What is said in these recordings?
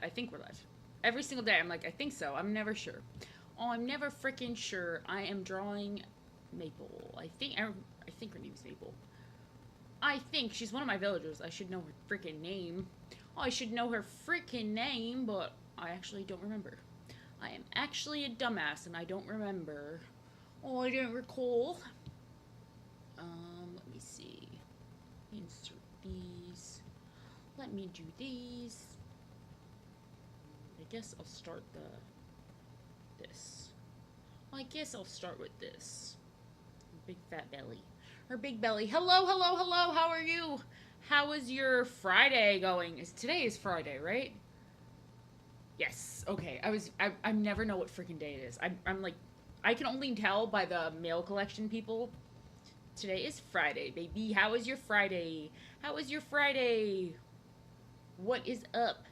I think we're live. Every single day, I'm like, I think so. I'm never sure. Oh, I'm never freaking sure. I am drawing Maple. I think her name's Maple. I think she's one of my villagers. I should know her freaking name. Oh, I should know her freaking name, but I actually don't remember. I am actually a dumbass, and I don't remember. Oh, I didn't recall. Let me see. Insert these. Let me do these. I guess I'll start this. Well, I guess I'll start with this. Big fat belly. Her big belly. Hello, hello, hello. How are you? How is your Friday going? Today is Friday, right? Yes. Okay. I never know what freaking day it is. I'm like, I can only tell by the mail collection people. Today is Friday, baby. How is your Friday? How is your Friday? What is up?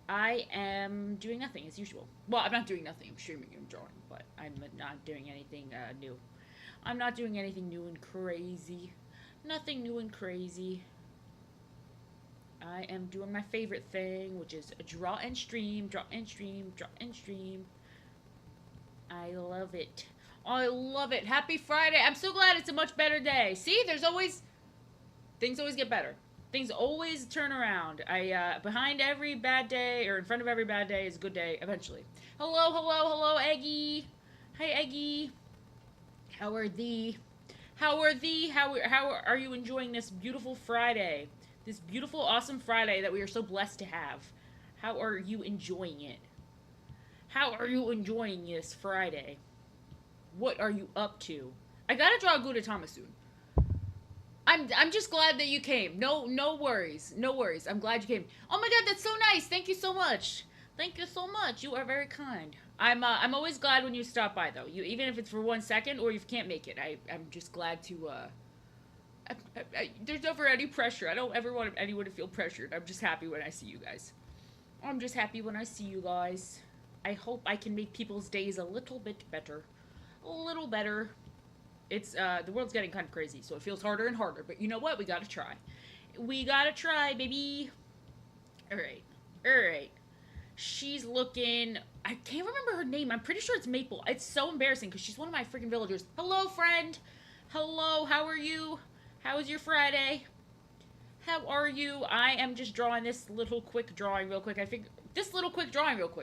I am doing nothing as usual. Well, I'm not doing nothing. I'm streaming and drawing, but I'm not doing anything new. I'm not doing anything new and crazy. Nothing new and crazy. I am doing my favorite thing, which is draw and stream, draw and stream, draw and stream. I love it. I love it. Happy Friday. I'm so glad it's a much better day. See, things always get better. Things always turn around. Behind every bad day, or in front of every bad day, is a good day eventually. Hello, hello, hello, Eggy. Hey, Eggy. How are thee? How are you enjoying this beautiful Friday? This beautiful, awesome Friday that we are so blessed to have. How are you enjoying it? How are you enjoying this Friday? What are you up to? I gotta draw a Gudetama soon. I'm just glad that you came. No worries. No worries. I'm glad you came. Oh my god, that's so nice. Thank you so much. Thank you so much. You are very kind. I'm always glad when you stop by though. You even if it's for 1 second or you can't make it. I'm just glad to there's never any pressure. I don't ever want anyone to feel pressured. I'm just happy when I see you guys. I'm just happy when I see you guys. I hope I can make people's days a little bit better. A little better. It's the world's getting kind of crazy, so it feels harder and harder. But you know what? We gotta try. We gotta try, baby. All right. She's looking. I can't remember her name. I'm pretty sure it's Maple. It's so embarrassing because she's one of my freaking villagers. Hello, friend. Hello. How are you? How is your Friday? How are you? I am just drawing this little quick drawing real quick.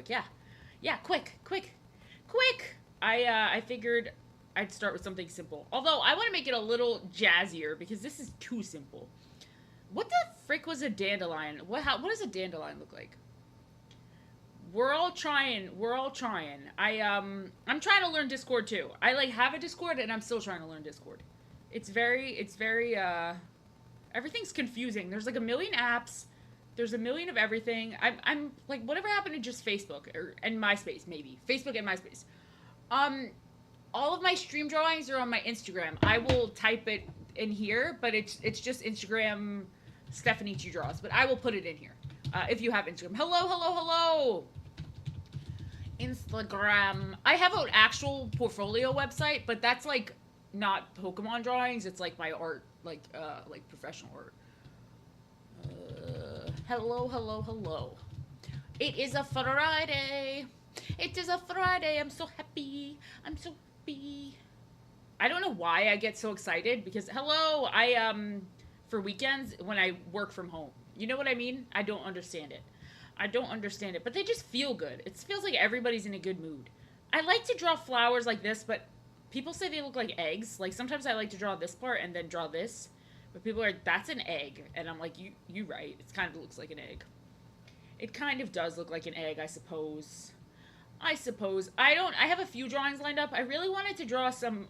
Yeah. Quick. I figured I'd start with something simple. Although, I want to make it a little jazzier, because this is too simple. What the frick was a dandelion? What does a dandelion look like? We're all trying. I'm trying to learn Discord, too. I, have a Discord, and I'm still trying to learn Discord. It's very, everything's confusing. There's, a million apps. There's a million of everything. I'm whatever happened to just Facebook, and MySpace, maybe. Facebook and MySpace. All of my stream drawings are on my Instagram. I will type it in here, but it's just Instagram Stephanie Draws. But I will put it in here if you have Instagram. Hello. Instagram. I have an actual portfolio website, but that's not Pokemon drawings. It's my art, professional art. Hello. It is a Friday. It is a Friday. I'm so happy. I don't know why I get so excited because for weekends when I work from home. You know what I mean? I don't understand it. But they just feel good. It feels like everybody's in a good mood. I like to draw flowers like this, but people say they look like eggs. Sometimes I like to draw this part and then draw this. But people are like, that's an egg. And I'm like, you right. It kind of looks like an egg. It kind of does look like an egg, I suppose. I have a few drawings lined up. I really wanted to draw some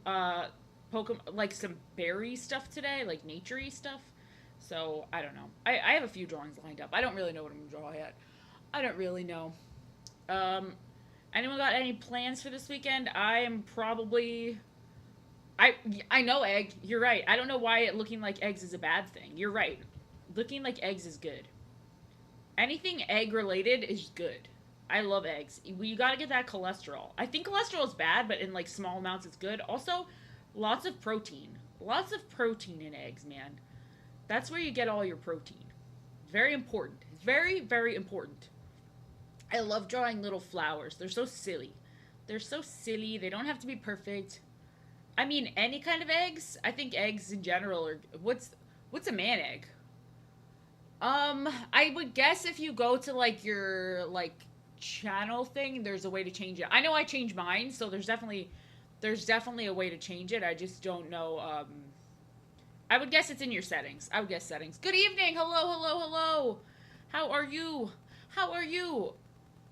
Pokemon, some berry stuff today, nature-y stuff. So, I don't know. I have a few drawings lined up. I don't really know what I'm going to draw yet. I don't really know. Anyone got any plans for this weekend? I am probably... I know egg. You're right. I don't know why looking like eggs is a bad thing. You're right. Looking like eggs is good. Anything egg-related is good. I love eggs. You gotta get that cholesterol. I think cholesterol is bad, but in small amounts it's good. Also, lots of protein. Lots of protein in eggs, man. That's where you get all your protein. Very important. It's very, very important. I love drawing little flowers. They're so silly. They're so silly. They don't have to be perfect. I mean, any kind of eggs. I think eggs in general are what's a man egg? I would guess if you go to like your like channel thing, there's a way to change it. I know I changed mine, so there's definitely a way to change it. I just don't know. I would guess it's in your settings. I would guess settings. Good evening. Hello, hello, hello. How are you? How are you?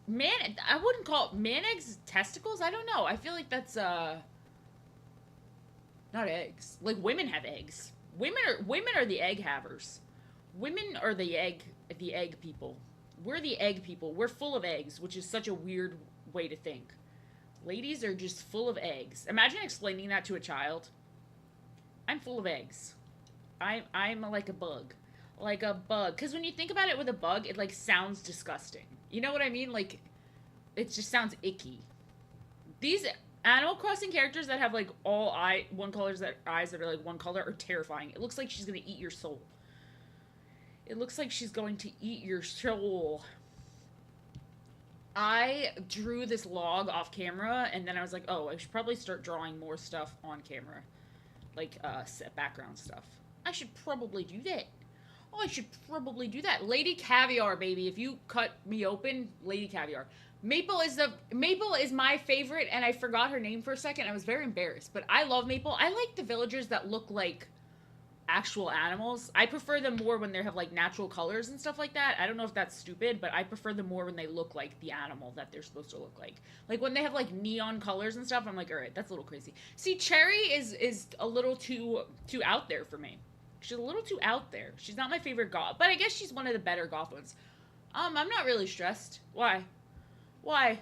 Man, I wouldn't call it man eggs testicles. I don't know. I feel like that's not eggs. Like women have eggs. Women are the egg havers. Women are the egg people. We're the egg people. We're full of eggs, which is such a weird way to think. Ladies are just full of eggs. Imagine explaining that to a child. I'm full of eggs. I'm like a bug. Like a bug. Because when you think about it with a bug, it like sounds disgusting. You know what I mean? Like it just sounds icky. These Animal Crossing characters that have like one colors that eyes that are like one color are terrifying. It looks like she's gonna eat your soul. It looks like she's going to eat your soul. I drew this log off camera, and then I was like, oh, I should probably start drawing more stuff on camera. Like, set background stuff. I should probably do that. Oh, I should probably do that. Lady Caviar, baby. If you cut me open, Lady Caviar. Maple is my favorite, and I forgot her name for a second. I was very embarrassed, but I love Maple. I like the villagers that look like actual animals. I prefer them more when they have like natural colors and stuff like that. I don't know if that's stupid, but I prefer them more when they look like the animal that they're supposed to look like. Like when they have like neon colors and stuff, I'm like, all right, that's a little crazy. See, Cherry is a little too out there for me. She's a little too out there. She's not my favorite goth, but I guess she's one of the better goth ones. I'm not really stressed. Why? Why?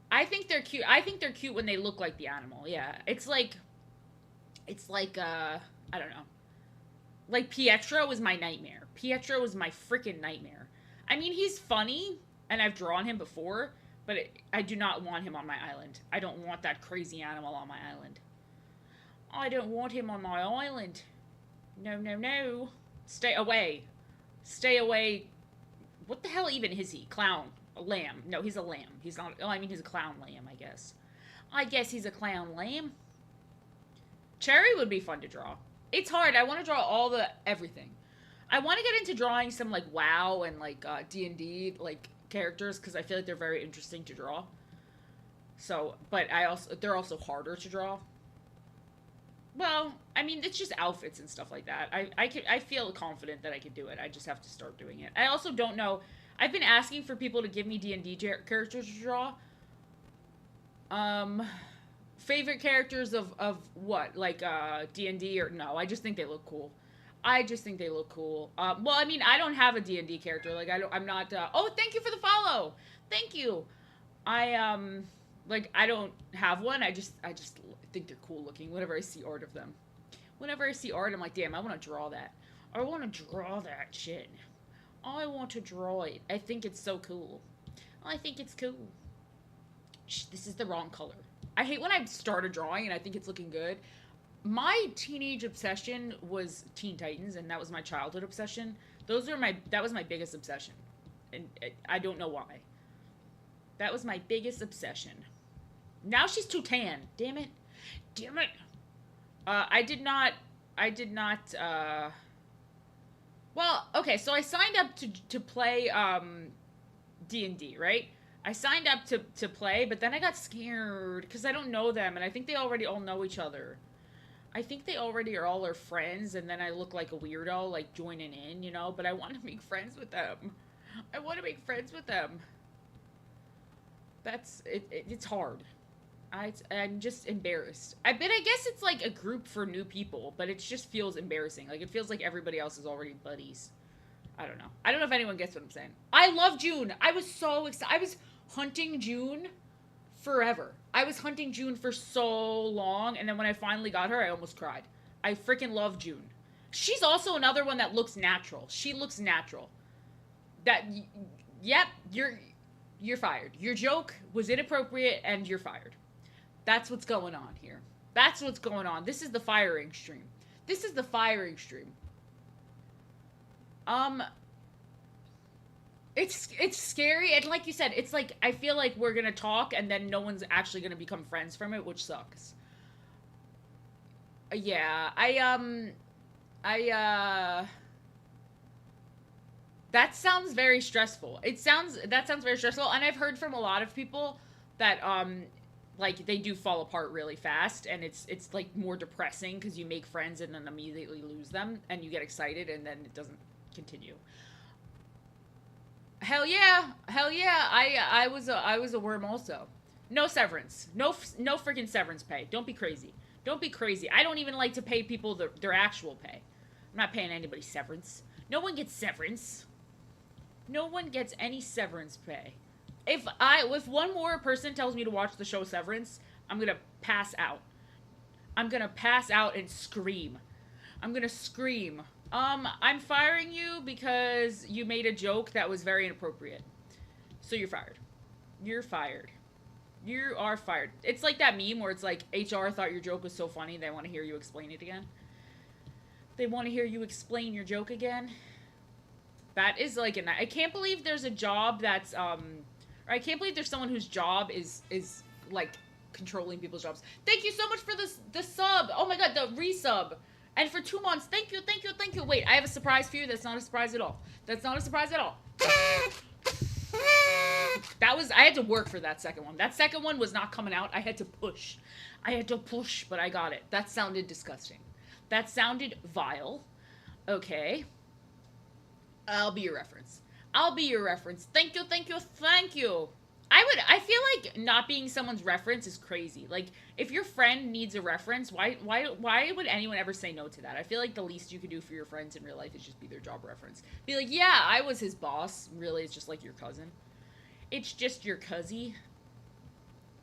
I think they're cute. I think they're cute when they look like the animal. Yeah, it's like I don't know. Like, Pietro is my nightmare. Pietro is my freaking nightmare. I mean, he's funny, and I've drawn him before, but I do not want him on my island. I don't want that crazy animal on my island. I don't want him on my island. No, no, no. Stay away. Stay away. What the hell even is he? Clown. A lamb. No, he's a lamb. He's not... Oh, I mean, he's a clown lamb, I guess. I guess he's a clown lamb. Cherry would be fun to draw. It's hard. I want to draw everything. I want to get into drawing some like WoW and like D&D like characters because I feel like they're very interesting to draw. So, but they're also harder to draw. Well, I mean, it's just outfits and stuff like that. I feel confident that I can do it. I just have to start doing it. I also don't know. I've been asking for people to give me D&D characters to draw. Favorite characters of what? Like, D&D or... No, I just think they look cool. I just think they look cool. Well, I mean, I don't have a D&D character. Like, I'm not... Oh, thank you for the follow! Thank you! Like, I don't have one. I just think they're cool looking whenever I see art of them. Whenever I see art, I'm like, damn, I want to draw that. I want to draw that shit. I want to draw it. I think it's so cool. I think it's cool. Shh, this is the wrong color. I hate when I start a drawing and I think it's looking good. My teenage obsession was Teen Titans, and that was my childhood obsession. That was my biggest obsession. And I don't know why. That was my biggest obsession. Now she's too tan. Damn it. Damn it. I did not, well, okay, so I signed up to play, D&D, right? I signed up to play, but then I got scared because I don't know them, and I think they already all know each other. I think they already are all our friends, and then I look like a weirdo, like joining in, you know, but I want to make friends with them. I want to make friends with them. It's hard. I'm just embarrassed. I guess it's like a group for new people, but it just feels embarrassing. Like, it feels like everybody else is already buddies. I don't know. I don't know if anyone gets what I'm saying. I love June. I was so excited. I was hunting June forever. I was hunting June for so long, and then when I finally got her, I almost cried. I freaking love June. She's also another one that looks natural. She looks natural. Yep, you're fired. Your joke was inappropriate, and you're fired. That's what's going on here. That's what's going on. This is the firing stream. This is the firing stream. It's scary, and like you said, it's like I feel like we're gonna talk and then no one's actually gonna become friends from it, which sucks. Yeah, I that sounds very stressful. That sounds very stressful, and I've heard from a lot of people that like they do fall apart really fast, and it's like more depressing because you make friends and then immediately lose them, and you get excited and then it doesn't continue. Hell yeah, hell yeah. I was a worm also. No severance. No freaking severance pay. Don't be crazy. Don't be crazy. I don't even like to pay people their actual pay. I'm not paying anybody severance. No one gets severance. No one gets any severance pay. If one more person tells me to watch the show Severance, I'm gonna pass out. I'm gonna pass out and scream. I'm gonna scream. I'm firing you because you made a joke that was very inappropriate. So you're fired. You're fired. You are fired. It's like that meme where it's like HR thought your joke was so funny they want to hear you explain it again. They want to hear you explain your joke again. That is like an I can't believe there's a job that's or I can't believe there's someone whose job is like controlling people's jobs. Thank you so much for this the sub. Oh my god, the resub. And for 2 months, thank you, thank you, thank you. Wait, I have a surprise for you. That's not a surprise at all. That's not a surprise at all. That was I had to work for that second one. That second one was not coming out. I had to push. I had to push, but I got it. That sounded disgusting. That sounded vile. Okay. I'll be your reference. I'll be your reference. Thank you, thank you, thank you. I feel like not being someone's reference is crazy. Like if your friend needs a reference, why would anyone ever say no to that? I feel like the least you could do for your friends in real life is just be their job reference. Be like, "Yeah, I was his boss." Really, it's just like your cousin. It's just your cuzzy.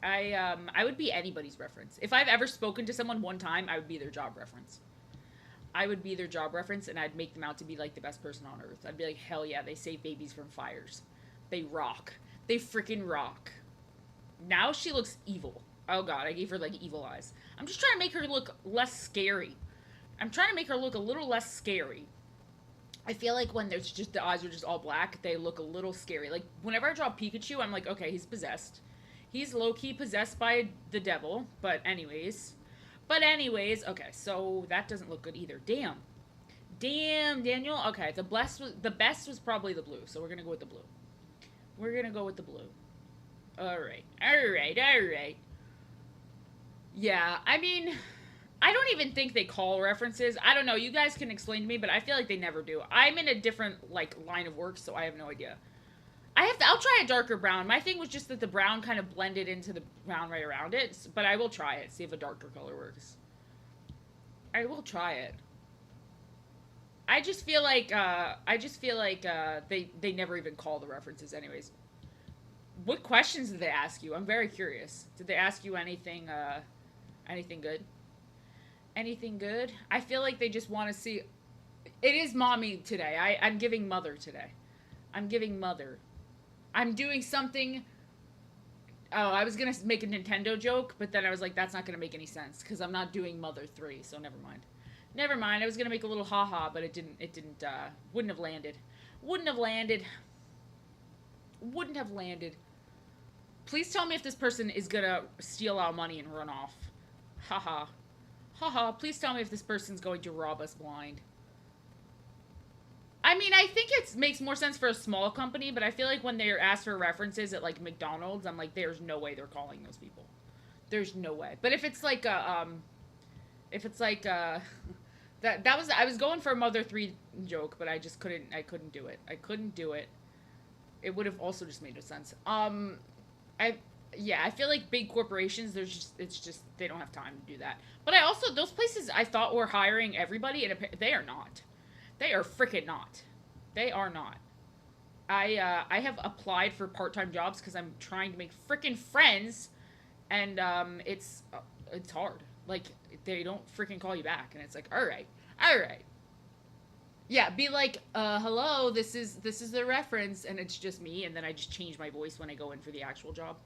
I would be anybody's reference. If I've ever spoken to someone one time, I would be their job reference. I would be their job reference and I'd make them out to be like the best person on earth. I'd be like, hell yeah, they save babies from fires. They rock. They freaking rock. Now she looks evil. Oh god, I gave her like evil eyes. I'm just trying to make her look less scary. I'm trying to make her look a little less scary. I feel like when there's just the eyes are just all black, they look a little scary. Like whenever I draw Pikachu, I'm like, okay, he's possessed. He's low key possessed by the devil. But anyways, okay, so that doesn't look good either. Damn. Damn, Daniel. Okay, the best was probably the blue, so we're gonna go with the blue. We're gonna go with the blue. Alright. Alright, alright. Yeah, I mean, I don't even think they call references. I don't know. You guys can explain to me, but I feel like they never do. I'm in a different like line of work, so I have no idea. I'll try a darker brown. My thing was just that the brown kind of blended into the brown right around it, but I will try it. See if a darker color works. I will try it. I just feel like they never even call the references anyways. What questions did they ask you? I'm very curious. Did they ask you anything good? Anything good? I feel like they just want to see. It is mommy today. I'm giving mother today. I'm giving mother. I'm doing something. Oh, I was gonna make a Nintendo joke, but then I was like, that's not gonna make any sense because I'm not doing Mother 3, so never mind. Never mind. I was gonna make a little haha, but it didn't. It didn't. Wouldn't have landed. Wouldn't have landed. Wouldn't have landed. Please tell me if this person is gonna steal our money and run off. Haha. Haha. Please tell me if this person's going to rob us blind. I mean, I think it makes more sense for a small company, but I feel like when they're asked for references at like McDonald's, I'm like, there's no way they're calling those people. There's no way. But if it's like that was I was going for a Mother 3 joke, but I just couldn't do it. I couldn't do it. It would have also just made no sense. I yeah, I feel like big corporations, it's just they don't have time to do that. But I also those places I thought were hiring everybody, and they are not. They are freaking not. They are not. I have applied for part-time jobs because I'm trying to make freaking friends, and it's hard. Like they don't freaking call you back, and it's like, all right. Yeah, be like, hello, this is the reference, and it's just me, and then I just change my voice when I go in for the actual job.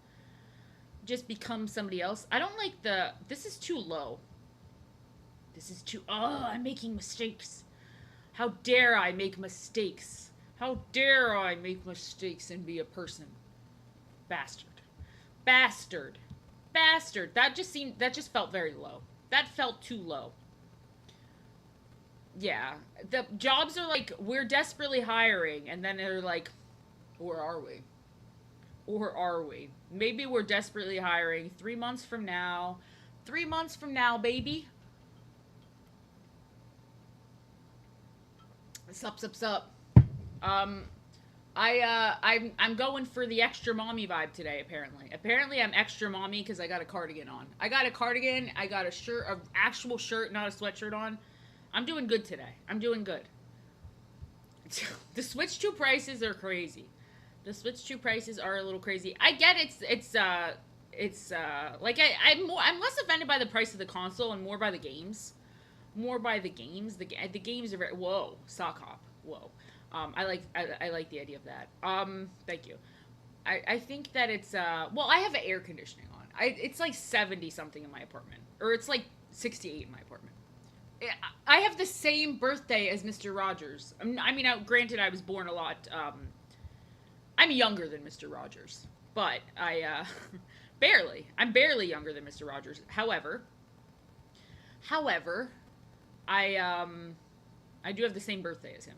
Just become somebody else. I don't like this is too low. This is too, I'm making mistakes. How dare I make mistakes? How dare I make mistakes and be a person? Bastard. Bastard. Bastard. That just felt very low. That felt too low. Yeah. The jobs are like, we're desperately hiring, and then they're like, or are we? Or are we? Maybe we're desperately hiring 3 months from now. 3 months from now, baby. Sup, sup, sup. Um, I'm going for the extra mommy vibe today. Apparently I'm extra mommy because I got a cardigan on. I got a cardigan. I got a shirt, an actual shirt, not a sweatshirt on. I'm doing good today. I'm doing good. The Switch 2 prices are crazy. The Switch 2 prices are a little crazy. I get like I'm less offended by the price of the console and more by the games. More by the games. The games are very whoa, sock hop. Whoa. I like the idea of that. Thank you. I think that it's well, I have air conditioning on. It's like 70 something in my apartment, or it's like 68 in my apartment. I have the same birthday as Mr. Rogers. I mean, granted, I was born a lot. I'm younger than Mr. Rogers, but barely. I'm barely younger than Mr. Rogers. However, I do have the same birthday as him.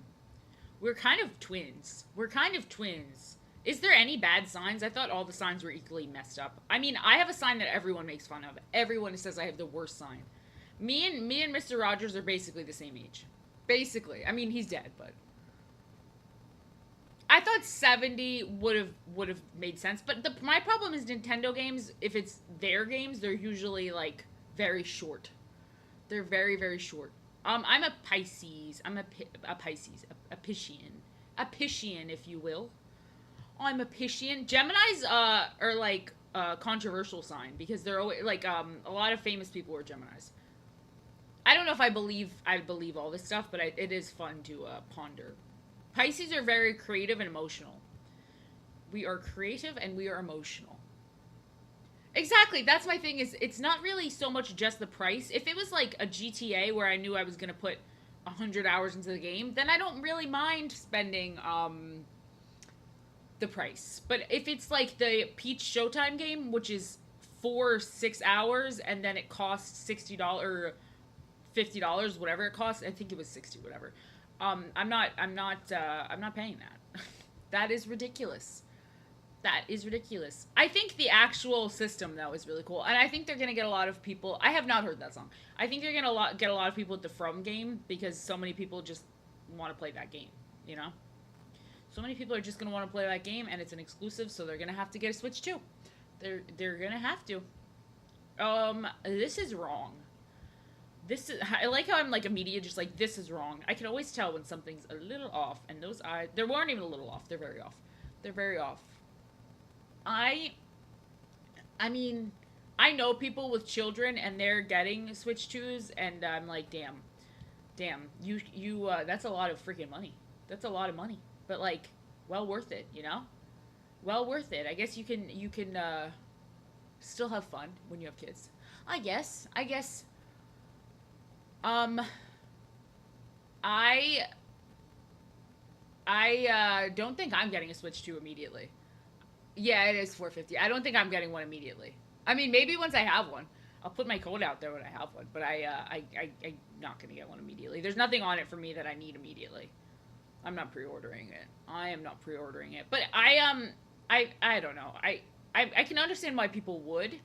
We're kind of twins. We're kind of twins. Is there any bad signs? I thought all the signs were equally messed up. I mean, I have a sign that everyone makes fun of. Everyone says I have the worst sign. Me and Mr. Rogers are basically the same age. Basically. I mean, he's dead, but I thought 70 would have made sense, but my problem is Nintendo games, if it's their games, they're usually like very short. They're very, very short. I'm a Pisces. I'm a Pisces, a Piscian. A Piscian, if you will. I'm a Piscian. Geminis are like a controversial sign because they're always like a lot of famous people are Geminis. I don't know if I believe all this stuff, but it is fun to ponder. Pisces are very creative and emotional. We are creative and we are emotional. Exactly. That's my thing is it's not really so much just the price. If it was like a GTA where I knew I was going to put 100 hours into the game, then I don't really mind spending the price. But if it's like the Peach Showtime game, which is 4-6 hours and then it costs $60 or $50, whatever it costs, I think it was 60 whatever. I'm not paying that. That is ridiculous. That is ridiculous. I think the actual system though is really cool, and I think they're gonna get a lot of people. I have not heard that song. I think they're gonna get a lot of people at the From game because so many people just want to play that game. You know, so many people are just gonna want to play that game, and it's an exclusive, so they're gonna have to get a Switch too. They're gonna have to. This is wrong. This is. I like how I'm like immediate, just like this is wrong. I can always tell when something's a little off, and those eyes, they weren't even a little off. They're very off. They're very off. I mean, I know people with children and they're getting Switch 2s, and I'm like, damn, that's a lot of freaking money. That's a lot of money, but like, well worth it, you know? Well worth it. I guess you can still have fun when you have kids. I guess. I don't think I'm getting a Switch 2 immediately. Yeah, it is 450. I don't think I'm getting one immediately. I mean, maybe once I have one. I'll put my code out there when I have one, but I'm not going to get one immediately. There's nothing on it for me that I need immediately. I'm not pre-ordering it. I am not pre-ordering it. But I don't know. I can understand why people would,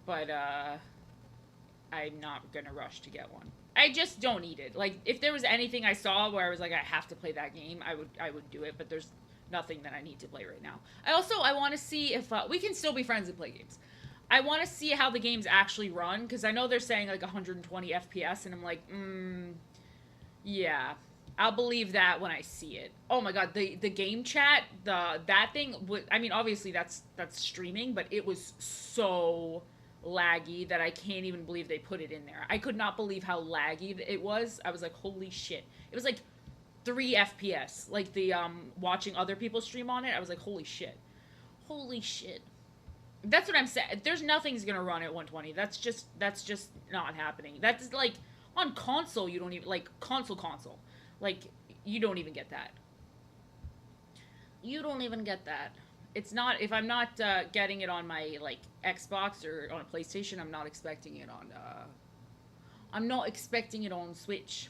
but I'm not going to rush to get one. I just don't need it. Like, if there was anything I saw where I was like, I have to play that game, I would do it, but there's nothing that I need to play right now. I want to see if we can still be friends and play games. I want to see how the games actually run, because I know they're saying like 120 FPS, and I'm like, yeah, I'll believe that when I see it. Oh my god, the game chat, that thing, I mean, obviously that's streaming, but it was so laggy that I can't even believe they put it in there. I could not believe how laggy it was. I was like, holy shit. It was like 3 FPS, like the watching other people stream on it. I was like, holy shit. That's what I'm saying. There's nothing's gonna run at 120. That's just not happening. That's like on console. You don't even like console. Like You don't even get that. You don't even get that. It's not, if I'm not getting it on my like Xbox or on a PlayStation, I'm not expecting it on I'm not expecting it on Switch.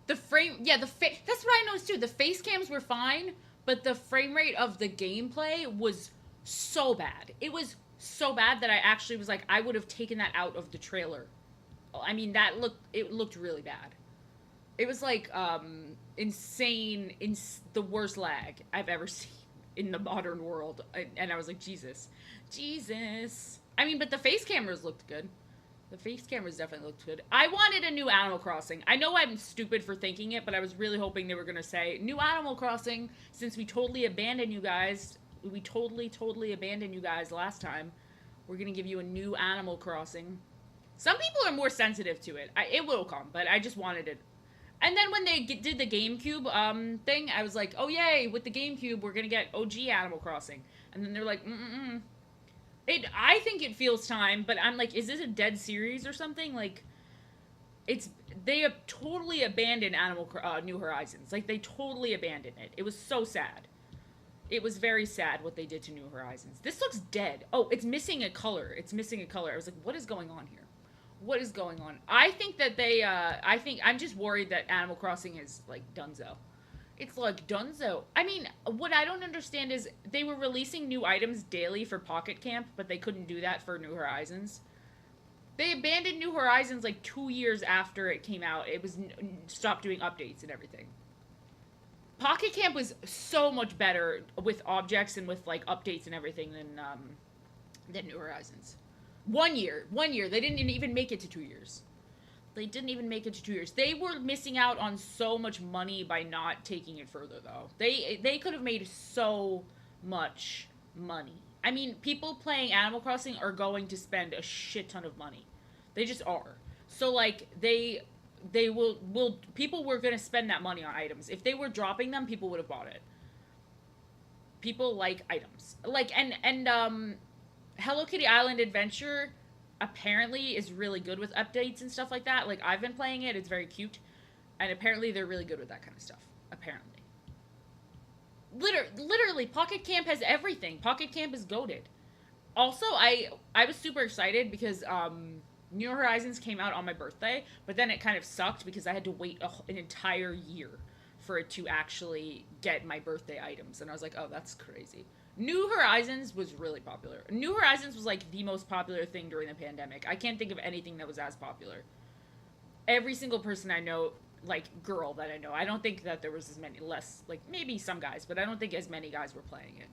The frame, yeah, that's what I noticed too. The face cams were fine, but the frame rate of the gameplay was so bad. It was so bad that I actually was like, I would have taken that out of the trailer. I mean, it looked really bad. It was like insane, the worst lag I've ever seen in the modern world. And I was like, Jesus, Jesus. I mean, but the face cameras looked good. The face cameras definitely looked good. I wanted a new Animal Crossing. I know I'm stupid for thinking it, but I was really hoping they were going to say, new Animal Crossing, since we totally abandoned you guys. We totally abandoned you guys last time. We're going to give you a new Animal Crossing. Some people are more sensitive to it. It will come, but I just wanted it. And then when they did the GameCube thing, I was like, oh yay, with the GameCube, we're going to get OG Animal Crossing. And then they're like, I think it feels time, but I'm like, is this a dead series or something? Like, they have totally abandoned New Horizons. Like, they totally abandoned it. It was so sad. It was very sad what they did to New Horizons. This looks dead. Oh, it's missing a color. It's missing a color. I was like, what is going on here? What is going on? I think that I'm just worried that Animal Crossing is, like, donezo. It's like dunzo. I mean, what I don't understand is they were releasing new items daily for Pocket Camp, but they couldn't do that for New Horizons. They abandoned New Horizons like 2 years after it came out. It was stopped doing updates and everything. Pocket Camp was so much better with objects and with like updates and everything than New Horizons. 1 year. They didn't even make it to 2 years. They didn't even make it to 2 years. They were missing out on so much money by not taking it further, though. They could have made so much money. I mean, people playing Animal Crossing are going to spend a shit ton of money. They just are. So, like, they will people were going to spend that money on items. If they were dropping them, people would have bought it. People like items. Like, and Hello Kitty Island Adventure apparently is really good with updates and stuff like that. Like, I've been playing it. It's very cute. And apparently they're really good with that kind of stuff. Apparently. Literally, Pocket Camp has everything. Pocket Camp is goated. Also, I was super excited because New Horizons came out on my birthday, but then it kind of sucked because I had to wait an entire year for it to actually get my birthday items. And I was like, oh, that's crazy. New Horizons was really popular. New Horizons was like the most popular thing during the pandemic. I can't think of anything that was as popular. Every single person I know, like girl that I know, I don't think that there was like maybe some guys, but I don't think as many guys were playing it.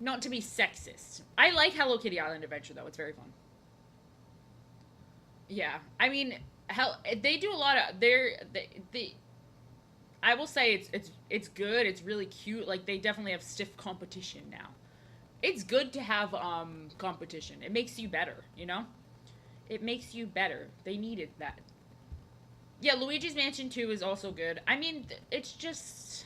Not to be sexist. I like Hello Kitty Island Adventure though. It's very fun. Yeah. I mean, they do a lot of they I will say it's good. It's really cute. Like, they definitely have stiff competition now. It's good to have competition. It makes you better, you know? It makes you better. They needed that. Yeah, Luigi's Mansion 2 is also good. I mean, it's just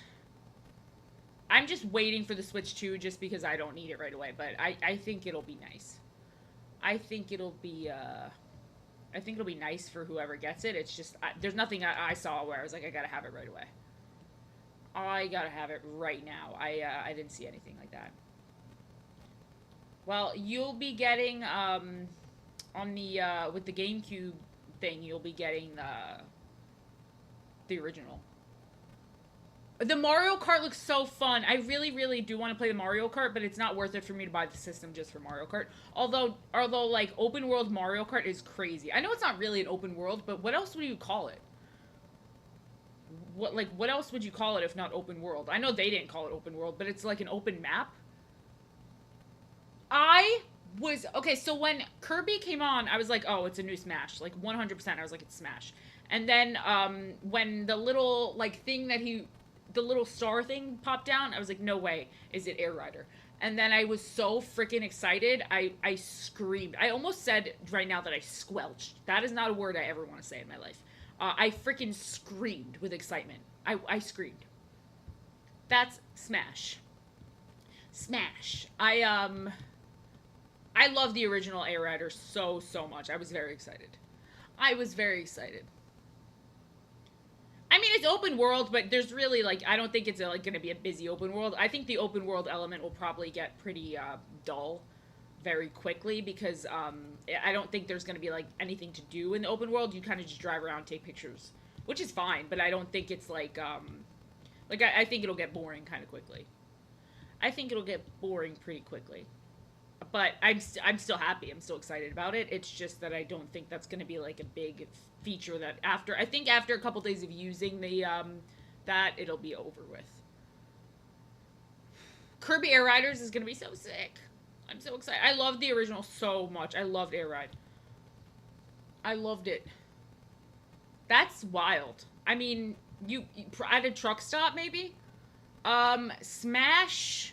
I'm just waiting for the Switch 2 just because I don't need it right away, but I think it'll be nice. I think it'll be nice for whoever gets it. It's just there's nothing I saw where I was like, I gotta have it right away. I gotta have it right now. I didn't see anything like that. Well, you'll be getting on the with the GameCube thing, you'll be getting the original. The Mario Kart looks so fun. I really, really do want to play the Mario Kart, but it's not worth it for me to buy the system just for Mario Kart. Although like open world Mario Kart is crazy. I know it's not really an open world, but what else would you call it? What else would you call it if not open world? I know they didn't call it open world, but it's like an open map. Okay, so when Kirby came on, I was like, oh, it's a new Smash. Like 100%, I was like, it's Smash. And then when the little like thing the little star thing popped down, I was like, no way, is it Air Rider? And then I was so freaking excited, I screamed. I almost said right now that I squelched. That is not a word I ever want to say in my life. I freaking screamed with excitement. I screamed. That's Smash. Smash. I love the original Air Rider so much. I was very excited. I mean, it's open world, but there's really like I don't think it's like going to be a busy open world. I think the open world element will probably get pretty dull very quickly because I don't think there's going to be like anything to do in the open world. You kind of just drive around, take pictures, which is fine. But I don't think it's like I think it'll get boring kind of quickly. I think it'll get boring pretty quickly. But I'm still happy. I'm still excited about it. It's just that I don't think that's going to be like a big feature that after a couple days of using the that it'll be over with. Kirby Air Riders is going to be so sick. I'm so excited. I loved the original so much. I loved Air Ride. I loved it. That's wild. I mean, you at a truck stop maybe? Smash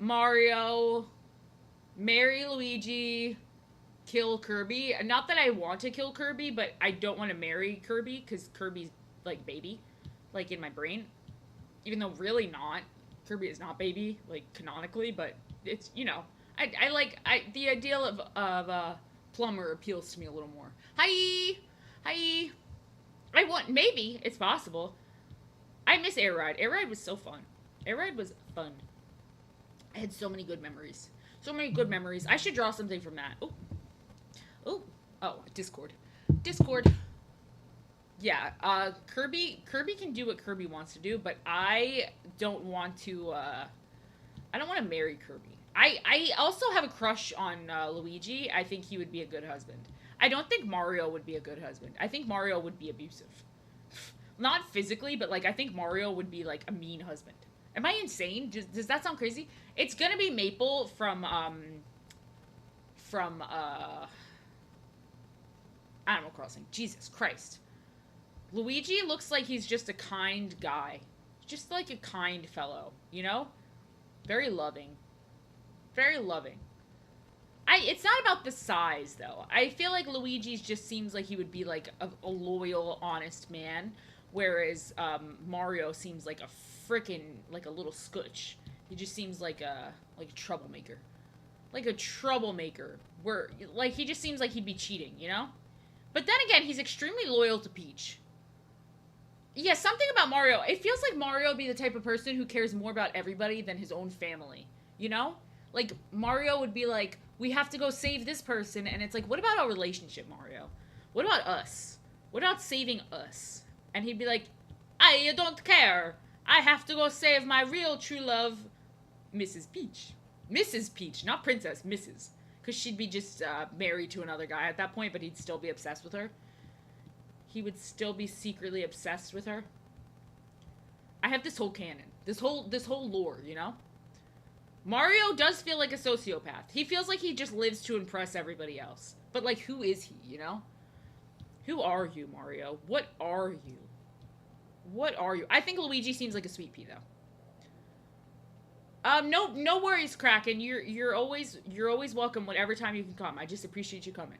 Mario, marry Luigi, kill Kirby. Not that I want to kill Kirby, but I don't want to marry Kirby because Kirby's like baby, like in my brain. Even though really not. Kirby is not baby, like canonically, but it's, you know, I like the ideal of plumber appeals to me a little more. Hi. I want, maybe it's possible. I miss Air Ride. Air Ride was so fun. Air Ride was fun. I had so many good memories. So many good memories. I should draw something from that. Oh, Discord. Yeah, Kirby can do what Kirby wants to do, but I don't want to marry Kirby. I also have a crush on Luigi. I think he would be a good husband. I don't think Mario would be a good husband. I think Mario would be abusive. Not physically, but like I think Mario would be like a mean husband. Am I insane? Does that sound crazy? It's gonna be Maple from Animal Crossing. Jesus Christ. Luigi looks like he's just a kind guy. Just like a kind fellow, you know? Very loving. Very loving. It's not about the size, though. I feel like Luigi's just seems like he would be, like, a loyal, honest man. Whereas, Mario seems like a frickin', like a little scutch. He just seems like a troublemaker. Like a troublemaker. Where, like, he just seems like he'd be cheating, you know? But then again, he's extremely loyal to Peach. Yeah, something about Mario. It feels like Mario would be the type of person who cares more about everybody than his own family. You know? Like, Mario would be like, we have to go save this person. And it's like, what about our relationship, Mario? What about us? What about saving us? And he'd be like, I don't care. I have to go save my real true love, Mrs. Peach. Mrs. Peach, not Princess, Mrs. Because she'd be just married to another guy at that point, but he'd still be obsessed with her. He would still be secretly obsessed with her. I have this whole canon. This whole lore, you know? Mario does feel like a sociopath. He feels like he just lives to impress everybody else. But, like, who is he, you know? Who are you, Mario? What are you? What are you? I think Luigi seems like a sweet pea, though. No worries, Kraken. You're always welcome whatever time you can come. I just appreciate you coming.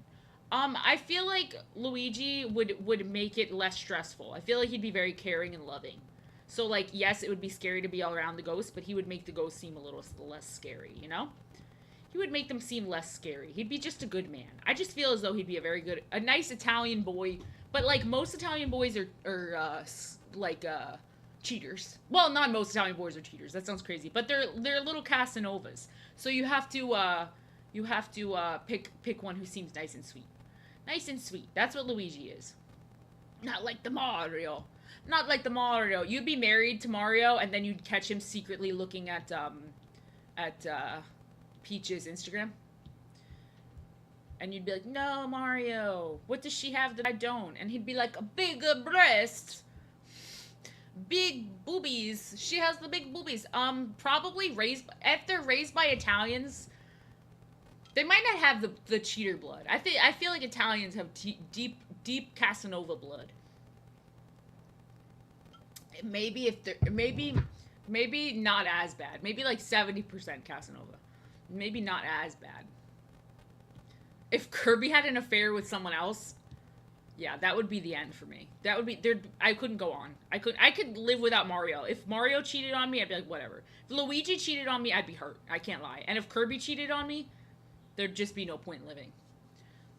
I feel like Luigi would make it less stressful. I feel like he'd be very caring and loving. So, like, yes, it would be scary to be all around the ghosts, but he would make the ghosts seem a little less scary, you know? He would make them seem less scary. He'd be just a good man. I just feel as though he'd be a nice Italian boy. But, like, most Italian boys are cheaters. Well, not most Italian boys are cheaters. That sounds crazy. But they're little Casanovas. So you have to pick one who seems nice and sweet. Nice and sweet. That's what Luigi is. Not like the Mario. Not like the Mario. You'd be married to Mario, and then you'd catch him secretly looking at Peach's Instagram. And you'd be like, no, Mario. What does she have that I don't? And he'd be like, a bigger breast. Big boobies. She has the big boobies. Probably if they're raised by Italians, they might not have the cheater blood. I feel like Italians have deep Casanova blood. Maybe maybe not as bad. Maybe like 70% Casanova. Maybe not as bad. If Kirby had an affair with someone else, yeah, that would be the end for me. That would be I couldn't go on. I could live without Mario. If Mario cheated on me, I'd be like, whatever. If Luigi cheated on me, I'd be hurt. I can't lie. And if Kirby cheated on me, there'd just be no point in living.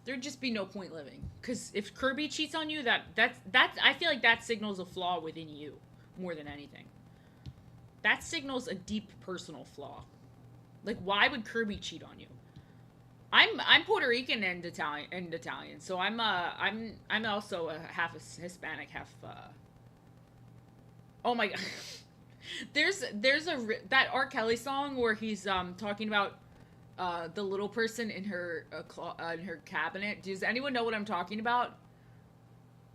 There'd just be no point living. Because if Kirby cheats on you, that's I feel like that signals a flaw within you more than anything. That signals a deep personal flaw. Like, why would Kirby cheat on you? I'm Puerto Rican and Italian, so I'm also a half Hispanic, half. Oh my god, there's that R. Kelly song where he's talking about the little person in her cabinet. Does anyone know what I'm talking about?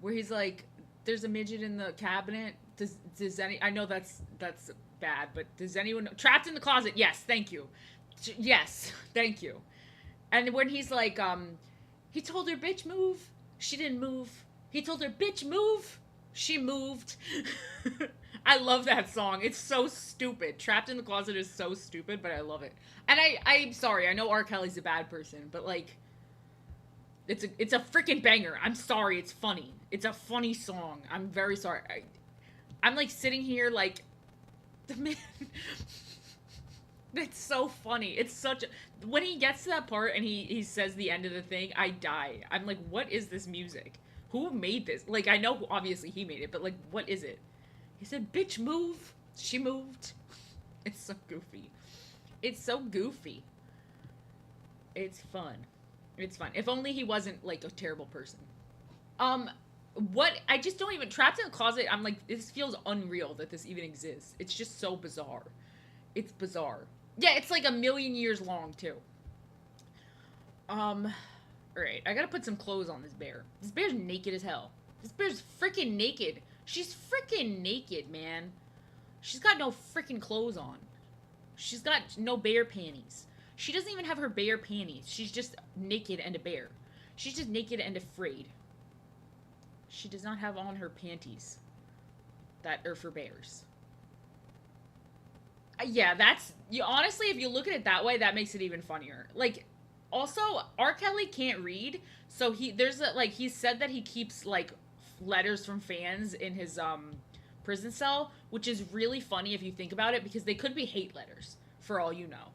Where he's like, "There's a midget in the cabinet." Does any? I know that's bad, but does anyone know? Trapped in the closet? Yes, thank you. Yes, thank you. And when he's like, he told her, "Bitch, move." She didn't move. He told her, "Bitch, move." She moved. I love that song. It's so stupid. Trapped in the Closet is so stupid, but I love it. And I'm sorry. I know R. Kelly's a bad person, but like, it's a freaking banger. I'm sorry. It's funny. It's a funny song. I'm very sorry. I'm like sitting here like, the man. It's so funny. It's such a, when he gets to that part and he says the end of the thing, I die. I'm like, what is this music? Who made this? Like, I know obviously he made it, but like, what is it? He said, "Bitch, move." She moved. It's so goofy. It's so goofy. It's fun. It's fun. If only he wasn't like a terrible person. Um, what I just don't even trapped in a closet. I'm like, this feels unreal that this even exists. It's just so bizarre. It's bizarre. Yeah, it's like a million years long too. All right, I gotta put some clothes on this bear. This bear's naked as hell. This bear's freaking naked. She's freaking naked, man. She's got no freaking clothes on. She's got no bear panties. She doesn't even have her bear panties. She's just naked and a bear. She's just naked and afraid. She does not have on her panties that are for bears. Yeah, that's you. Honestly, if you look at it that way, that makes it even funnier. Like, also, R. Kelly can't read, so he said that he keeps like letters from fans in his prison cell, which is really funny if you think about it, because they could be hate letters for all you know.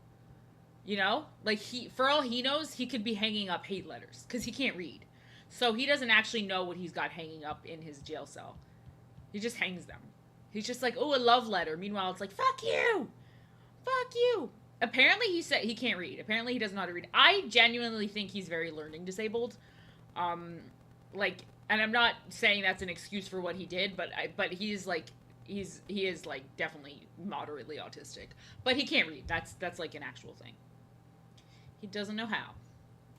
You know, like for all he knows, he could be hanging up hate letters because he can't read, so he doesn't actually know what he's got hanging up in his jail cell. He just hangs them. He's just like, "Oh, a love letter." Meanwhile, it's like, "Fuck you, fuck you." Apparently, he said he can't read. Apparently, he doesn't know how to read. I genuinely think he's very learning disabled. Um, like, and I'm not saying that's an excuse for what he did, but he's like, he is like definitely moderately autistic, but he can't read. That's like an actual thing. He doesn't know how.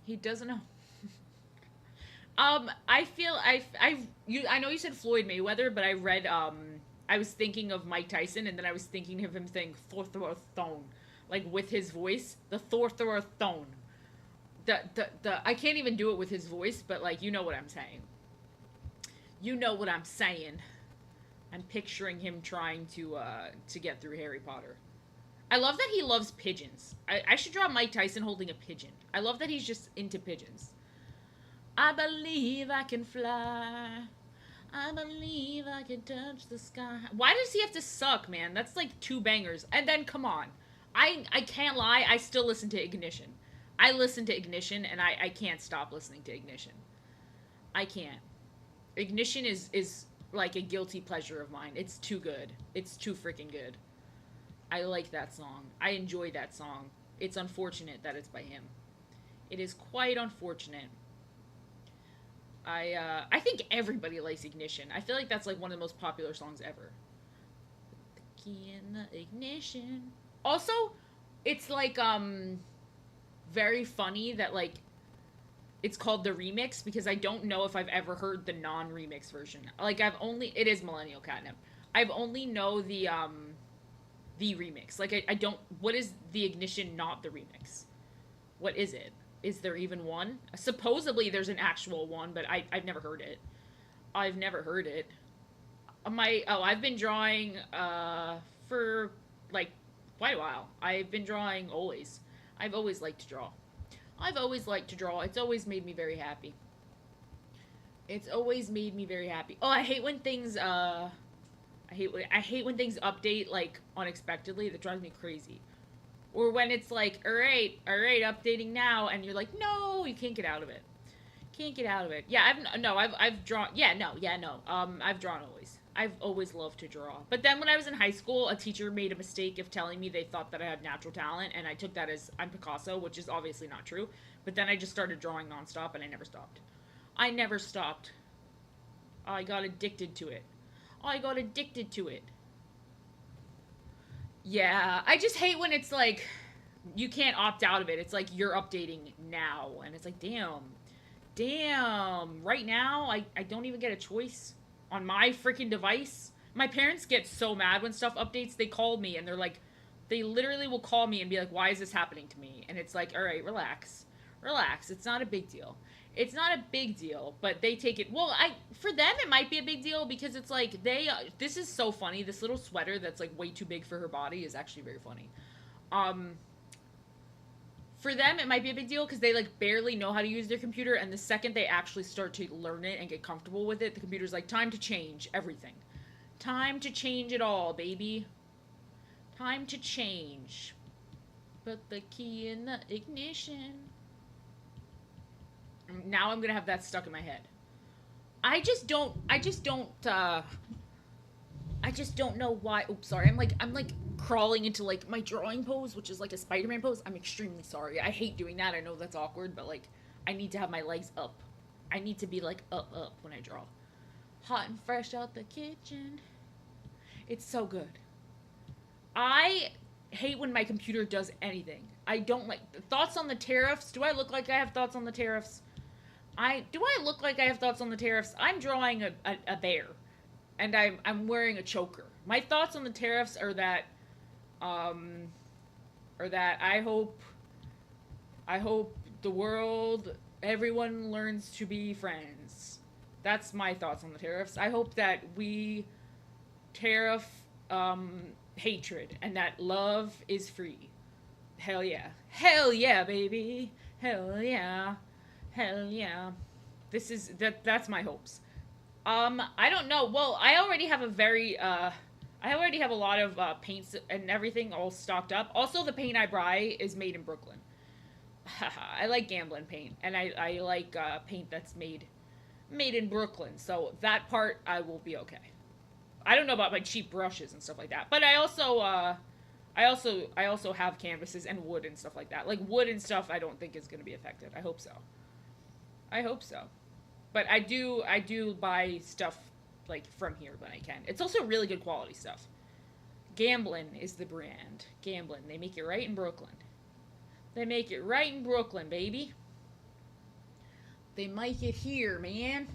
He doesn't know. I feel I know you said Floyd Mayweather, but I read I was thinking of Mike Tyson, and then I was thinking of him saying Thorthorthone, like with his voice, the Thorthorthone. The I can't even do it with his voice, but like you know what I'm saying. You know what I'm saying. I'm picturing him trying to get through Harry Potter. I love that he loves pigeons. I should draw Mike Tyson holding a pigeon. I love that he's just into pigeons. I believe I can fly. I believe I can touch the sky. Why does he have to suck, man? That's like two bangers. And then, come on. I can't lie. I still listen to Ignition. I listen to Ignition, and I can't stop listening to Ignition. I can't. Ignition is like a guilty pleasure of mine. It's too good. It's too freaking good. I like that song. I enjoy that song. It's unfortunate that it's by him. It is quite unfortunate. I think everybody likes Ignition. I feel like that's like one of the most popular songs ever. The key in the ignition. Also, it's like very funny that like it's called the remix, because I don't know if I've ever heard the non-remix version. Like it is Millennial Catnip. I've only know the remix. Like I don't, what is the Ignition not the remix? What is it? Is there even one? Supposedly there's an actual one, but I've never heard it. I've never heard it. I've been drawing for like quite a while. I've been drawing always. I've always liked to draw. I've always liked to draw. It's always made me very happy. It's always made me very happy. Oh, I hate when things I hate when things update like unexpectedly. That drives me crazy. Or when it's like, all right, updating now, and you're like, no, you can't get out of it. Can't get out of it. Yeah, I've drawn. Yeah, no, yeah, no. I've drawn always. I've always loved to draw. But then when I was in high school, a teacher made a mistake of telling me they thought that I had natural talent, and I took that as I'm Picasso, which is obviously not true. But then I just started drawing nonstop, and I never stopped. I never stopped. I got addicted to it. I got addicted to it. Yeah, I just hate when it's like you can't opt out of it. It's like you're updating now, and it's like, damn, right now I don't even get a choice on my freaking device. My parents get so mad when stuff updates. They call me and they're like, they literally will call me and be like, why is this happening to me? And it's like, all right, relax, relax. It's not a big deal. It's not a big deal, but they take it. Well, for them it might be a big deal because it's like this is so funny. This little sweater that's like way too big for her body is actually very funny. Um, for them it might be a big deal because they like barely know how to use their computer, and the second they actually start to learn it and get comfortable with it, the computer's like, time to change everything. Time to change it all, baby. Time to change. Put the key in the ignition. Now I'm gonna have that stuck in my head. I just don't know why. Oops, sorry. I'm like crawling into like my drawing pose, which is like a Spider-Man pose. I'm extremely sorry. I hate doing that. I know that's awkward, but like I need to have my legs up. I need to be like up when I draw. Hot and fresh out the kitchen. It's so good. I hate when my computer does anything. I don't like thoughts on the tariffs. Do I look like I have thoughts on the tariffs? I look like I have thoughts on the tariffs? I'm drawing a bear, and I'm wearing a choker. My thoughts on the tariffs are that I hope the world, everyone learns to be friends. That's my thoughts on the tariffs. I hope that we tariff hatred and that love is free. Hell yeah. Hell yeah, baby. Hell yeah. Hell yeah. That's my hopes. I don't know. Well, I already have a lot of paints and everything all stocked up. Also, the paint I buy is made in Brooklyn. I like gambling paint, and I like paint that's made in Brooklyn. So that part I will be okay. I don't know about my cheap brushes and stuff like that, but I also have canvases and wood and stuff like that. Like wood and stuff, I don't think is going to be affected. I hope so. I hope so. But I do buy stuff like from here when I can. It's also really good quality stuff. Gamblin is the brand. Gamblin. They make it right in Brooklyn. They make it right in Brooklyn, baby. They make it here, man.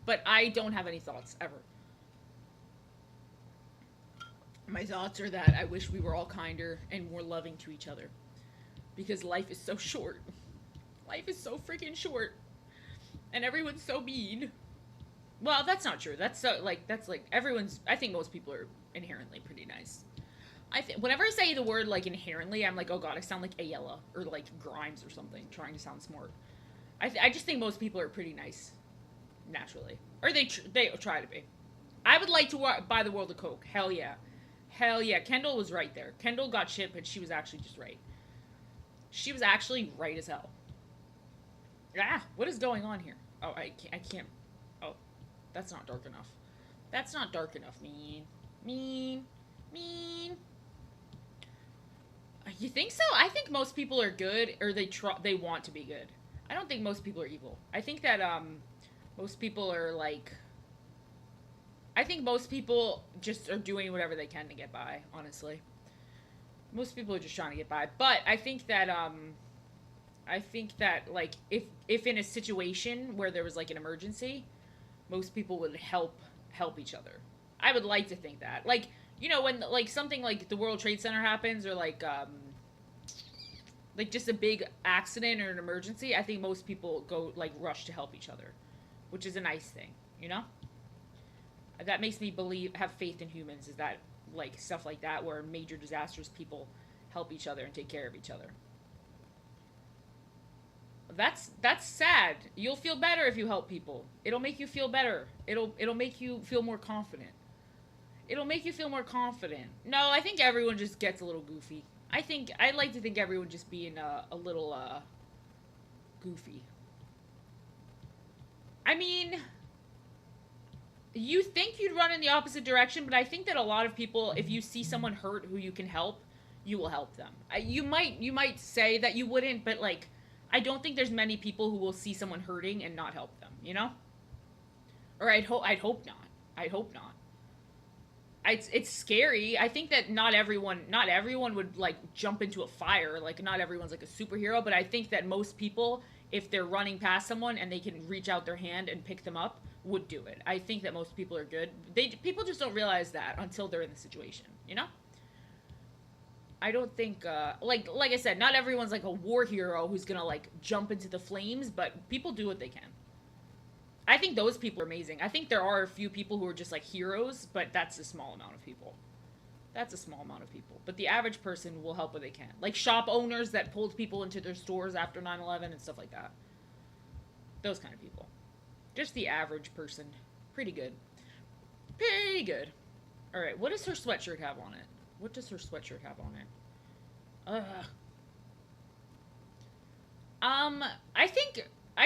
But I don't have any thoughts ever. My thoughts are that I wish we were all kinder and more loving to each other. Because life is so short. Life is so freaking short. And everyone's so mean. Well, that's not true. That's everyone's. I think most people are inherently pretty nice. Whenever I say the word like inherently, I'm like, oh god, I sound like Ayala or like Grimes or something, trying to sound smart. I just think most people are pretty nice, naturally, or they try to be. I would like to buy the world of Coke. Hell yeah, hell yeah. Kendall was right there. Kendall got shit, but she was actually just right. She was actually right as hell. Ah, what is going on here? Oh, I can't. Oh, that's not dark enough. That's not dark enough, mean. You think so? I think most people are good, or they want to be good. I don't think most people are evil. I think that most people are like. I think most people just are doing whatever they can to get by. Honestly, most people are just trying to get by. But I think that like if in a situation where there was like an emergency, most people would help each other. I would like to think that. Like, you know, when like something like the World Trade Center happens, or like just a big accident or an emergency, I think most people go like rush to help each other, which is a nice thing, you know? That makes me have faith in humans, is that like stuff like that where major disasters, people help each other and take care of each other. That's sad. You'll feel better if you help people. It'll make you feel better. It'll make you feel more confident. It'll make you feel more confident. No, I think everyone just gets a little goofy. I like to think everyone just being a little goofy. I mean, you think you'd run in the opposite direction, but I think that a lot of people, if you see someone hurt who you can help, you will help them. You might say that you wouldn't, but like, I don't think there's many people who will see someone hurting and not help them. You know? Or I'd hope not. I'd hope not. It's scary. I think that not everyone would like jump into a fire. Like not everyone's like a superhero, but I think that most people, if they're running past someone and they can reach out their hand and pick them up, would do it. I think that most people are good. People just don't realize that until they're in the situation. You know. I don't think like I said, not everyone's like a war hero who's gonna like jump into the flames, but people do what they can. I think those people are amazing. I think there are a few people who are just like heroes, but that's a small amount of people. That's a small amount of people. But the average person will help what they can. Like shop owners that pulled people into their stores after 9/11 and stuff like that. Those kind of people. Just the average person. Pretty good. Pretty good. All right, what does her sweatshirt have on it? What does her sweatshirt have on it? Ugh. I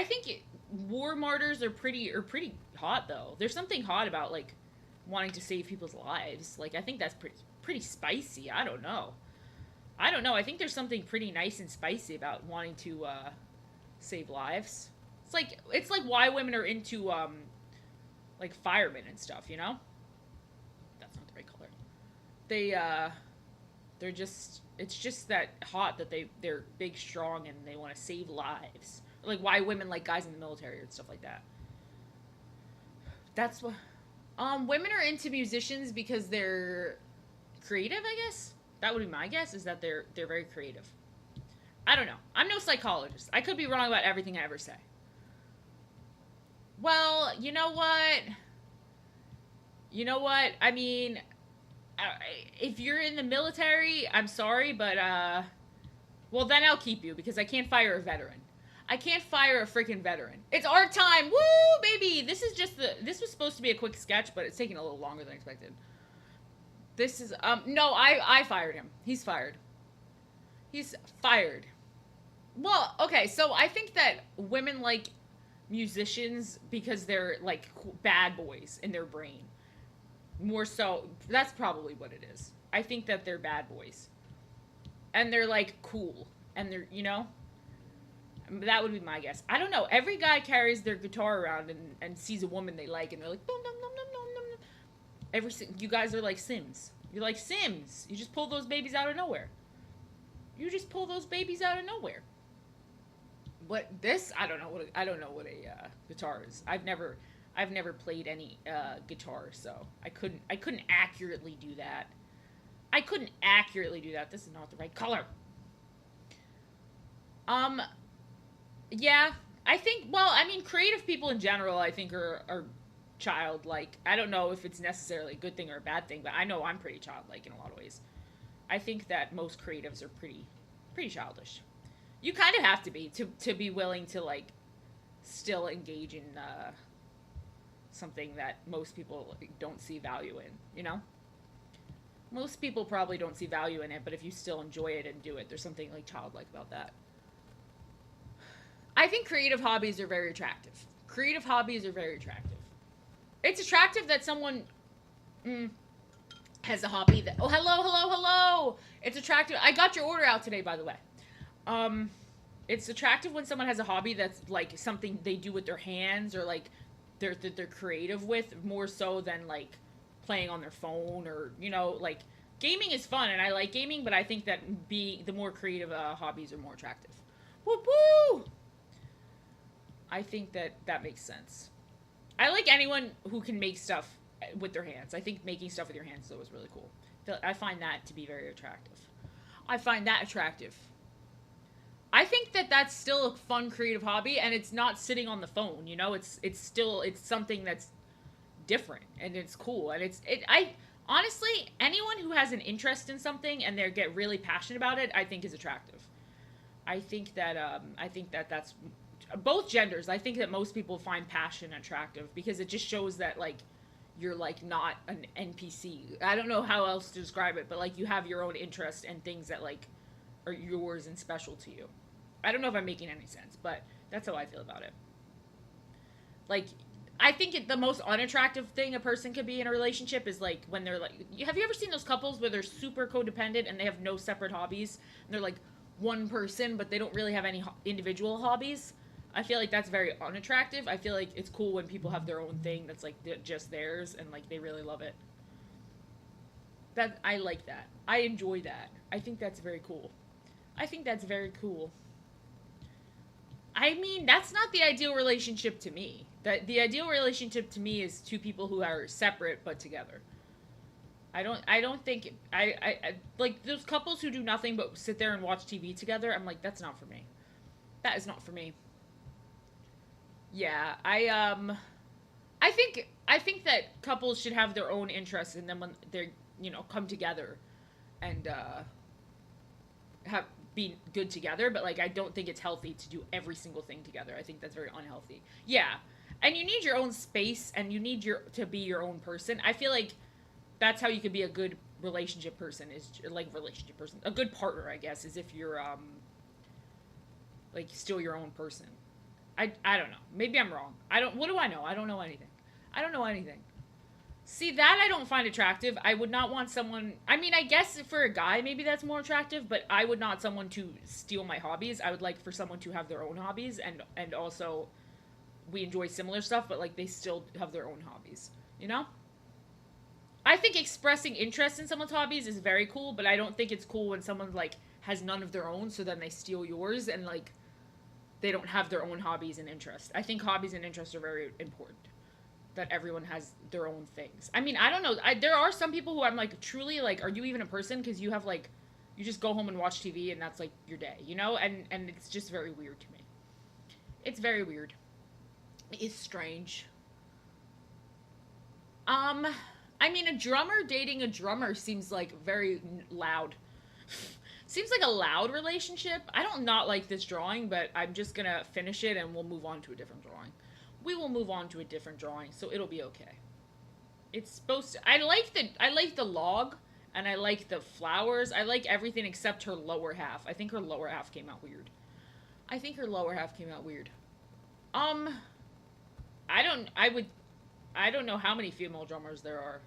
think war martyrs are pretty hot though. There's something hot about like wanting to save people's lives. Like I think that's pretty spicy. I don't know. I don't know. I think there's something pretty nice and spicy about wanting to save lives. It's like why women are into like firemen and stuff, you know? That's not the right color. They're just it's just that hot that they're big, strong, and they want to save lives. Like why women like guys in the military and stuff like that. That's what. Women are into musicians because they're creative. I guess that would be my guess. Is that they're very creative. I don't know. I'm no psychologist. I could be wrong about everything I ever say. Well, you know what? I mean, if you're in the military, I'm sorry, but well then I'll keep you because I can't fire a veteran. I can't fire a freaking veteran. It's our time. Woo, baby. This was supposed to be a quick sketch, but it's taking a little longer than expected. This is no, I fired him. He's fired. He's fired. Well, okay, so I think that women like musicians because they're like bad boys in their brain. More so, that's probably what it is. I think that they're bad boys. And they're like cool. And they're, that would be my guess. I don't know. Every guy carries their guitar around and sees a woman they like and they're like, boom, boom, boom, boom, boom, boom. You guys are like Sims. You're like Sims. You just pull those babies out of nowhere. You just pull those babies out of nowhere. What this? I don't know what a guitar is. I've never played any guitar, so I couldn't accurately do that. I couldn't accurately do that. This is not the right color. Yeah, I think. Well, I mean, creative people in general, I think are childlike. I don't know if it's necessarily a good thing or a bad thing, but I know I'm pretty childlike in a lot of ways. I think that most creatives are pretty childish. You kind of have to be to be willing to like still engage in something that most people don't see value in. Most people probably don't see value in it, but if you still enjoy it and do it, there's something like childlike about that. I think creative hobbies are very attractive. Creative hobbies are very attractive. It's attractive that someone has a hobby that. Oh, hello, hello, hello. It's attractive. I got your order out today, by the way. It's attractive when someone has a hobby that's like something they do with their hands or like they're creative with more so than like playing on their phone or like gaming is fun and I like gaming, but I think that the more creative hobbies are more attractive. Woo woo! I think that makes sense. I like anyone who can make stuff with their hands. I think making stuff with your hands is always really cool. I find that to be very attractive. I find that attractive. I think that that's still a fun creative hobby and it's not sitting on the phone, it's something that's different and it's cool and I honestly anyone who has an interest in something and they get really passionate about it, I think is attractive. I think that that's both genders. I think that most people find passion attractive because it just shows that like you're like not an NPC. I don't know how else to describe it, but like you have your own interest and things that like are yours and special to you. I don't know if I'm making any sense, but that's how I feel about it. Like, I think the most unattractive thing a person could be in a relationship is like when they're like, have you ever seen those couples where they're super codependent and they have no separate hobbies? And they're like one person, but they don't really have any individual hobbies. I feel like that's very unattractive. I feel like it's cool when people have their own thing that's like just theirs and like they really love it. That I like that. I enjoy that. I think that's very cool. I think that's very cool. I mean, that's not the ideal relationship to me. The ideal relationship to me is two people who are separate but together. I don't think I like those couples who do nothing but sit there and watch TV together. I'm like, that's not for me. That is not for me. Yeah, I think that couples should have their own interests, and then when they're come together and have be good together. But like, I don't think it's healthy to do every single thing together. I think that's very unhealthy. Yeah, and you need your own space, and you need your to be your own person. I feel like that's how you could be a good relationship person. Is like relationship person, a good partner, I guess, is if you're like still your own person. I don't know. Maybe I'm wrong. I don't. What do I know? I don't know anything. I don't know anything. See, that I don't find attractive. I would not want someone. I mean, I guess for a guy, maybe that's more attractive, but I would not someone to steal my hobbies. I would like for someone to have their own hobbies, and also we enjoy similar stuff, but like they still have their own hobbies. You know? I think expressing interest in someone's hobbies is very cool, but I don't think it's cool when someone like has none of their own, so then they steal yours and like they don't have their own hobbies and interests. I think hobbies and interests are very important. That everyone has their own things. I mean, I don't know. There are some people who I'm like, truly like, are you even a person? Because you have like, you just go home and watch TV and that's like your day, you know? And it's just very weird to me. It's very weird. It's strange. Um, I mean, a drummer dating a drummer seems like very loud. Seems like a loud relationship. I don't not like this drawing, but I'm just gonna finish it and we'll move on to a different drawing. We will move on to a different drawing, so it'll be okay. It's supposed to. I like the log, and I like the flowers. I like everything except her lower half. I think her lower half came out weird. I think her lower half came out weird. Um, I don't. I would. I don't know how many female drummers there are.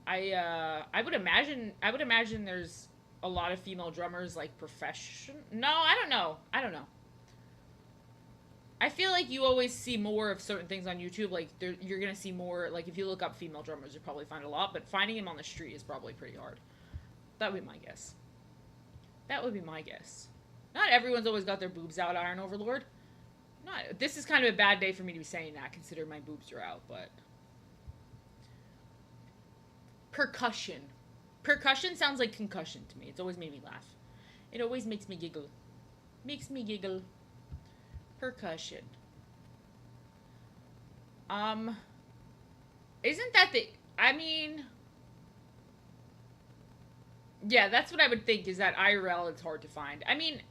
I would imagine. I would imagine there's a lot of female drummers like profession. No, I don't know. I don't know. I feel like you always see more of certain things on YouTube. Like you're gonna see more. Like if you look up female drummers, you probably find a lot. But finding them on the street is probably pretty hard. That would be my guess. That would be my guess. Not everyone's always got their boobs out, Iron Overlord. Not. This is kind of a bad day for me to be saying that, considering my boobs are out. But percussion. Percussion sounds like concussion to me. It's always made me laugh. It always makes me giggle. Makes me giggle. Percussion. Um, isn't that the? I mean, yeah, that's what I would think. Is that IRL? It's hard to find. I mean,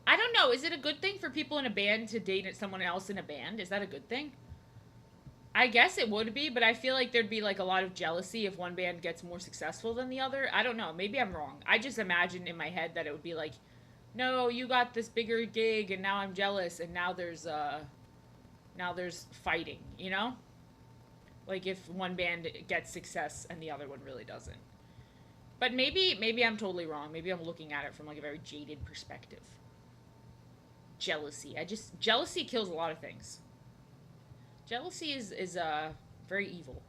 I don't know. Is it a good thing for people in a band to date someone else in a band? Is that a good thing? I guess it would be, but I feel like there'd be like a lot of jealousy if one band gets more successful than the other. I don't know. Maybe I'm wrong. I just imagine in my head that it would be like, no, you got this bigger gig, and now I'm jealous, and now there's fighting. You know, like if one band gets success and the other one really doesn't. But maybe I'm totally wrong. Maybe I'm looking at it from like a very jaded perspective. Jealousy. Jealousy kills a lot of things. Jealousy is very evil.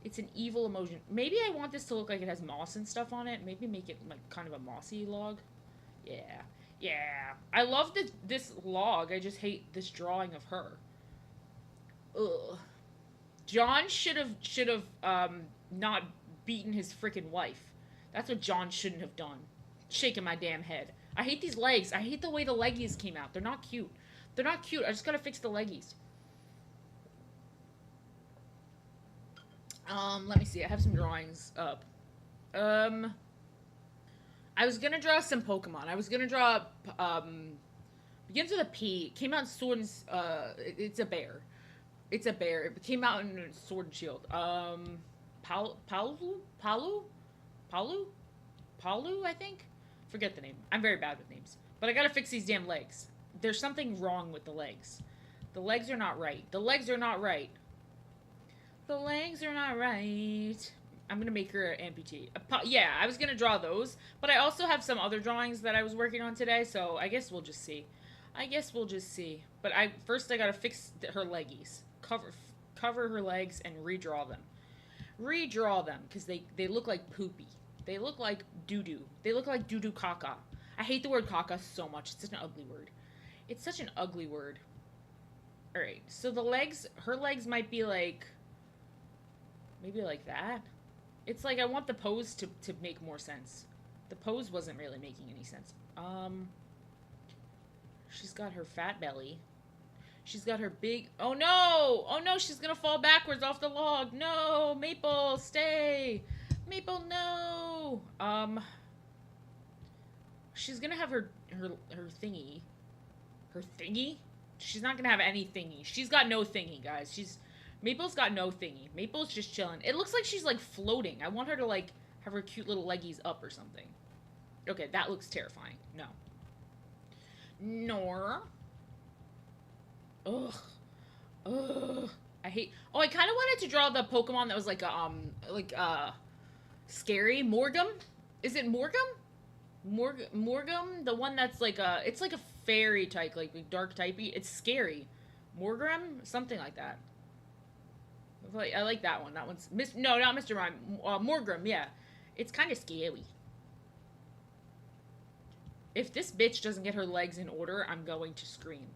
It's an evil emotion. Maybe I want this to look like it has moss and stuff on it. Maybe make it like kind of a mossy log. Yeah. Yeah. I love this log. I just hate this drawing of her. Ugh. John should have not beaten his freaking wife. That's what John shouldn't have done. Shaking my damn head. I hate these legs. I hate the way the leggies came out. They're not cute. They're not cute. I just gotta fix the leggies. Let me see. I have some drawings up. I was gonna draw some Pokemon. I was gonna draw, begins with a P. It came out in Sword and, it's a bear. It's a bear. It came out in Sword and Shield. Palu, I think? Forget the name. I'm very bad with names. But I gotta fix these damn legs. There's something wrong with the legs. The legs are not right. The legs are not right. The legs are not right. I'm gonna make her an amputee. Yeah, I was gonna draw those, but I also have some other drawings that I was working on today, so I guess we'll just see. I guess we'll just see. But first I gotta fix her leggies. Cover her legs and redraw them. Redraw them, because they look like poopy. They look like doo-doo. They look like doo-doo caca. I hate the word caca so much. It's such an ugly word. It's such an ugly word. Alright, so her legs might be like, maybe like that. It's like I want the pose to make more sense. The pose wasn't really making any sense. She's got her fat belly. She's got her big... Oh, no! Oh, no, she's gonna fall backwards off the log. No! Maple, stay! Maple, no! She's gonna have her thingy. Her thingy? She's not gonna have any thingy. She's got no thingy, guys. Maple's got no thingy. Maple's just chilling. It looks like she's, like, floating. I want her to, like, have her cute little leggies up or something. Okay, that looks terrifying. No. Nor... Ugh. Ugh. I hate... Oh, I kind of wanted to draw the Pokemon that was like scary. Morgum? Is it Morgum? Morgum? The one that's like it's like a fairy type, like dark typey. It's scary. Morgum? Something like that. I like that one. That one's... No, not Mr. Mime. Morgum, yeah. It's kind of scary. If this bitch doesn't get her legs in order, I'm going to scream.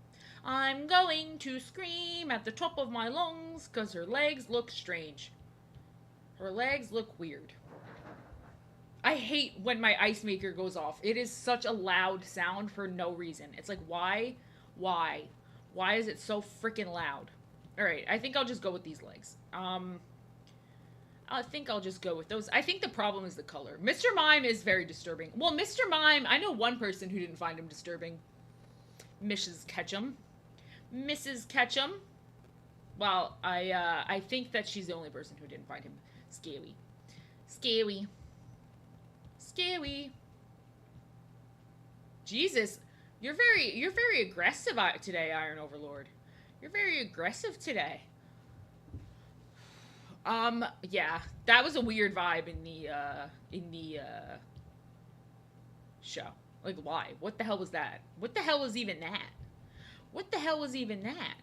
I'm going to scream at the top of my lungs because her legs look strange. Her legs look weird. I hate when my ice maker goes off. It is such a loud sound for no reason. It's like, why? Why? Why is it so freaking loud? Alright, I think I'll just go with these legs. I think I'll just go with those. I think the problem is the color. Mr. Mime is very disturbing. Well, Mr. Mime, I know one person who didn't find him disturbing. Mrs. Ketchum. Mrs. Ketchum. Well, I think that she's the only person who didn't find him scary. Scary. Scary. Jesus, you're very aggressive today, Iron Overlord. You're very aggressive today. Yeah, that was a weird vibe in the show. Like, why? What the hell was that? What the hell was even that? What the hell was even that?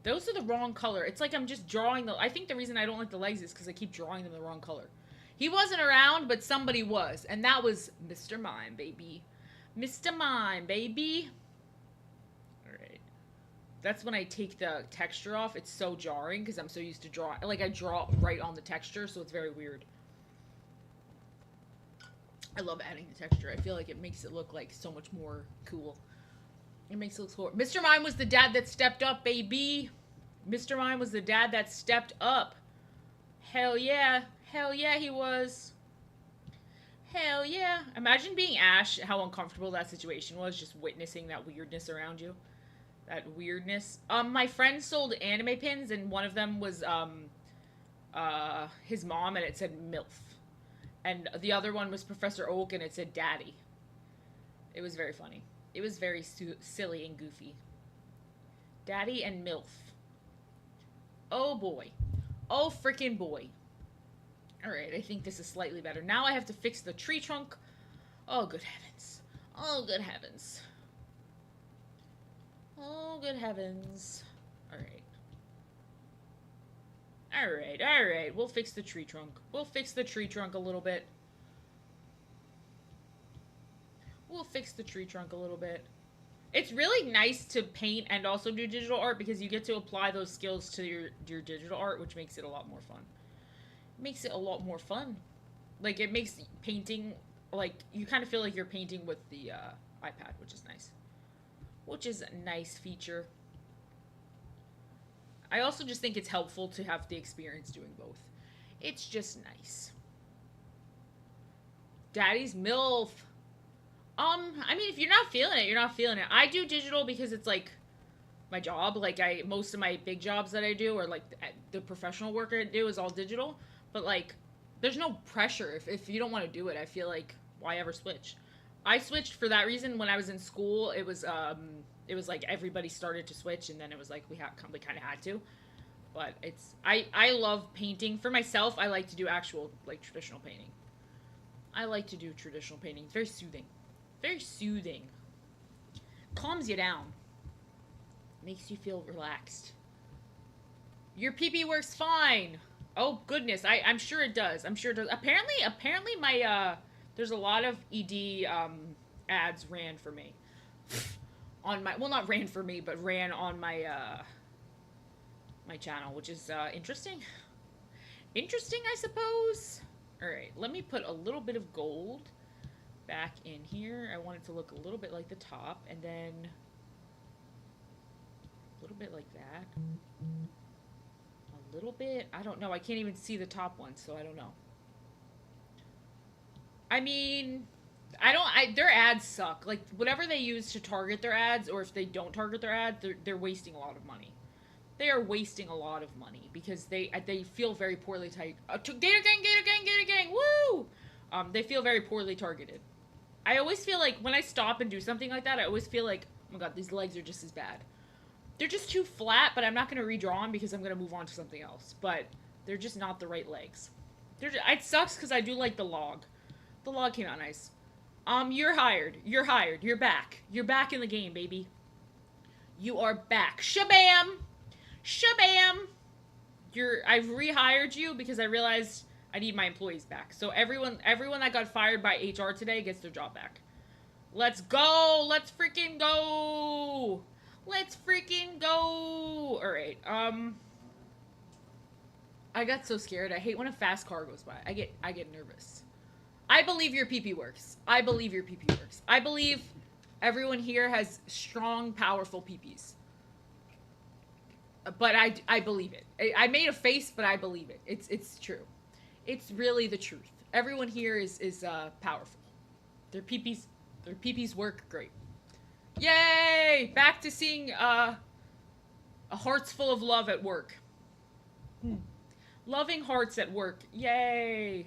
Those are the wrong color. It's like I'm just drawing I think the reason I don't like the legs is because I keep drawing them the wrong color. He wasn't around, but somebody was. And that was Mr. Mime, baby. Mr. Mime, baby. Alright. That's when I take the texture off. It's so jarring because I'm so used to draw. Like, I draw right on the texture, so it's very weird. I love adding the texture. I feel like it makes it look like so much more cool. It makes it look cool. Mr. Mime was the dad that stepped up, baby. Mr. Mime was the dad that stepped up. Hell yeah. Hell yeah, he was. Hell yeah. Imagine being Ash, how uncomfortable that situation was, just witnessing that weirdness around you. That weirdness. My friend sold anime pins, and one of them was, his mom, and it said MILF. And the other one was Professor Oak, and it said Daddy. It was very funny. It was very silly and goofy. Daddy and MILF. Oh, boy. Oh, freaking boy. Alright, I think this is slightly better. Now I have to fix the tree trunk. Oh, good heavens. Oh, good heavens. Oh, good heavens. Alright. Alright, alright. We'll fix the tree trunk. We'll fix the tree trunk a little bit. We'll fix the tree trunk a little bit. It's really nice to paint and also do digital art because you get to apply those skills to your digital art, which makes it a lot more fun. It makes it a lot more fun. Like, it makes painting, like, you kind of feel like you're painting with the iPad, which is nice. Which is a nice feature. I also just think it's helpful to have the experience doing both. It's just nice. Daddy's MILF. I mean, if you're not feeling it, you're not feeling it. I do digital because it's, like, my job. Like, most of my big jobs that I do, or, like, the professional work I do is all digital. But, like, there's no pressure. If you don't want to do it, I feel like, why ever switch? I switched for that reason when I was in school. It was like everybody started to switch, and then it was like we kind of had to. But I love painting for myself. I like to do actual like traditional painting. I like to do traditional painting. It's very soothing. Very soothing. Calms you down. Makes you feel relaxed. Your PP works fine. Oh goodness, I'm sure it does. I'm sure it does. Apparently my there's a lot of ED ads ran for me. On my, well, not ran for me, but ran on my my channel, which is interesting. Interesting, I suppose. All right, let me put a little bit of gold back in here. I want it to look a little bit like the top, and then a little bit like that. A little bit. I don't know. I can't even see the top one, so I don't know. I mean, their ads suck. Like, whatever they use to target their ads, or if they don't target their ads, they're wasting a lot of money. They are wasting a lot of money because they feel very poorly targeted. Gator gang, woo! They feel very poorly targeted. I always feel like when I stop and do something like that, I always feel like, oh my god, these legs are just as bad. They're just too flat, but I'm not going to redraw them because I'm going to move on to something else. But they're just not the right legs. It sucks because I do like the log. The log came out nice. You're hired. You're hired. You're back. You're back in the game, baby. You are back. Shabam! Shabam! I've rehired you because I realized I need my employees back. So everyone that got fired by HR today gets their job back. Let's go! Let's freaking go! Let's freaking go! Alright, I got so scared. I hate when a fast car goes by. I get nervous. I believe your PP works. I believe your PP works. I believe everyone here has strong, powerful PPs. But I believe it. I made a face, but I believe it. It's true. It's really the truth. Everyone here is powerful. Their PPs work great. Yay! Back to seeing a hearts full of love at work. Loving hearts at work. Yay!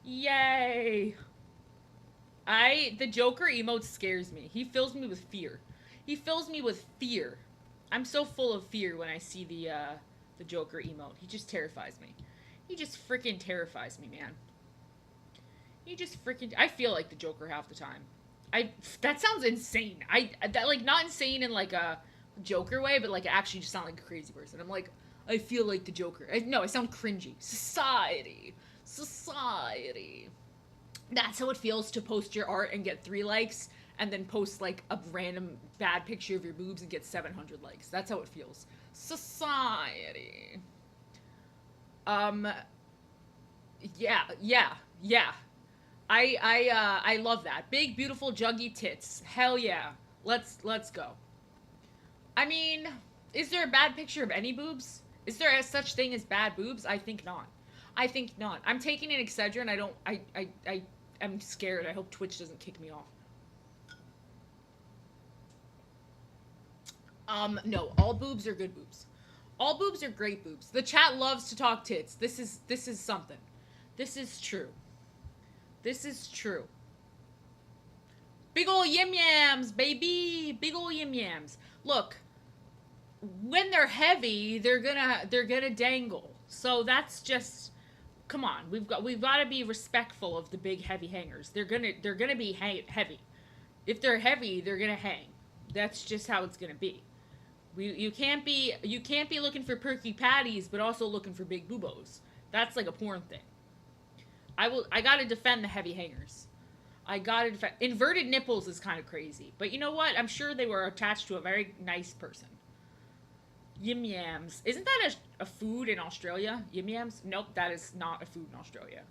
Yay! The Joker emote scares me. He fills me with fear. He fills me with fear. I'm so full of fear when I see the Joker emote. He just terrifies me. He just freaking terrifies me, man. He just freaking... I feel like the Joker half the time. That sounds insane. That, like, not insane in, like, a Joker way, but, like, actually just sound like a crazy person. I'm like, I feel like the Joker. No, I sound cringy. Society. That's how it feels to post your art and get 3 likes, and then post, like, a random bad picture of your boobs and get 700 likes. That's how it feels. Society. Yeah. I love that. Big, beautiful, juggy tits. Hell yeah. Let's go. I mean, is there a bad picture of any boobs? Is there a such thing as bad boobs? I think not. I'm taking an Excedrin. I'm scared. I hope Twitch doesn't kick me off. No, all boobs are good boobs. All boobs are great boobs. The chat loves to talk tits. This is something. This is true. Big ol' yim yams, baby. Big ol' yim yams. Look, when they're heavy, they're gonna dangle. So that's just, come on. We've got to be respectful of the big heavy hangers. They're gonna be heavy. If they're heavy, they're gonna hang. That's just how it's gonna be. You can't be looking for perky patties, but also looking for big boobos. That's like a porn thing. I gotta defend the heavy hangers. I gotta defend. Inverted nipples is kind of crazy, but you know what? I'm sure they were attached to a very nice person. Yim yams. Isn't that a food in Australia? Yim yams? Nope, that is not a food in Australia.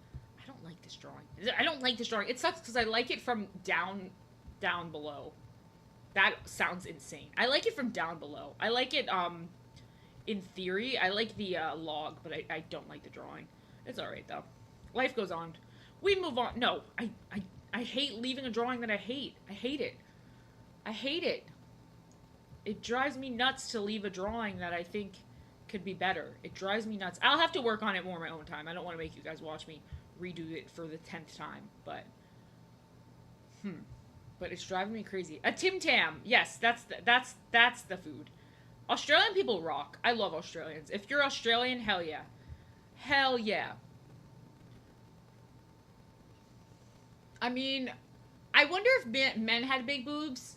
I don't like this drawing. It sucks because I like it from down below. That sounds insane. I like it from down below. I like it, in theory. I like the, log, but I don't like the drawing. It's alright, though. Life goes on. We move on. No, I hate leaving a drawing that I hate. I hate it. It drives me nuts to leave a drawing that I think could be better. It drives me nuts. I'll have to work on it more my own time. I don't want to make you guys watch me redo it for the 10th time, but... But it's driving me crazy. A Tim Tam. Yes, that's the food. Australian people rock. I love Australians. If you're Australian, hell yeah. Hell yeah. I mean, I wonder if men had big boobs,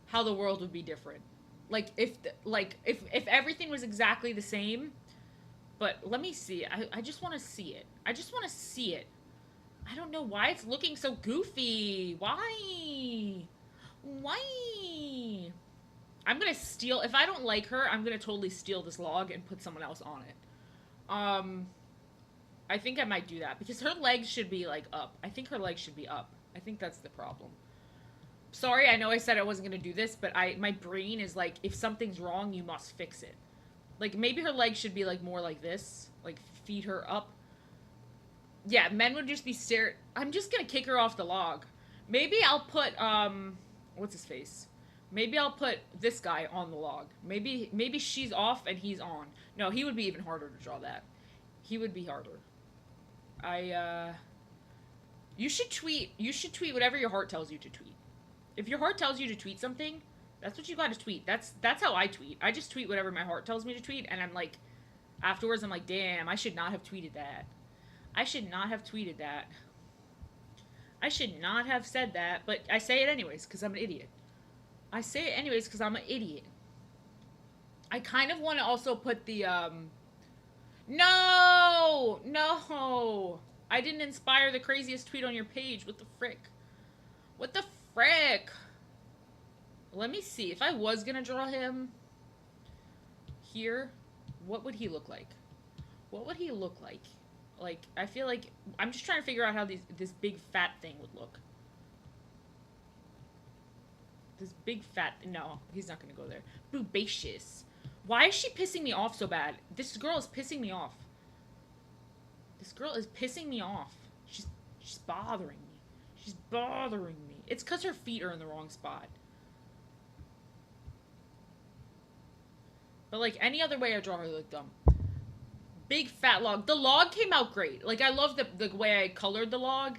how the world would be different. If everything was exactly the same, but let me see. I just want to see it. I just want to see it. I don't know why it's looking so goofy. Why? Why? I'm gonna steal. If I don't like her, I'm gonna totally steal this log and put someone else on it. I think I might do that because her legs should be like up. I think her legs should be up. I think that's the problem. Sorry, I know I said I wasn't gonna do this, but my brain is like, if something's wrong, you must fix it. Like maybe her legs should be like more like this, like feed her up. Yeah, men would just be staring. I'm just gonna kick her off the log. Maybe I'll put what's his face? Maybe I'll put this guy on the log. Maybe she's off and he's on. No, he would be even harder to draw that. He would be harder. You should tweet whatever your heart tells you to tweet. If your heart tells you to tweet something, that's what you got to tweet. That's how I tweet. I just tweet whatever my heart tells me to tweet, and I'm like, afterwards I'm like, damn, I should not have tweeted that. I should not have tweeted that. I should not have said that, but I say it anyways because I'm an idiot. I say it anyways because I'm an idiot. I kind of want to also put the, No! No! I didn't inspire the craziest tweet on your page. What the frick? What the frick? Let me see. If I was gonna draw him here, what would he look like? What would he look like? Like, I feel like... I'm just trying to figure out how this big fat thing would look. This big fat... No, he's not gonna go there. Boobacious. Why is she pissing me off so bad? This girl is pissing me off. This girl is pissing me off. She's bothering me. She's bothering me. It's because her feet are in the wrong spot. But, like, any other way I draw her, look dumb. Big fat log. The log came out great. Like, I love the way I colored the log.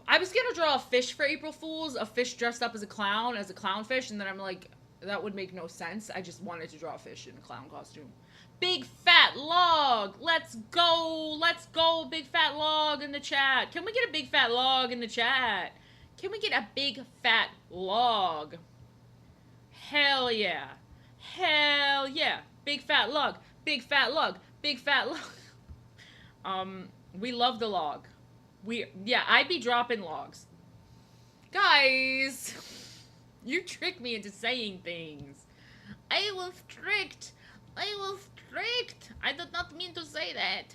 I was gonna draw a fish for April Fool's. A fish dressed up as a clownfish. And then I'm like, that would make no sense. I just wanted to draw a fish in a clown costume. Big fat log. Let's go. Let's go. Big fat log in the chat. Can we get a big fat log in the chat? Can we get a big fat log? Hell yeah. Hell yeah. Big fat log. Big fat log. Big fat log. We love the log. Yeah, I'd be dropping logs. Guys, you tricked me into saying things. I was tricked. I was tricked. I did not mean to say that.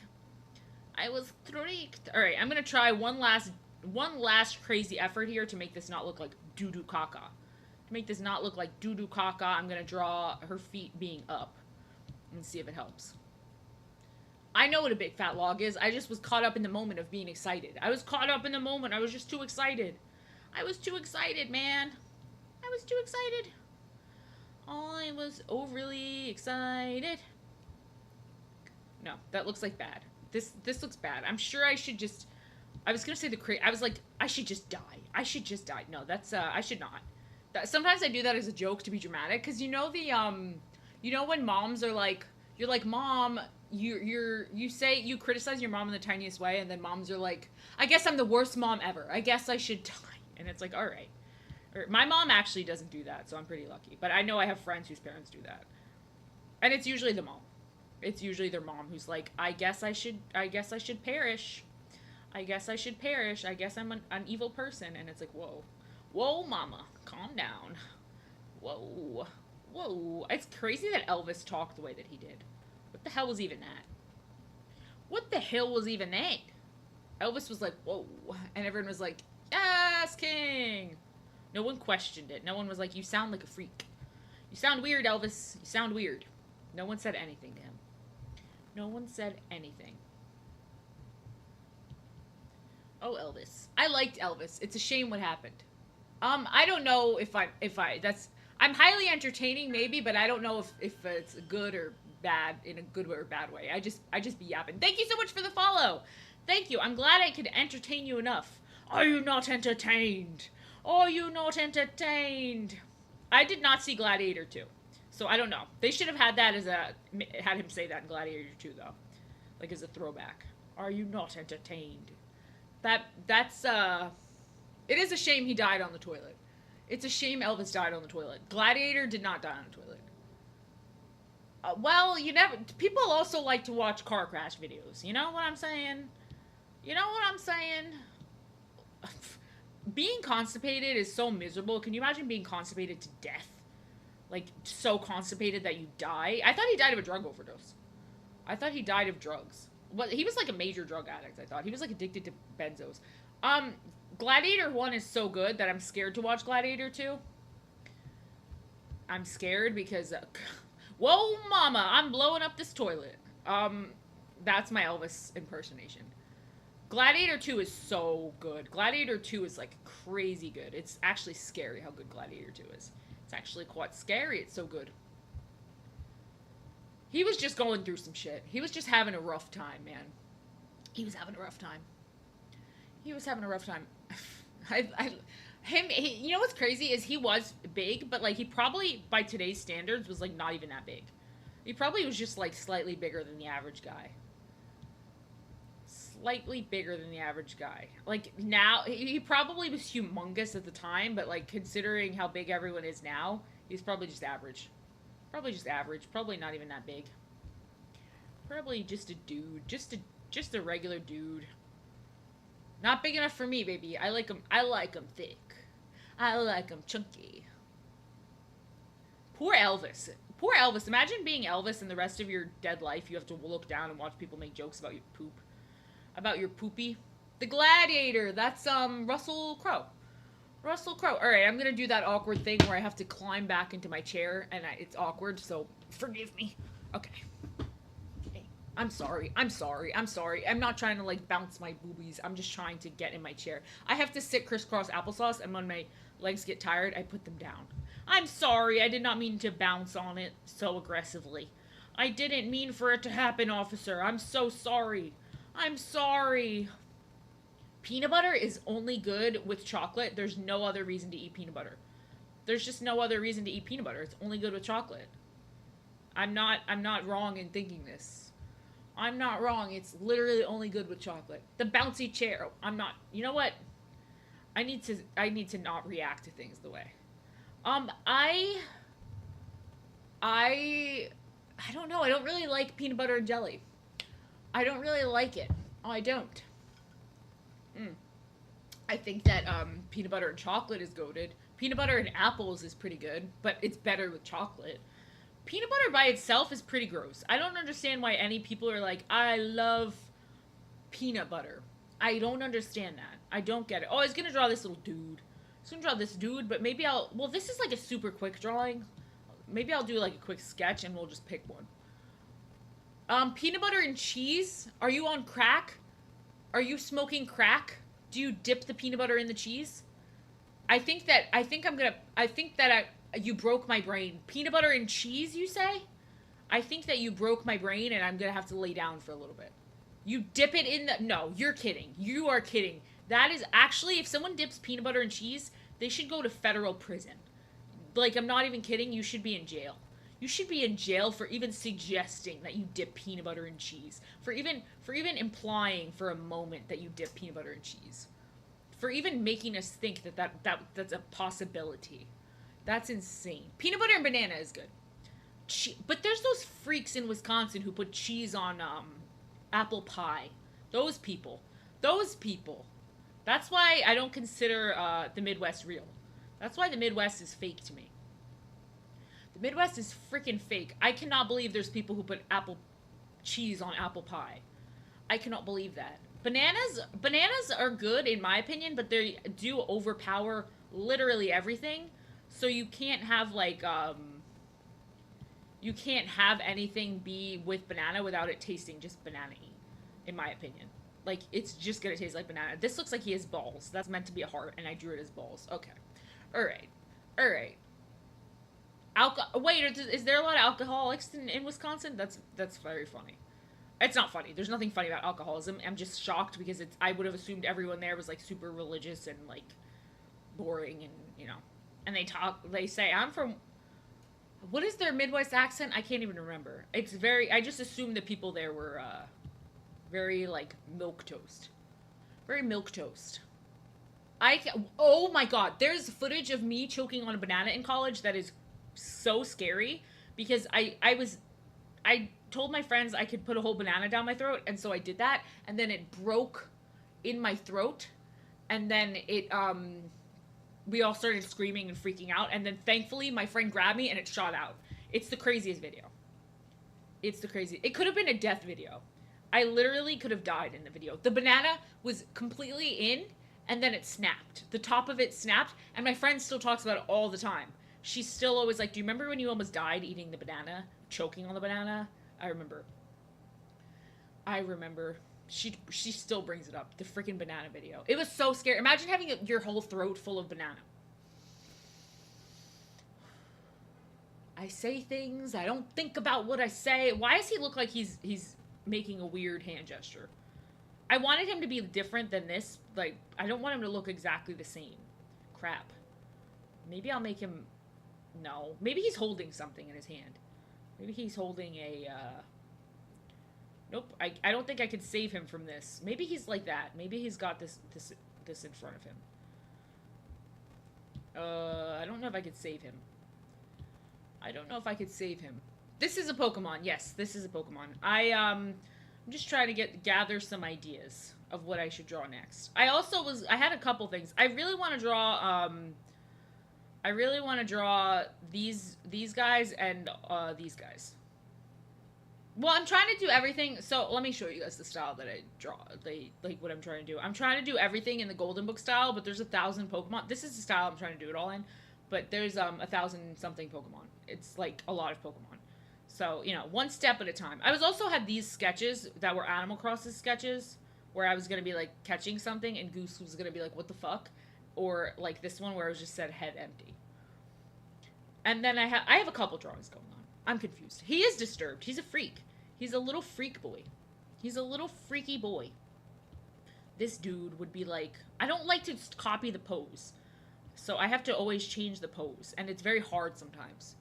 I was tricked. All right, I'm gonna try one last crazy effort here to make this not look like doo-doo caca. To make this not look like doo-doo caca, I'm gonna draw her feet being up and see if it helps. I know what a big fat log is. I just was caught up in the moment of being excited. I was caught up in the moment. I was just too excited. I was too excited, man. I was too excited. I was overly excited. No, that looks like bad. This looks bad. I'm sure I should just... I was going to say I was like, I should just die. I should just die. No, that's... I should not. Sometimes I do that as a joke to be dramatic. Because you know the... You know when moms are like... You're like, Mom... You say you criticize your mom in the tiniest way, and then moms are like, I guess I'm the worst mom ever. I guess I should die. And it's like, all right. My mom actually doesn't do that, so I'm pretty lucky. But I know I have friends whose parents do that. And it's usually the mom. It's usually their mom who's like, I guess I should perish. I guess I should perish. I guess I'm an evil person. And it's like, whoa. Whoa, mama. Calm down. Whoa. Whoa. It's crazy that Elvis talked the way that he did. What the hell was even that? What the hell was even that? Elvis was like, whoa. And everyone was like, yes, king. No one questioned it. No one was like, you sound like a freak. You sound weird, Elvis. You sound weird. No one said anything to him. No one said anything. Oh, Elvis. I liked Elvis. It's a shame what happened. I don't know I'm highly entertaining maybe, but I don't know if it's good or bad in a good or bad way. I just be yapping. Thank you so much for the follow. Thank you. I'm glad I could entertain you enough. Are you not entertained? Are you not entertained? I did not see Gladiator 2. So I don't know. They should have had that as a had him say that in Gladiator 2 though. Like as a throwback. Are you not entertained? That's it is a shame he died on the toilet. It's a shame Elvis died on the toilet. Gladiator did not die on the toilet. Well, you never. People also like to watch car crash videos. You know what I'm saying? You know what I'm saying? Being constipated is so miserable. Can you imagine being constipated to death? Like, so constipated that you die? I thought he died of a drug overdose. I thought he died of drugs. Well, he was like a major drug addict, I thought. He was like addicted to benzos. Gladiator 1 is so good that I'm scared to watch Gladiator 2. I'm scared because, whoa, mama, I'm blowing up this toilet. That's my Elvis impersonation. Gladiator 2 is so good. Gladiator 2 is like crazy good. It's actually scary how good Gladiator 2 is. It's actually quite scary. It's so good. He was just going through some shit. He was just having a rough time, man. He was having a rough time. He was having a rough time. You know what's crazy is he was big, but like he probably by today's standards was like not even that big. He probably was just like slightly bigger than the average guy. Slightly bigger than the average guy. Like now, he probably was humongous at the time, but like considering how big everyone is now, he's probably just average. Probably just average. Probably not even that big. Probably just a dude. Just a regular dude. Not big enough for me, baby. I like him. I like him thick. I like him chunky. Poor Elvis. Poor Elvis. Imagine being Elvis and the rest of your dead life you have to look down and watch people make jokes about your poop. About your poopy. The Gladiator. That's Russell Crowe. Russell Crowe. All right, I'm gonna do that awkward thing where I have to climb back into my chair, and it's awkward. So forgive me. Okay. Hey, I'm sorry. I'm sorry. I'm sorry. I'm not trying to like bounce my boobies. I'm just trying to get in my chair. I have to sit crisscross applesauce, and when my legs get tired, I put them down. I'm sorry. I did not mean to bounce on it so aggressively. I didn't mean for it to happen, officer. I'm so sorry. I'm sorry. Peanut butter is only good with chocolate. There's no other reason to eat peanut butter. There's just no other reason to eat peanut butter. It's only good with chocolate. I'm not wrong in thinking this. I'm not wrong. It's literally only good with chocolate. The bouncy chair. I'm not. You know what? I need to not react to things the way. I don't know. I don't really like peanut butter and jelly. I don't really like it. Oh, I don't. I think that peanut butter and chocolate is goated. Peanut butter and apples is pretty good, but it's better with chocolate. Peanut butter by itself is pretty gross. I don't understand why any people are like, I love peanut butter. I don't understand that. I don't get it. Oh, I was gonna draw this little dude. I was gonna draw this dude, but maybe well, this is like a super quick drawing. Maybe I'll do like a quick sketch and we'll just pick one. Peanut butter and cheese. Are you on crack? Are you smoking crack? Do you dip the peanut butter in the cheese? You broke my brain. Peanut butter and cheese, you say? I think that you broke my brain and I'm gonna have to lay down for a little bit. You dip it in the, no, you're kidding. You are kidding. That is actually, if someone dips peanut butter and cheese, they should go to federal prison. Like, I'm not even kidding, you should be in jail. You should be in jail for even suggesting that you dip peanut butter and cheese. For even implying for a moment that you dip peanut butter and cheese. For even making us think that's a possibility. That's insane. Peanut butter and banana is good. But there's those freaks in Wisconsin who put cheese on apple pie. Those people. That's why I don't consider the Midwest real. That's why the Midwest is fake to me. The Midwest is freaking fake. I cannot believe there's people who put apple cheese on apple pie. I cannot believe that. Bananas are good in my opinion, but they do overpower literally everything. So you can't have like you can't have anything be with banana without it tasting just banana-y, in my opinion. Like, it's just gonna taste like banana. This looks like he has balls. That's meant to be a heart, and I drew it as balls. Okay. Alright. Wait, is there a lot of alcoholics in Wisconsin? That's very funny. It's not funny. There's nothing funny about alcoholism. I'm just shocked because I would have assumed everyone there was like super religious and like boring and and they say I'm from, what is their Midwest accent? I can't even remember. It's very, I just assumed the people there were very like milk toast. Very milk toast. Oh my god, there's footage of me choking on a banana in college that is so scary because I told my friends I could put a whole banana down my throat, and so I did that, and then it broke in my throat, and then we all started screaming and freaking out, and then thankfully my friend grabbed me and it shot out. It's the craziest video. It's the craziest. It could have been a death video. I literally could have died in the video. The banana was completely in, and then it snapped. The top of it snapped, and my friend still talks about it all the time. She's still always like, do you remember when you almost died eating the banana? Choking on the banana? I remember. She still brings it up. The freaking banana video. It was so scary. Imagine having your whole throat full of banana. I say things. I don't think about what I say. Why does he look like he's making a weird hand gesture? I wanted him to be different than this. Like, I don't want him to look exactly the same. Crap. Maybe I'll make him... No. Maybe he's holding something in his hand. Maybe he's holding a, Nope. I don't think I could save him from this. Maybe he's like that. Maybe he's got this in front of him. I don't know if I could save him. I don't know if I could save him. This is a Pokemon. Yes, this is a Pokemon. I'm just trying to gather some ideas of what I should draw next. I had a couple things. I really want to draw these guys and these guys. Well, I'm trying to do everything. So let me show you guys the style that I draw. Like what I'm trying to do. I'm trying to do everything in the Golden Book style, but there's 1,000 Pokemon. This is the style I'm trying to do it all in, but there's 1,000 something Pokemon. It's like a lot of Pokemon. So, one step at a time. I also had these sketches that were Animal Crossing sketches where I was going to be like catching something and Goose was going to be like, what the fuck? Or like this one where it was just said head empty. And then I have a couple drawings going on. I'm confused. He is disturbed. He's a freak. He's a little freak boy. He's a little freaky boy. This dude would be like, I don't like to copy the pose. So I have to always change the pose. And it's very hard sometimes.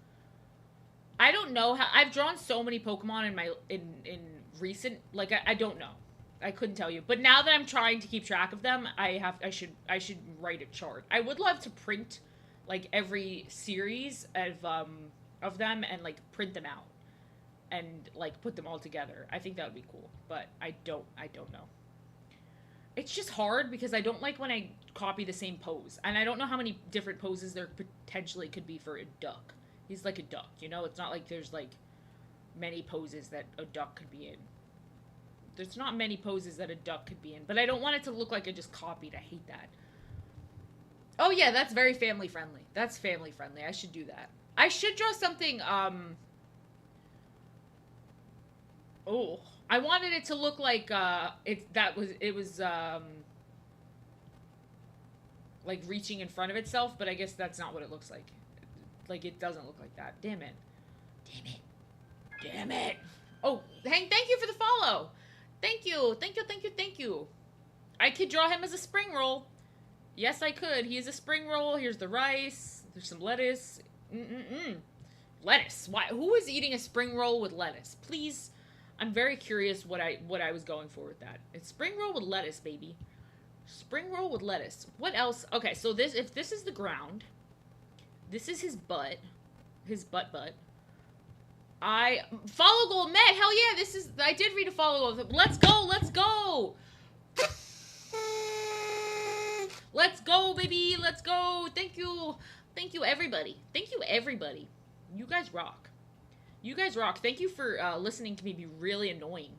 I don't know how, I've drawn so many Pokemon in recent, like I don't know. I couldn't tell you. But now that I'm trying to keep track of them, I should write a chart. I would love to print like every series of them and like print them out and like put them all together. I think that would be cool, but I don't know. It's just hard because I don't like when I copy the same pose, and I don't know how many different poses there potentially could be for a duck. He's like a duck, It's not like there's like many poses that a duck could be in. There's not many poses that a duck could be in, but I don't want it to look like I just copied. I hate that. Oh yeah, that's very family friendly. That's family friendly. I should do that. I should draw something, oh, I wanted it to look like, it was like reaching in front of itself, but I guess that's not what it looks like. Like, it doesn't look like that. Damn it. Damn it. Damn it. Oh, Hank, thank you for the follow. Thank you. Thank you, thank you, thank you. I could draw him as a spring roll. Yes, I could. He is a spring roll. Here's the rice. There's some lettuce. Lettuce. Why? Who is eating a spring roll with lettuce? Please. I'm very curious what I was going for with that. It's spring roll with lettuce, baby. Spring roll with lettuce. What else? Okay, so if this is the ground, this is his butt. His butt. Follow goal met. Hell yeah, I did read a follow goal. Let's go, let's go. Let's go, baby. Let's go. Thank you. Thank you, everybody. Thank you, everybody. You guys rock. You guys rock. Thank you for listening to me be really annoying.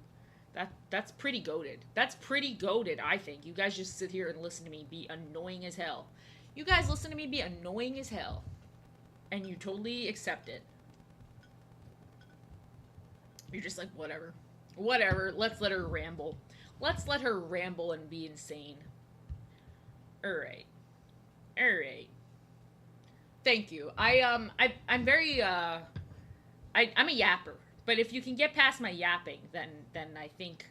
That's pretty goated. That's pretty goated, I think. You guys just sit here and listen to me be annoying as hell. You guys listen to me be annoying as hell. And you totally accept it. You're just like, whatever. Whatever. Let's let her ramble. Let's let her ramble and be insane. Alright. Alright. Thank you. I'm very, I'm a yapper. But if you can get past my yapping, then I think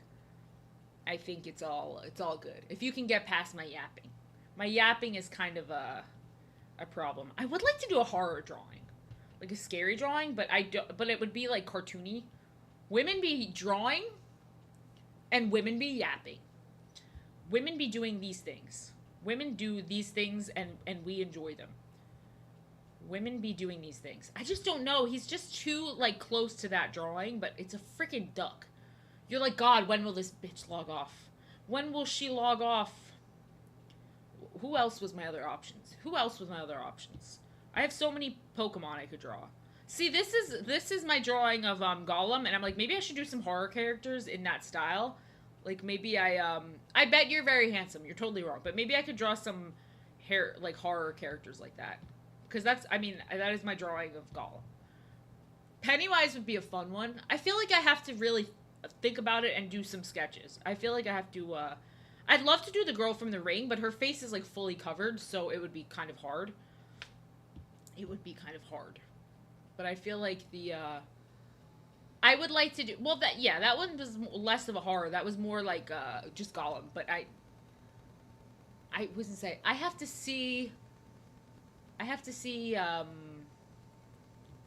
it's all good. If you can get past my yapping is kind of a problem. I would like to do a horror drawing, like a scary drawing, but I do, but it would be like cartoony. Women be drawing, and women be yapping. Women be doing these things. Women do these things, and we enjoy them. Women be doing these things. I just don't know. He's just too like close to that drawing, but it's a freaking duck. You're like, God, when will this bitch log off? When will she log off? Who else was my other options? Who else was my other options? I have so many Pokemon I could draw. See, this is my drawing of Gollum, and I'm like, maybe I should do some horror characters in that style. Like maybe I bet you're very handsome. You're totally wrong, but maybe I could draw some hair like horror characters like that. Because that's, I mean, that is my drawing of Gollum. Pennywise would be a fun one. I feel like I have to really think about it and do some sketches. I feel like I have to, I'd love to do the girl from The Ring, but her face is, like, fully covered, so it would be kind of hard. It would be kind of hard. But I feel like I would like to do, well, that one was less of a horror. That was more like, just Gollum. But I wasn't say, I have to see,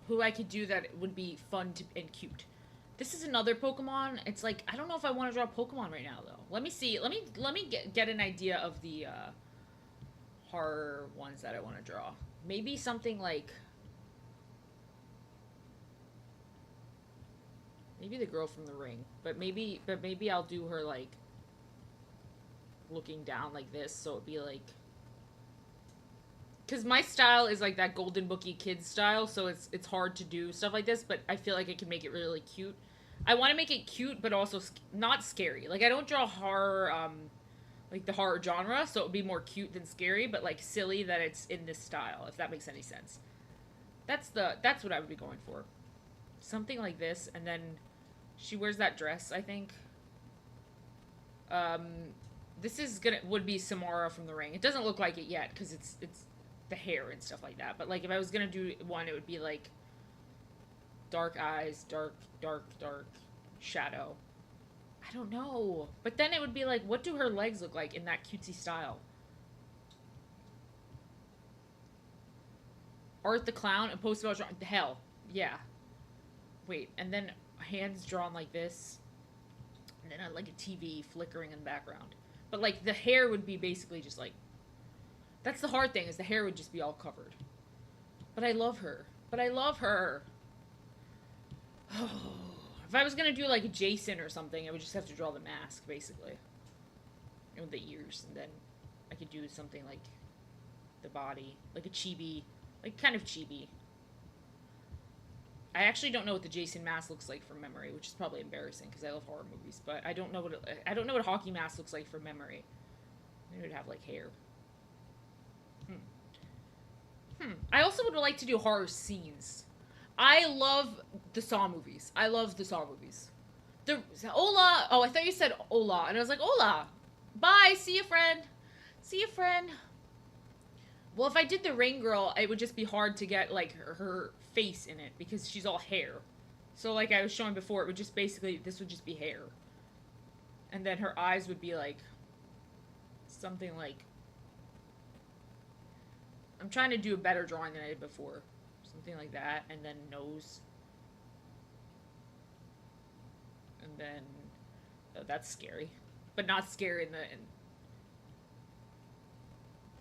who I could do that would be fun and cute. This is another Pokemon. It's like, I don't know if I want to draw Pokemon right now, though. Let me see. Let me get an idea of the horror ones that I want to draw. Maybe something like, maybe the girl from The Ring. But maybe I'll do her, like, looking down like this, so it'd be like, because my style is like that Golden Bookie kids style, so it's hard to do stuff like this, but I feel like I can make it really cute. I want to make it cute, but also not scary. Like, I don't draw horror, like the horror genre, so it would be more cute than scary, but like silly that it's in this style, if that makes any sense. That's what I would be going for. Something like this, and then she wears that dress, I think. This would be Samara from The Ring. It doesn't look like it yet, because it's the hair and stuff like that. But like if I was gonna do one, it would be like dark eyes, dark shadow. I don't know. But then it would be like, what do her legs look like in that cutesy style? Art the Clown and post about drawing. Hell, yeah. Wait, and then hands drawn like this, and then like a TV flickering in the background. But like the hair would be basically just like. That's the hard thing, is the hair would just be all covered. But I love her. If I was gonna do like a Jason or something, I would just have to draw the mask, basically. And with the ears, and then I could do something like the body, like a chibi, like kind of chibi. I actually don't know what the Jason mask looks like from memory, which is probably embarrassing because I love horror movies. But I don't know what a hockey mask looks like from memory. It would have like hair. I also would like to do horror scenes. I love the Saw movies. The Ola. Oh, I thought you said Ola, and I was like, Ola. Bye. See you, friend. Well, if I did the Ring Girl, it would just be hard to get like her face in it because she's all hair. So like I was showing before, it would just basically, this would just be hair, and then her eyes would be like something like. I'm trying to do a better drawing than I did before. Something like that. And then nose. And then... Oh, that's scary. But not scary in the...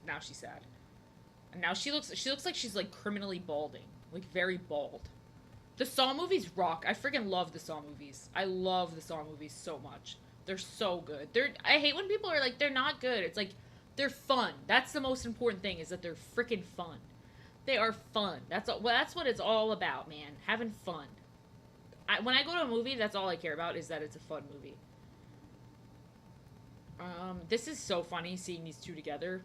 Now she's sad. And now she looks like she's, like, criminally balding. Like, very bald. The Saw movies rock. I freaking love the Saw movies. I love the Saw movies so much. They're so good. I hate when people are like, they're not good. It's like... They're fun. That's the most important thing, is that they're freaking fun. They are fun. That's what it's all about, man. Having fun. When I go to a movie, that's all I care about, is that it's a fun movie. This is so funny, seeing these two together.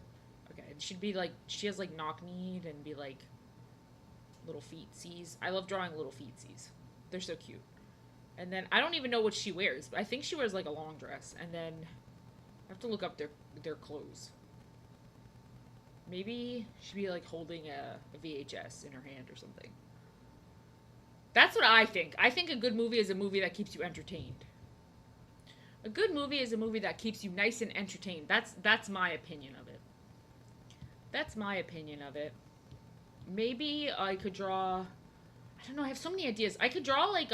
Okay, it should be like, she has like knock-kneed and be like little feetsies. I love drawing little feetsies. They're so cute. And then, I don't even know what she wears, but I think she wears like a long dress. And then, I have to look up their clothes. Maybe she'd be like holding a VHS in her hand or something. That's what I think. I think a good movie is a movie that keeps you entertained. A good movie is a movie that keeps you nice and entertained. That's my opinion of it. That's my opinion of it. Maybe I could draw. I don't know. I have so many ideas. I could draw like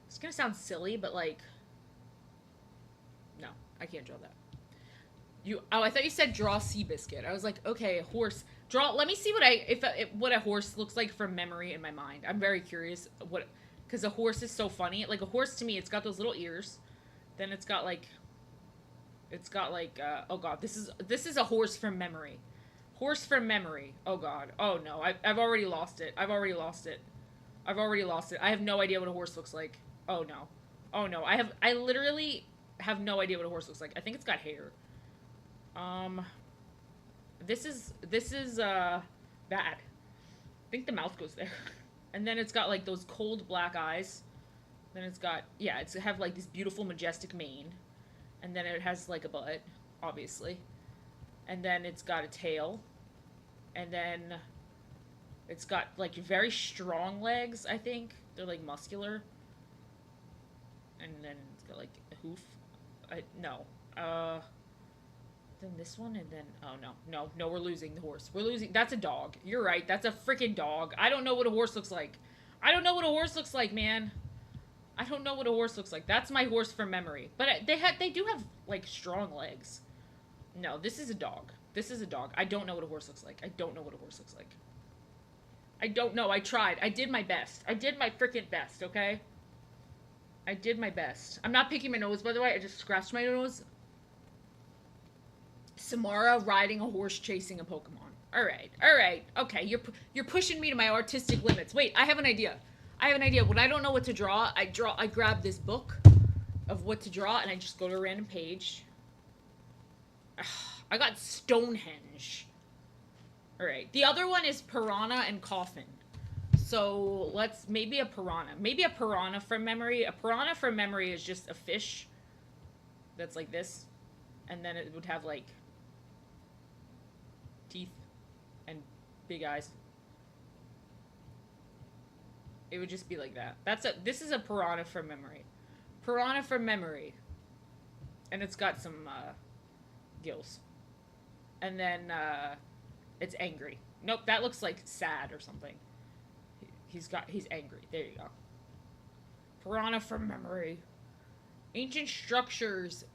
It's gonna sound silly, but like, no, I can't draw that. You. Oh, I thought you said draw Seabiscuit. I was like, okay, a horse. Draw. Let me see what what a horse looks like from memory in my mind. I'm very curious what, because a horse is so funny. Like a horse to me, it's got those little ears. Then oh god, this is a horse from memory. Horse from memory. Oh god. Oh no, I've already lost it. I've already lost it. I've already lost it. I have no idea what a horse looks like. Oh no. Oh no. I literally have no idea what a horse looks like. I think it's got hair. Um this is bad. I think the mouth goes there. And then it's got like those cold black eyes. Then it's got, yeah, it's have like this beautiful majestic mane. And then it has like a butt, obviously. And then it's got a tail. And then it's got like very strong legs, I think. They're like muscular. And then it's got like a hoof. No. Then this one, and then no, we're losing the horse. We're losing. That's a dog. You're right. That's a freaking dog. I don't know what a horse looks like. I don't know what a horse looks like, man. I don't know what a horse looks like. That's my horse from memory. But they do have like strong legs. No, this is a dog. This is a dog. I don't know what a horse looks like. I don't know what a horse looks like. I don't know. I tried. I did my best. I did my freaking best, okay? I did my best. I'm not picking my nose, by the way. I just scratched my nose. Samara riding a horse chasing a Pokemon. All right. Okay, you're pushing me to my artistic limits. Wait, I have an idea. When I don't know what to draw, I grab this book of what to draw and I just go to a random page. I got Stonehenge. All right. The other one is piranha and coffin. So maybe a piranha. Maybe a piranha from memory. A piranha from memory is just a fish that's like this. And then it would have like teeth and big eyes. It would just be like that. This is a piranha from memory. Piranha from memory. And it's got some gills. And then it's angry. Nope, that looks like sad or something. He's angry. There you go. Piranha from memory. Ancient structures.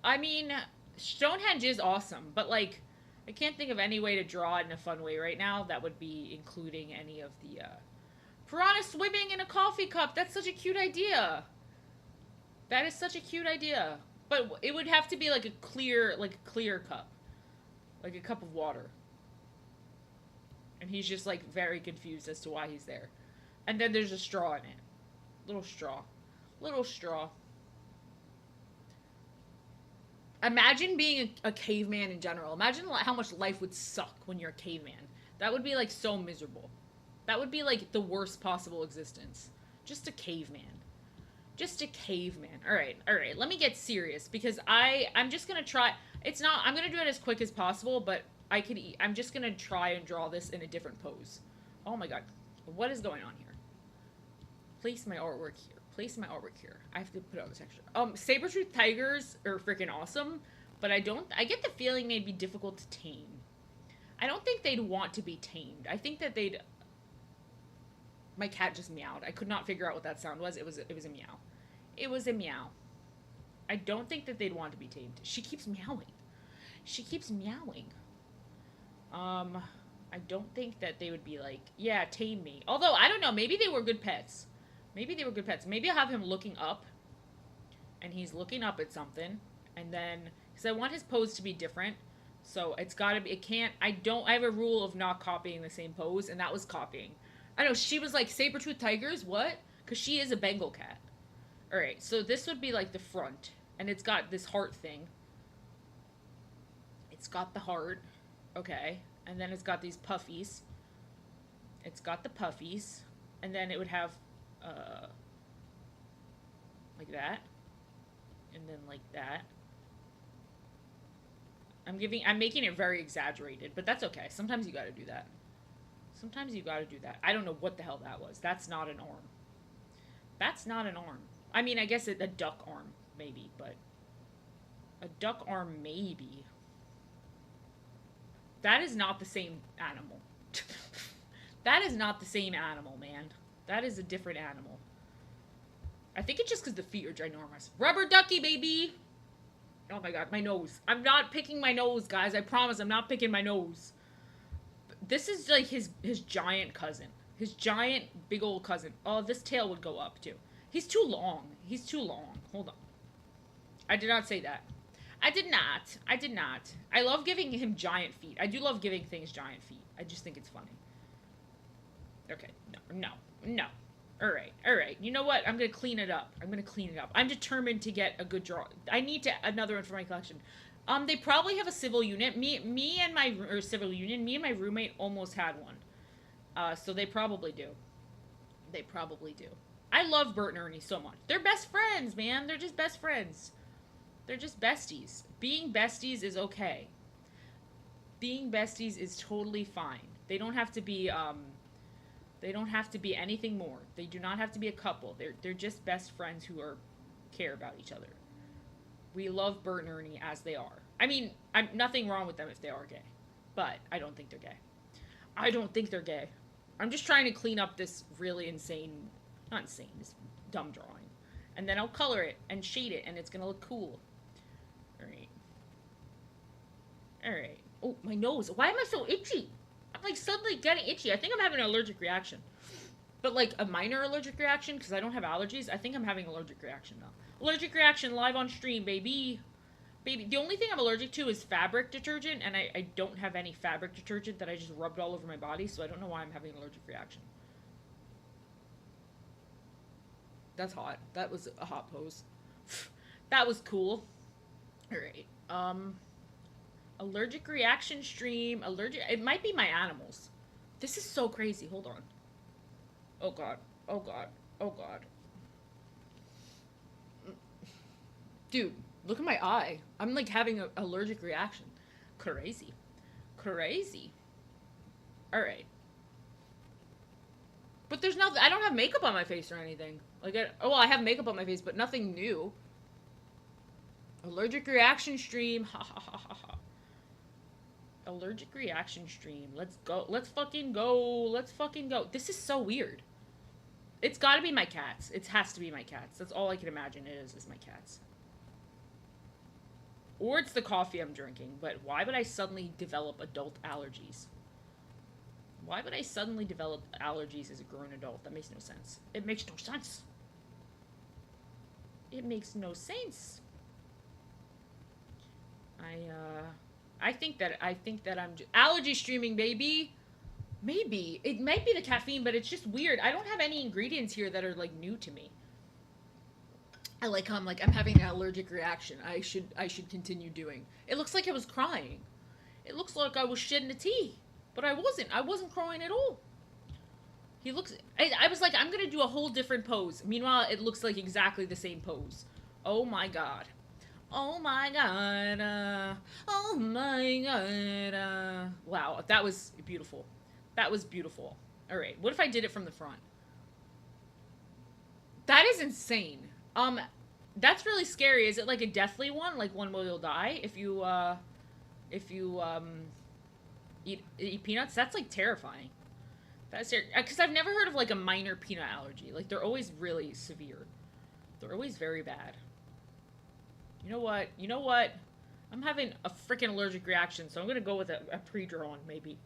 I mean, Stonehenge is awesome, but like, I can't think of any way to draw it in a fun way right now that would be including any of the piranha swimming in a coffee cup. That's such a cute idea. That is such a cute idea. But it would have to be like a clear cup. Like a cup of water. And he's just like very confused as to why he's there. And then there's a straw in it. Little straw. Little straw. Imagine being a caveman in general. Imagine how much life would suck when you're a caveman. That would be like so miserable. That would be like the worst possible existence. Just a caveman. Just a caveman. All right. Let me get serious because I'm just gonna try. I'm gonna do it as quick as possible, but I'm just gonna try and draw this in a different pose. Oh my god, what is going on here? Place my artwork here. I have to put out the texture. Saber-toothed tigers are freaking awesome, but I get the feeling they'd be difficult to tame. I don't think they'd want to be tamed. I think that my cat just meowed. I could not figure out what that sound was. It was a meow. It was a meow. I don't think that they'd want to be tamed. She keeps meowing. I don't think that they would be like, yeah, tame me. Although, I don't know, maybe they were good pets. Maybe I'll have him looking up. And he's looking up at something. And then, because I want his pose to be different. So it's gotta be, I have a rule of not copying the same pose. And that was copying. I know, she was like, saber-toothed tigers? What? Because she is a Bengal cat. Alright, so this would be like the front. And it's got this heart thing. It's got the heart. Okay. And then it's got these puffies. It's got the puffies. And then it would have, like that. And then like that. I'm making it very exaggerated, but that's okay. Sometimes you gotta do that. Sometimes you gotta do that. I don't know what the hell that was. That's not an arm. That's not an arm. I mean, I guess a duck arm, maybe, but a duck arm, maybe. That is not the same animal. That is not the same animal, man. That is a different animal. I think it's just because the feet are ginormous. Rubber ducky, baby! Oh my god, my nose. I'm not picking my nose, guys. I promise I'm not picking my nose. This is like his giant cousin. His giant, big old cousin. Oh, this tail would go up, too. He's too long. He's too long. Hold on. I did not say that. I did not. I did not. I love giving him giant feet. I do love giving things giant feet. I just think it's funny. Okay. No. Alright. You know what? I'm going to clean it up. I'm determined to get a good draw. I need another one for my collection. They probably have a civil unit. Me and my roommate almost had one. So they probably do. I love Bert and Ernie so much. They're best friends, man. They're just best friends. They're just besties. Being besties is okay. Being besties is totally fine. They don't have to be anything more. They do not have to be a couple. They're just best friends who care about each other. We love Bert and Ernie as they are. I mean, I'm nothing wrong with them if they are gay. But I don't think they're gay. I'm just trying to clean up this really this dumb drawing. And then I'll color it and shade it and it's gonna look cool. Alright. Oh, my nose. Why am I so itchy? I'm like suddenly getting itchy. I think I'm having an allergic reaction. But like a minor allergic reaction because I don't have allergies. I think I'm having an allergic reaction now. Allergic reaction live on stream, baby. The only thing I'm allergic to is fabric detergent, and I don't have any fabric detergent that I just rubbed all over my body, so I don't know why I'm having an allergic reaction. That's hot. That was a hot pose. That was cool. Alright. Allergic reaction stream. It might be my animals. This is so crazy. Hold on. Oh god. Dude, look at my eye. I'm like having an allergic reaction. Crazy. Alright. But there's nothing. I don't have makeup on my face or anything. Like, I have makeup on my face, but nothing new. Allergic reaction stream. Ha ha ha ha ha. Allergic reaction stream. Let's go. Let's fucking go. This is so weird. It's gotta be my cats. It has to be my cats. That's all I can imagine it is my cats. Or it's the coffee I'm drinking. But why would I suddenly develop adult allergies? Why would I suddenly develop allergies as a grown adult? That makes no sense. It makes no sense. I think that I'm allergy streaming, baby. Maybe it might be the caffeine, but it's just weird. I don't have any ingredients here that are like new to me. I like how I'm having an allergic reaction. I should continue doing. It looks like I was crying. It looks like I was shedding a tea, but I wasn't. I wasn't crying at all. I was like, I'm gonna do a whole different pose. Meanwhile, it looks like exactly the same pose. Oh my god. Oh my god. Oh my god. Wow, that was beautiful. Alright, what if I did it from the front? That is insane. That's really scary. Is it like a deathly one? Like one where you'll die if you eat peanuts? That's like terrifying. That's because I've never heard of like a minor peanut allergy. Like they're always really severe. They're always very bad. You know what? I'm having a freaking allergic reaction, so I'm gonna go with a pre-drawn maybe.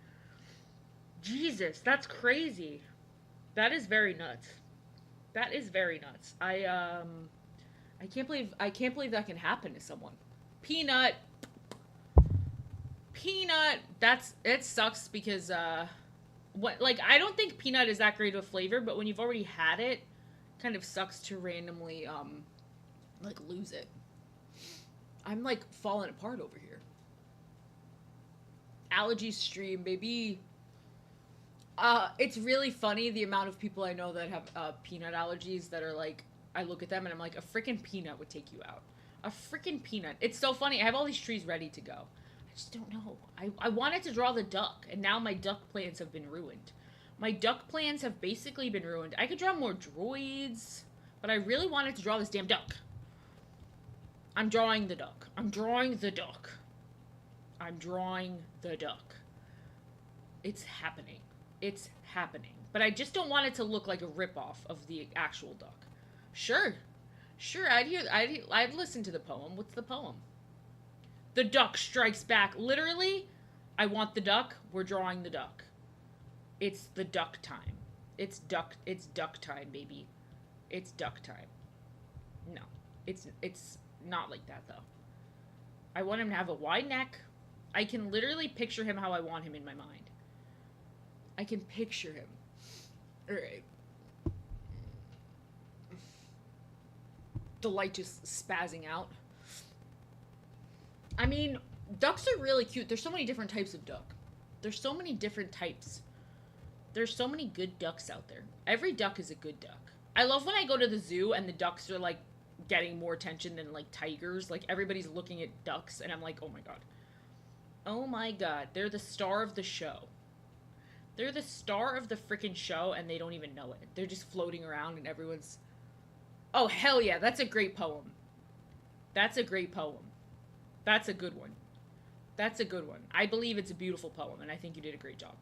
Jesus, that's crazy. That is very nuts. I can't believe that can happen to someone. Peanut. It sucks because I don't think peanut is that great of a flavor, but when you've already had it, kind of sucks to randomly lose it. I'm like falling apart over here. Allergy stream, baby. It's really funny the amount of people I know that have peanut allergies that are like, I look at them and I'm like, a freaking peanut would take you out. A freaking peanut. It's so funny. I have all these trees ready to go. I just don't know. I wanted to draw the duck, and now my duck plans have been ruined. My duck plans have basically been ruined. I could draw more droids, but I really wanted to draw this damn duck. I'm drawing the duck. I'm drawing the duck. I'm drawing the duck. It's happening. It's happening. But I just don't want it to look like a ripoff of the actual duck. Sure. Sure, I'd listen to the poem. What's the poem? The duck strikes back. Literally, I want the duck. We're drawing the duck. It's the duck time. It's duck time, baby. It's duck time. No. It's not like that though. I want him to have a wide neck. I can literally picture him how I want him in my mind. I can picture him. Alright. The light just spazzing out. I mean, ducks are really cute. There's so many different types of duck. There's so many different types. There's so many good ducks out there. Every duck is a good duck. I love when I go to the zoo and the ducks are like getting more attention than like tigers. Like everybody's looking at ducks and I'm like, oh my god. Oh my god. They're the star of the show. They're the star of the freaking show and they don't even know it. They're just floating around and everyone's... Oh, hell yeah. That's a great poem. That's a great poem. That's a good one. That's a good one. I believe it's a beautiful poem and I think you did a great job.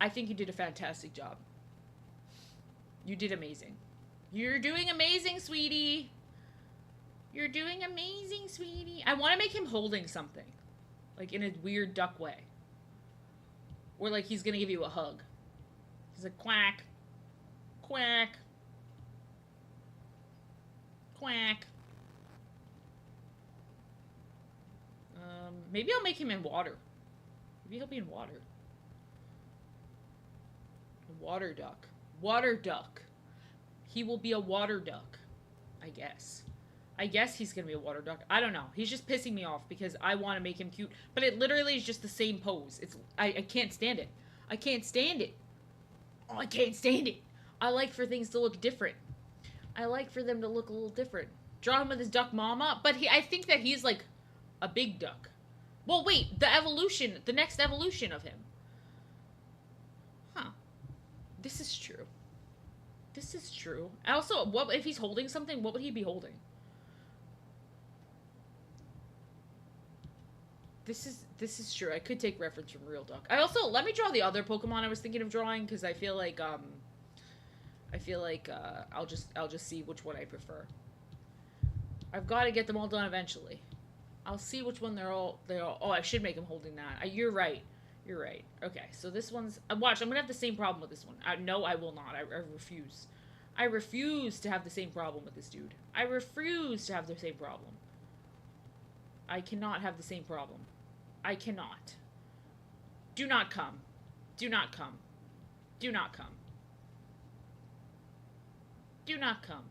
I think you did a fantastic job. You did amazing. You're doing amazing, sweetie. You're doing amazing, sweetie. I want to make him holding something. Like in a weird duck way. Or like he's going to give you a hug. He's like, quack. Quack. Quack. Maybe I'll make him in water. Maybe he'll be in water. Water duck. Water duck. He will be a water duck. I guess. I guess he's gonna be a water duck. I don't know. He's just pissing me off because I want to make him cute. But it literally is just the same pose. I can't stand it. I can't stand it. Oh, I can't stand it. I like for things to look different. I like for them to look a little different. Draw him with his duck mama. But I think that he's like a big duck. Well, wait. The evolution. The next evolution of him. Huh. This is true. This is true. Also, what if he's holding something? What would he be holding? This is true. I could take reference from Real Duck. I also let me draw the other Pokemon I was thinking of drawing because I feel like I'll just see which one I prefer. I've got to get them all done eventually. I'll see which one they're all. Oh, I should make him holding that. You're right. You're right. Okay, so this one's... watch, I'm going to have the same problem with this one. No, I will not. I refuse. I refuse to have the same problem with this dude. I refuse to have the same problem. I cannot have the same problem. I cannot. Do not come. Do not come. Do not come. Do not come.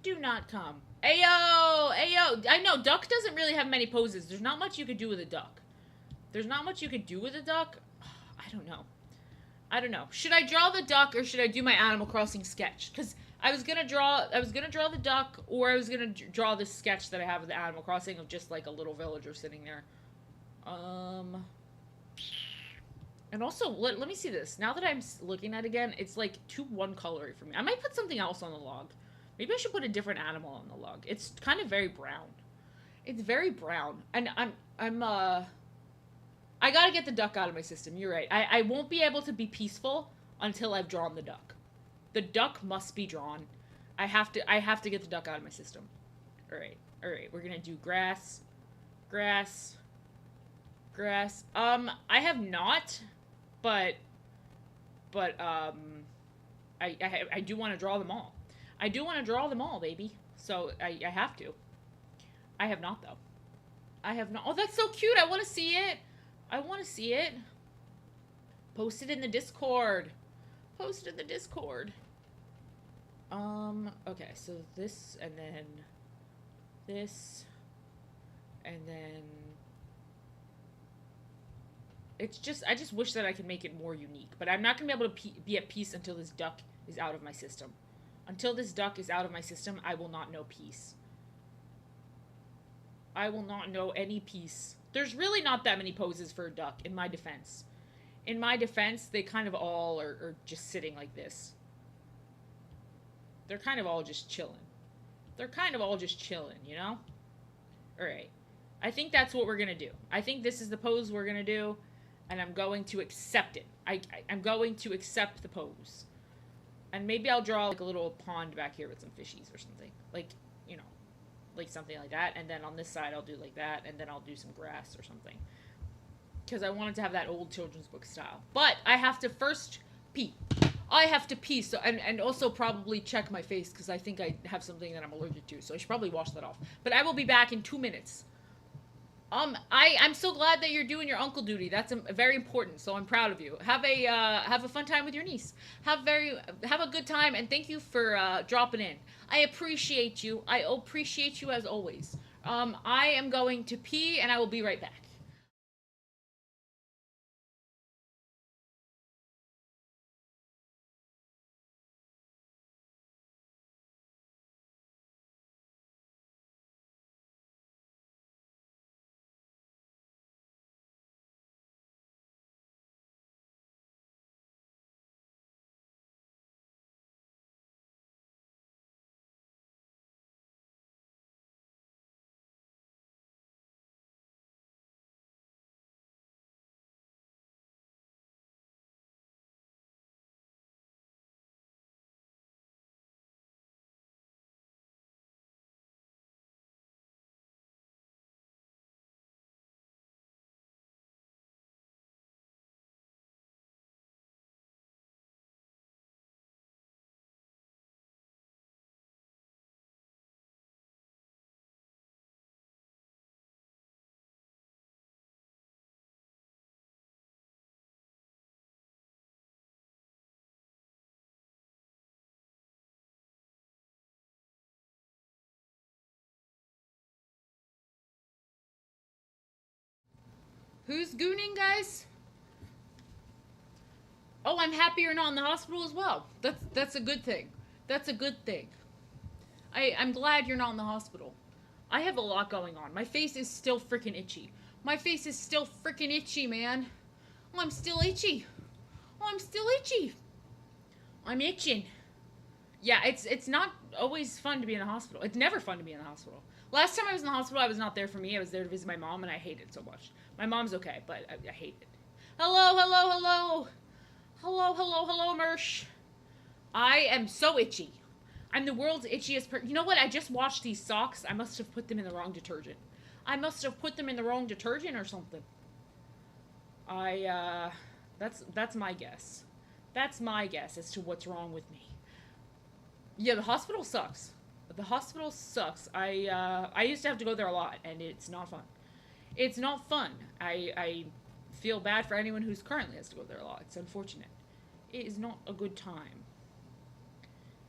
Do not come. Ayo! Ayo! I know, duck doesn't really have many poses. There's not much you could do with a duck. There's not much you could do with a duck. I don't know. I don't know. Should I draw the duck or should I do my Animal Crossing sketch? Because I was gonna draw the duck, or I was gonna draw this sketch that I have of the Animal Crossing of just like a little villager sitting there. And also, let me see this. Now that I'm looking at it again, it's like too one colory for me. I might put something else on the log. Maybe I should put a different animal on the log. It's kind of very brown. It's very brown. And I gotta get the duck out of my system. You're right. I won't be able to be peaceful until I've drawn the duck. The duck must be drawn. I have to get the duck out of my system. Alright. Alright. We're gonna do grass. Grass. Grass. I have not, but I do want to draw them all. I do want to draw them all, baby. So, I have to. I have not, though. I have not. Oh, that's so cute. I want to see it. I want to see it. Post it in the Discord. Post it in the Discord. Okay, so this, and then this, and then... It's just, I just wish that I could make it more unique. But I'm not going to be able to be at peace until this duck is out of my system. Until this duck is out of my system, I will not know peace. I will not know any peace. There's really not that many poses for a duck, in my defense. In my defense, they kind of all are just sitting like this. They're kind of all just chilling. They're kind of all just chilling, you know? Alright. I think that's what we're gonna do. I think this is the pose we're gonna do, and I'm going to accept it. I'm going to accept the pose. And maybe I'll draw like a little pond back here with some fishies or something. Like, you know, like something like that. And then on this side I'll do like that, and then I'll do some grass or something. Because I wanted to have that old children's book style. But I have to first pee. I have to pee, so and also probably check my face, because I think I have something that I'm allergic to, so I should probably wash that off. But I will be back in 2 minutes. I'm so glad that you're doing your uncle duty. That's very important. So I'm proud of you. Have a fun time with your niece. Have a good time, and thank you for dropping in. I appreciate you. I appreciate you as always. I am going to pee, and I will be right back. Who's gooning, guys? Oh, I'm happy you're not in the hospital as well. That's a good thing. That's a good thing. I'm glad you're not in the hospital. I have a lot going on. My face is still freaking itchy. My face is still freaking itchy, man. Oh, I'm still itchy. Oh, I'm still itchy. I'm itching. Yeah, it's not always fun to be in the hospital. It's never fun to be in the hospital. Last time I was in the hospital, I was not there for me. I was there to visit my mom, and I hate it so much. My mom's okay, but I hate it. Hello, hello, hello. Hello, hello, hello, Mersh. I am so itchy. I'm the world's itchiest person. You know what? I just washed these socks. I must have put them in the wrong detergent. I must have put them in the wrong detergent or something. That's my guess. That's my guess as to what's wrong with me. Yeah, the hospital sucks. The hospital sucks. I used to have to go there a lot, and it's not fun. It's not fun. I feel bad for anyone who's currently has to go there a lot. It's unfortunate. It is not a good time.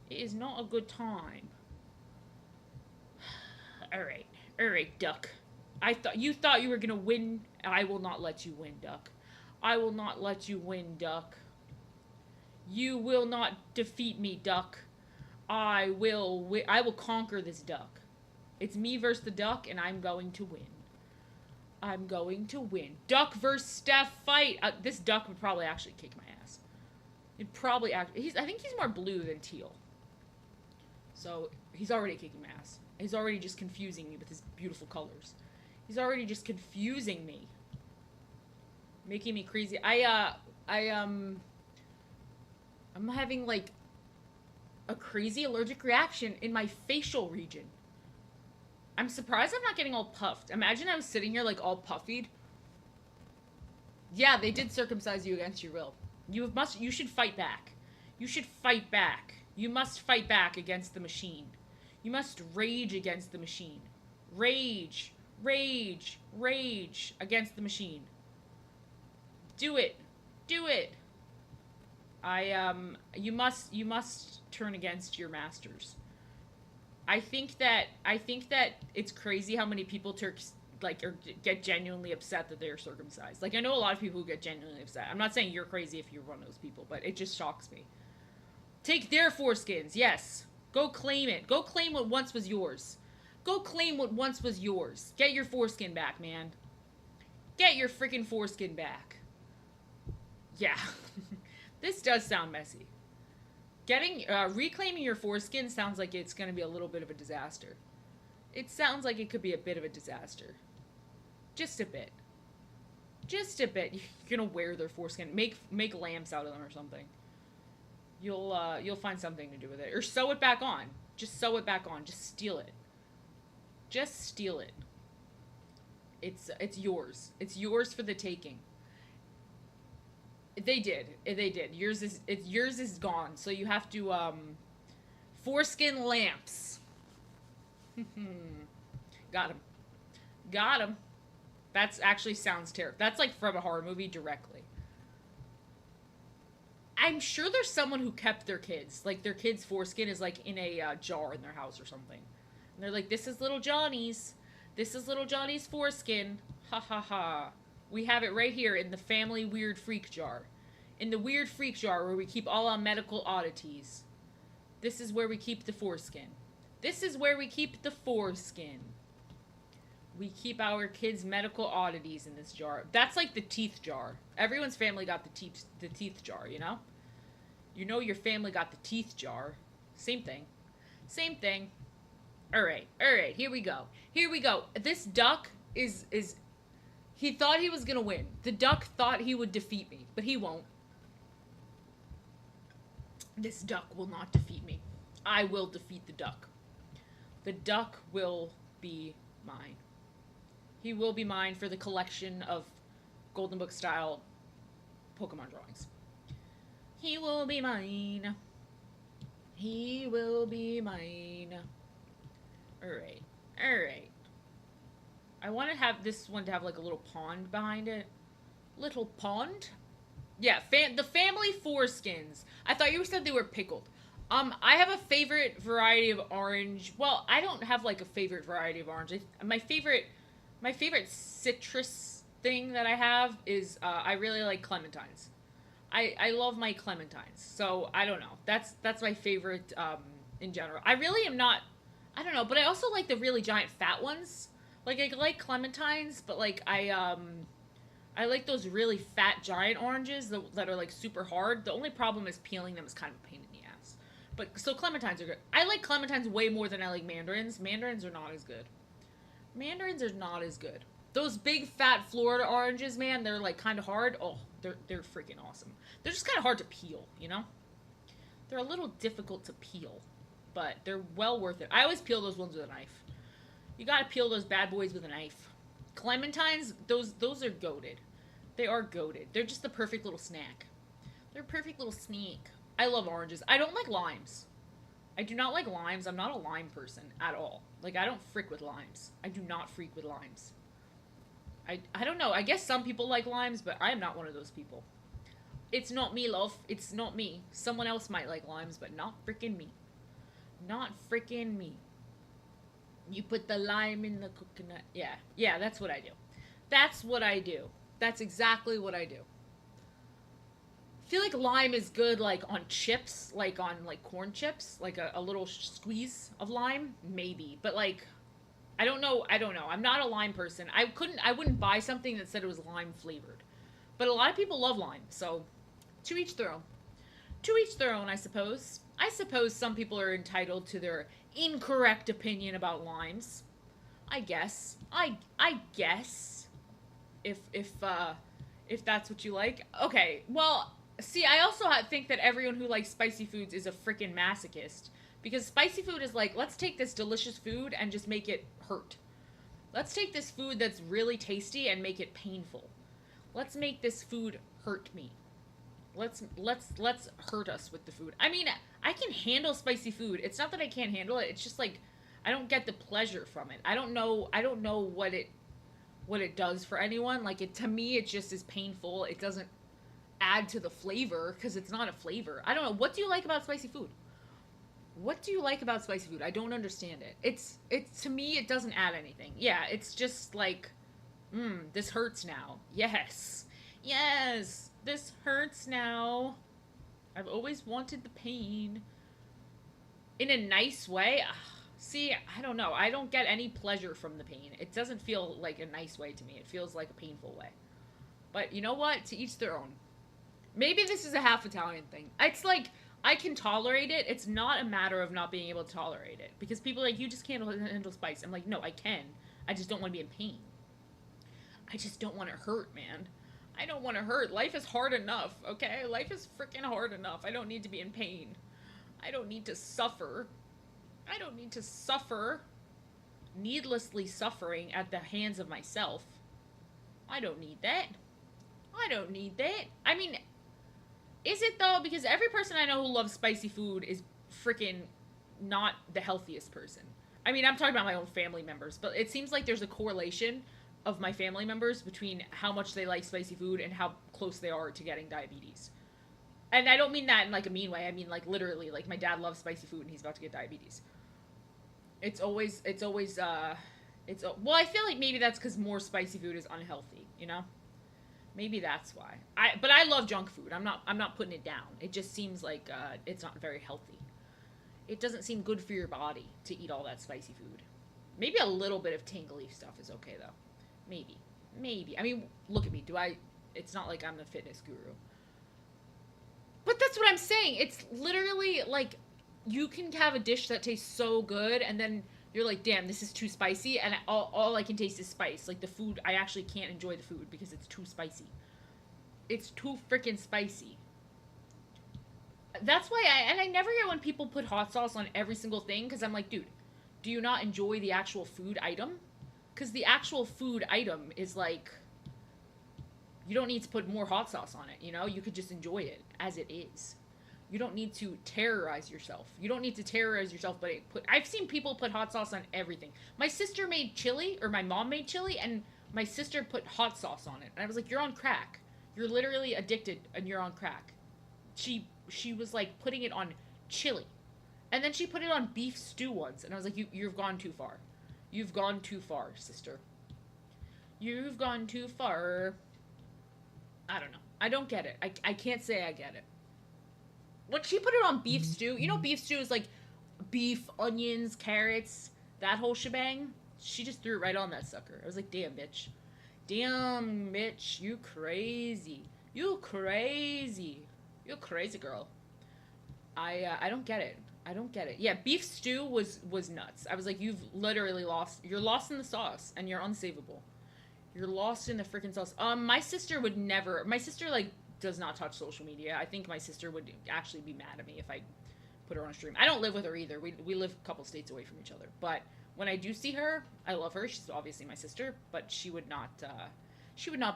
It is not a good time. Alright, duck. You thought you were gonna win. I will not let you win, duck. I will not let you win, duck. You will not defeat me, duck. I will conquer this duck. It's me versus the duck, and I'm going to win. I'm going to win. Duck versus Steph fight. This duck would probably actually kick my ass. It'd probably I think he's more blue than teal. So he's already kicking my ass. He's already just confusing me with his beautiful colors. He's already just confusing me, making me crazy. I'm having like a crazy allergic reaction in my facial region. I'm surprised I'm not getting all puffed. Imagine I was sitting here like all puffied. Yeah, they did circumcise you against your will. You should fight back. You should fight back. You must fight back against the machine. You must rage against the machine. Rage, rage, rage against the machine. Do it. Do it. You must turn against your masters. I think that it's crazy how many people get genuinely upset that they're circumcised. Like, I know a lot of people who get genuinely upset. I'm not saying you're crazy if you're one of those people, but it just shocks me. Take their foreskins, yes. Go claim it. Go claim what once was yours. Go claim what once was yours. Get your foreskin back, man. Get your freaking foreskin back. Yeah. This does sound messy. Reclaiming your foreskin sounds like it's going to be a little bit of a disaster. It sounds like it could be a bit of a disaster. Just a bit. Just a bit. You're going to wear their foreskin. Make lamps out of them or something. You'll find something to do with it. Or sew it back on. Just sew it back on. Just steal it. Just steal it. It's yours. It's yours for the taking. They did. Yours is gone. So you have to foreskin lamps. Got him. Got him. That's actually sounds terrible. That's like from a horror movie directly. I'm sure there's someone who kept their kids. Like their kids' foreskin is like in a jar in their house or something. And they're like, this is little Johnny's. This is little Johnny's foreskin. Ha ha ha. We have it right here in the family weird freak jar. In the weird freak jar where we keep all our medical oddities. This is where we keep the foreskin. This is where we keep the foreskin. We keep our kids' medical oddities in this jar. That's like the teeth jar. Everyone's family got the teeth jar, you know? You know your family got the teeth jar. Same thing. Same thing. Alright, here we go. Here we go. This duck is he thought he was gonna win. The duck thought he would defeat me, but he won't. This duck will not defeat me. I will defeat the duck. The duck will be mine. He will be mine for the collection of Golden Book style Pokemon drawings. He will be mine. He will be mine. Alright. Alright. I want to have this one to have like a little pond behind it. Little pond? Yeah, the family foreskins. I thought you said they were pickled. I have a favorite variety of orange. Well, I don't have like a favorite variety of orange. My favorite citrus thing that I have is I really like clementines. I love my clementines. So I don't know. That's my favorite in general. I really am not. I don't know, but I also like the really giant fat ones. Like I like clementines, but like I like those really fat giant oranges that are like super hard. The only problem is peeling them is kind of a pain in the ass. But so clementines are good. I like clementines way more than I like mandarins. Mandarins are not as good. Mandarins are not as good. Those big fat Florida oranges, man, they're like kind of hard. Oh, they're freaking awesome. They're just kind of hard to peel, you know? They're a little difficult to peel, but they're well worth it. I always peel those ones with a knife. You gotta peel those bad boys with a knife. Clementines, those are goated. They are goated. They're just the perfect little snack. They're a perfect little snack. I love oranges. I don't like limes. I do not like limes. I'm not a lime person at all. Like, I don't freak with limes. I do not freak with limes. I don't know. I guess some people like limes, but I am not one of those people. It's not me, love. It's not me. Someone else might like limes, but not freaking me. Not freaking me. You put the lime in the coconut. Yeah. Yeah, that's what I do. That's what I do. That's exactly what I do. I feel like lime is good, like, on chips, like, on, like, corn chips. Like, a little squeeze of lime. Maybe. But, like, I don't know. I'm not a lime person. I wouldn't buy something that said it was lime flavored. But a lot of people love lime, so to each their own. To each their own, I suppose. I suppose some people are entitled to their incorrect opinion about limes. I guess. I guess. If that's what you like. Okay, well, see, I also think that everyone who likes spicy foods is a freaking masochist. Because spicy food is like, let's take this delicious food and just make it hurt. Let's take this food that's really tasty and make it painful. Let's make this food hurt me. Let's hurt us with the food. I mean, I can handle spicy food. It's not that I can't handle it. It's just like I don't get the pleasure from it. I don't know what it does for anyone. Like, to me, it just is painful. It doesn't add to the flavor because it's not a flavor. I don't know. What do you like about spicy food? What do you like about spicy food? I don't understand it. It's to me, it doesn't add anything. Yeah, it's just like, this hurts now. Yes, this hurts now. I've always wanted the pain. In a nice way. Ugh, See, I don't know. I don't get any pleasure from the pain. It doesn't feel like a nice way to me. It feels like a painful way. But you know what? To each their own. Maybe this is a half Italian thing. It's like I can tolerate it. It's not a matter of not being able to tolerate it. Because people are like, you just can't handle spice. I'm like, no, I can. I just don't want to be in pain. I just don't want to hurt, man. I don't want to hurt. Life is hard enough, okay? Life is freaking hard enough. I don't need to be in pain. I don't need to suffer. I don't need to suffer, needlessly suffering at the hands of myself. I don't need that. I don't need that. I mean, is it though? Because every person I know who loves spicy food is freaking not the healthiest person. I mean, I'm talking about my own family members, but it seems like there's a correlation of my family members between how much they like spicy food and how close they are to getting diabetes. And I don't mean that in like a mean way. I mean like literally, like my dad loves spicy food and he's about to get diabetes. Well, I feel like maybe that's because more spicy food is unhealthy, you know? Maybe that's why. But I love junk food. I'm not putting it down. It just seems like it's not very healthy. It doesn't seem good for your body to eat all that spicy food. Maybe a little bit of tingly stuff is okay though. Maybe. I mean, look at me. It's not like I'm the fitness guru. But that's what I'm saying. It's literally like you can have a dish that tastes so good and then you're like, damn, this is too spicy, and all I can taste is spice. Like the food, I actually can't enjoy the food because it's too spicy. It's too freaking spicy. That's why I never get when people put hot sauce on every single thing, because I'm like, dude, do you not enjoy the actual food item? Because the actual food item is like, you don't need to put more hot sauce on it, you know? You could just enjoy it as it is. You don't need to terrorize yourself. You don't need to terrorize yourself, but I've seen people put hot sauce on everything. My sister made chili, or my mom made chili, and my sister put hot sauce on it. And I was like, you're on crack. You're literally addicted, and you're on crack. She was like putting it on chili. And then she put it on beef stew once, and I was like, you've gone too far. You've gone too far, sister. You've gone too far. I don't know. I don't get it. I can't say I get it. When she put it on beef stew, you know beef stew is like beef, onions, carrots, that whole shebang? She just threw it right on that sucker. I was like, damn, bitch. Damn, bitch. You crazy. You crazy. You crazy girl. I don't get it. I don't get it. Yeah, beef stew was nuts. I was like, you're lost in the sauce, and you're unsavable. You're lost in the freaking sauce. My sister would never, my sister, like, does not touch social media. I think my sister would actually be mad at me if I put her on stream. I don't live with her either. We live a couple states away from each other. But when I do see her, I love her. She's obviously my sister, but she would not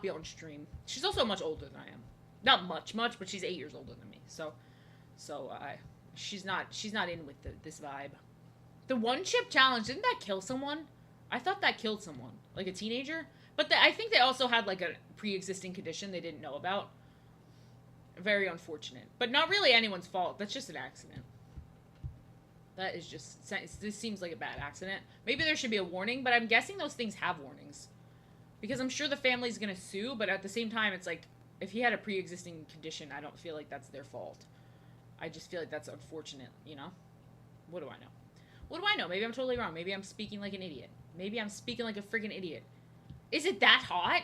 be on stream. She's also much older than I am. Not much, but she's 8 years older than me. So she's not in with this vibe. The one chip challenge, didn't that kill someone? I thought that killed someone, like a teenager. But I think they also had like a pre-existing condition they didn't know about. Very unfortunate, but not really anyone's fault. That's just an accident. That is just, this seems like a bad accident. Maybe there should be a warning, but I'm guessing those things have warnings. Because I'm sure the family's gonna sue, but at the same time, it's like, if he had a pre-existing condition, I don't feel like that's their fault. I just feel like that's unfortunate, you know? What do I know? What do I know? Maybe I'm totally wrong. Maybe I'm speaking like an idiot. Maybe I'm speaking like a freaking idiot. Is it that hot?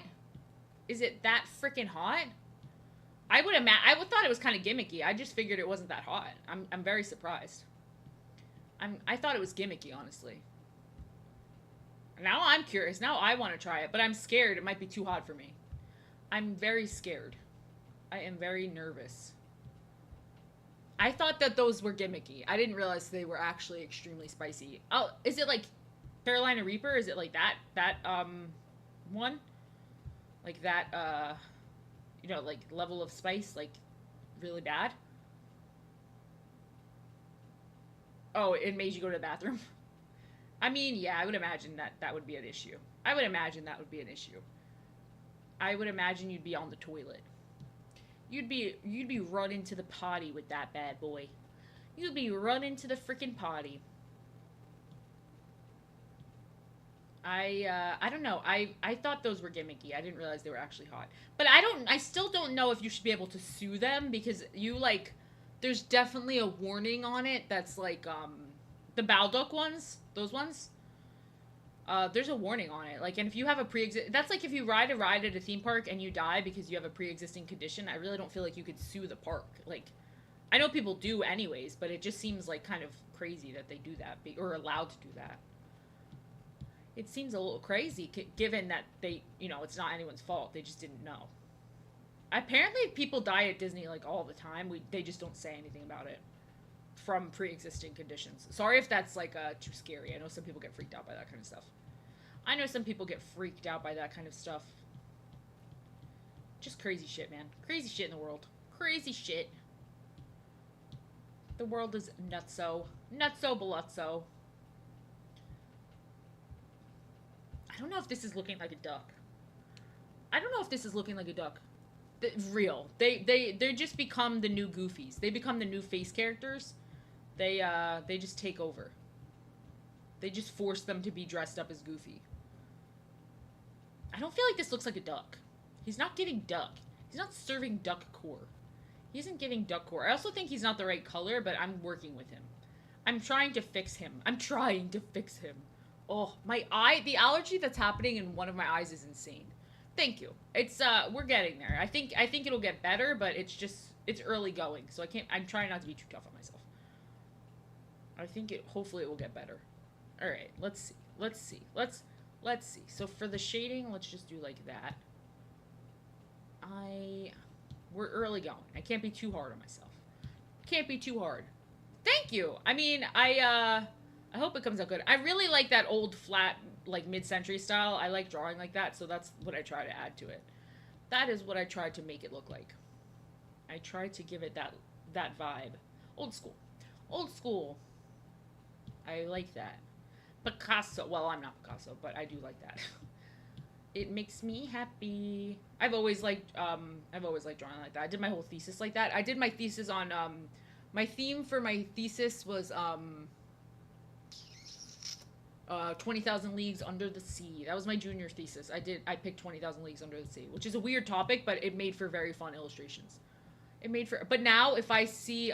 Is it that freaking hot? I would thought it was kind of gimmicky. I just figured it wasn't that hot. I'm very surprised. I thought it was gimmicky, honestly. Now I'm curious. Now I want to try it, but I'm scared it might be too hot for me. I'm very scared. I am very nervous. I thought that those were gimmicky. I didn't realize they were actually extremely spicy. Oh, is it like Carolina Reaper? Is it like that one? Like that you know, like level of spice, like really bad? Oh, it made you go to the bathroom? I mean, yeah, I would imagine that would be an issue. I would imagine that would be an issue. I would imagine you'd be on the toilet. You'd be running to the potty with that bad boy. You'd be running to the freaking potty. I don't know. I thought those were gimmicky. I didn't realize they were actually hot. But I still don't know if you should be able to sue them, because you, like, there's definitely a warning on it that's like, The Baldock ones, those ones. There's a warning on it. Like, and if you have a that's like if you ride a ride at a theme park and you die because you have a pre-existing condition. I really don't feel like you could sue the park. Like, I know people do anyways, but it just seems like kind of crazy that they do that or allowed to do that. It seems a little crazy given that they, it's not anyone's fault. They just didn't know. Apparently, people die at Disney like all the time. They just don't say anything about it from pre-existing conditions. Sorry if that's like too scary. I know some people get freaked out by that kind of stuff. I know some people get freaked out by that kind of stuff. Just crazy shit, man. Crazy shit in the world. Crazy shit. The world is nutso. Nutso balutso. I don't know if this is looking like a duck. I don't know if this is looking like a duck. Real. They just become the new Goofies. They become the new face characters. They just take over. They just force them to be dressed up as Goofy. I don't feel like this looks like a duck. He's not giving duck. He's not serving duck core. He isn't giving duck core. I also think he's not the right color, but I'm working with him. I'm trying to fix him. Oh, my eye, the allergy that's happening in one of my eyes is insane. Thank you. It's we're getting there. I think it'll get better, but it's early going, so I'm trying not to be too tough on myself. I think hopefully it will get better. All right, let's see. Let's see. So for the shading, let's just do like that. We're early going. I can't be too hard on myself. Can't be too hard. Thank you. I mean, I hope it comes out good. I really like that old flat, like mid-century style. I like drawing like that, so that's what I try to add to it. That is what I tried to make it look like. I tried to give it that vibe. Old school. Old school. I like that. Picasso. Well, I'm not Picasso, but I do like that. It makes me happy. I've always liked drawing like that. I did my whole thesis like that. I did my thesis on my theme for my thesis was 20,000 Leagues Under the Sea. That was my junior thesis. I picked 20,000 Leagues Under the Sea, which is a weird topic, but it made for very fun illustrations. But now if I see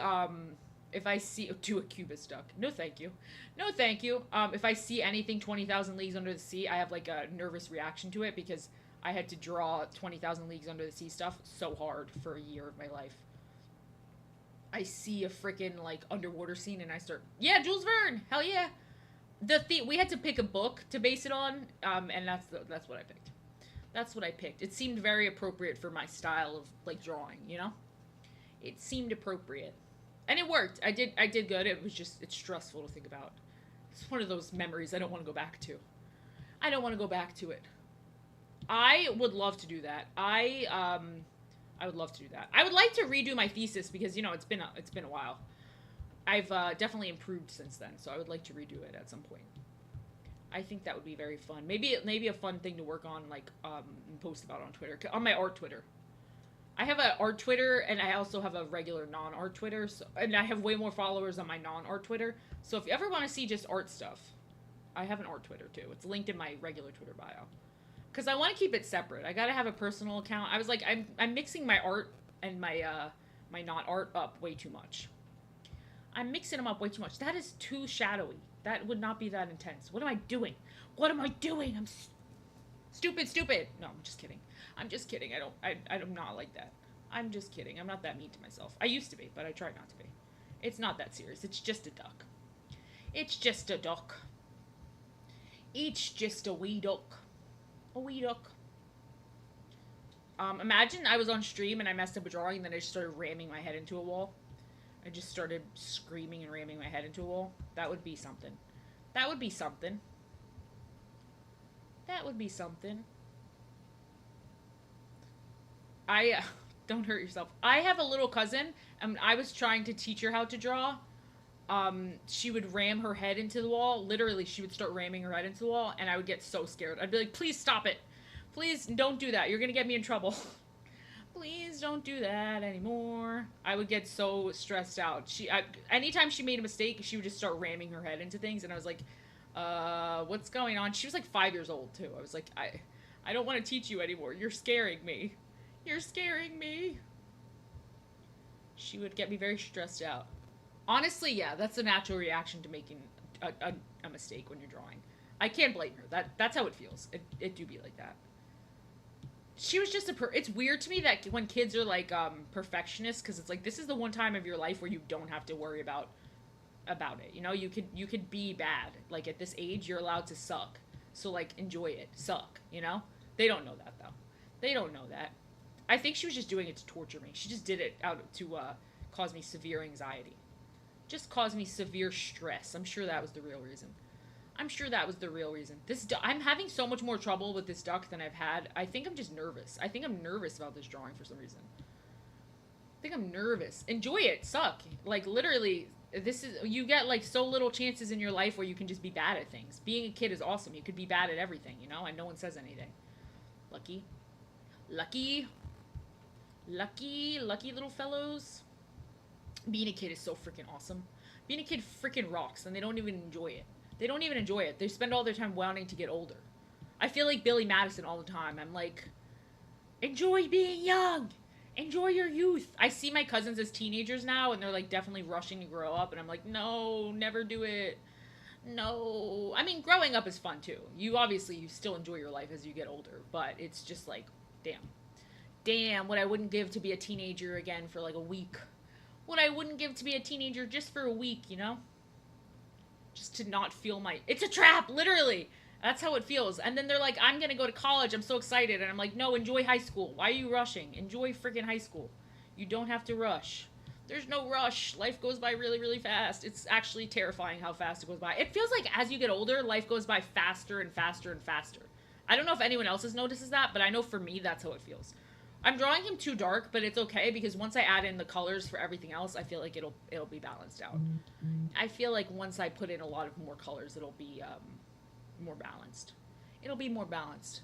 to a cubist duck. No, thank you. No, thank you. If I see anything 20,000 Leagues Under the Sea, I have like a nervous reaction to it because I had to draw 20,000 Leagues Under the Sea stuff so hard for a year of my life. I see a freaking like underwater scene and I start, yeah, Jules Verne, hell yeah. We had to pick a book to base it on, and that's what I picked. That's what I picked. It seemed very appropriate for my style of like drawing, you know? It seemed appropriate. And it worked. I did good. It's stressful to think about. It's one of those memories I don't want to go back to. I don't want to go back to it. I would love to do that. I would love to do that. I would like to redo my thesis because, it's been a while. I've definitely improved since then, so I would like to redo it at some point. I think that would be very fun. Maybe a fun thing to work on, like, and post about on Twitter. On my art Twitter. I have an art Twitter, and I also have a regular non-art Twitter, and I have way more followers on my non-art Twitter. So if you ever want to see just art stuff, I have an art Twitter, too. It's linked in my regular Twitter bio. Because I want to keep it separate. I gotta have a personal account. I was like, I'm mixing my art and my my non-art up way too much. I'm mixing them up way too much. That is too shadowy. That would not be that intense. What am I doing? What am I doing? I'm stupid. No, I'm just kidding. I'm just kidding. I'm not like that. I'm just kidding. I'm not that mean to myself. I used to be, but I try not to be. It's not that serious. It's just a duck. It's just a duck. It's just a wee duck. A wee duck. Imagine I was on stream and I messed up a drawing and then I just started ramming my head into a wall. I just started screaming and ramming my head into a wall. That would be something. That would be something. That would be something. Don't hurt yourself. I have a little cousin, and I was trying to teach her how to draw. She would ram her head into the wall. Literally, she would start ramming her head into the wall, and I would get so scared. I'd be like, please stop it. Please don't do that. You're gonna get me in trouble. Please don't do that anymore. I would get so stressed out. Anytime she made a mistake, she would just start ramming her head into things, and I was like, what's going on? She was like 5 years old, too. I was like, I don't want to teach you anymore. You're scaring me. You're scaring me. She would get me very stressed out. Honestly, yeah, that's a natural reaction to making a mistake when you're drawing. I can't blame her. That's how it feels. It do be like that. She was just it's weird to me that when kids are like perfectionists, because it's like this is the one time of your life where you don't have to worry about it. You know, you could be bad. Like at this age, you're allowed to suck. So like enjoy it. Suck. You know. They don't know that though. They don't know that. I think she was just doing it to torture me. She just did it out to cause me severe anxiety. Just caused me severe stress. I'm sure that was the real reason. I'm sure that was the real reason. I'm having so much more trouble with this duck than I've had. I think I'm just nervous. I think I'm nervous about this drawing for some reason. I think I'm nervous. Enjoy it. Suck. Like literally, you get like so little chances in your life where you can just be bad at things. Being a kid is awesome. You could be bad at everything, you know, and no one says anything. Lucky. Lucky. Lucky little fellows. Being a kid is so freaking awesome. Being a kid freaking rocks, and they don't even enjoy it. They don't even enjoy it. They spend all their time wanting to get older. I feel like Billy Madison all the time. I'm like, enjoy being young. Enjoy your youth. I see my cousins as teenagers now, and they're like definitely rushing to grow up, and I'm like, no, never do it. No. I mean, growing up is fun too. You still enjoy your life as you get older, but it's just like, damn, what I wouldn't give to be a teenager again for like a week. What I wouldn't give to be a teenager just for a week, you know? Just to not feel it's a trap, literally. That's how it feels. And then they're like, I'm gonna go to college, I'm so excited. And I'm like, no, enjoy high school. Why are you rushing? Enjoy freaking high school. You don't have to rush. There's no rush. Life goes by really, really fast. It's actually terrifying how fast it goes by. It feels like as you get older, life goes by faster and faster and faster. I don't know if anyone else notices that, but I know for me, that's how it feels. I'm drawing him too dark, but it's okay because once I add in the colors for everything else, I feel like it'll be balanced out. I feel like once I put in a lot of more colors, it'll be more balanced. It'll be more balanced.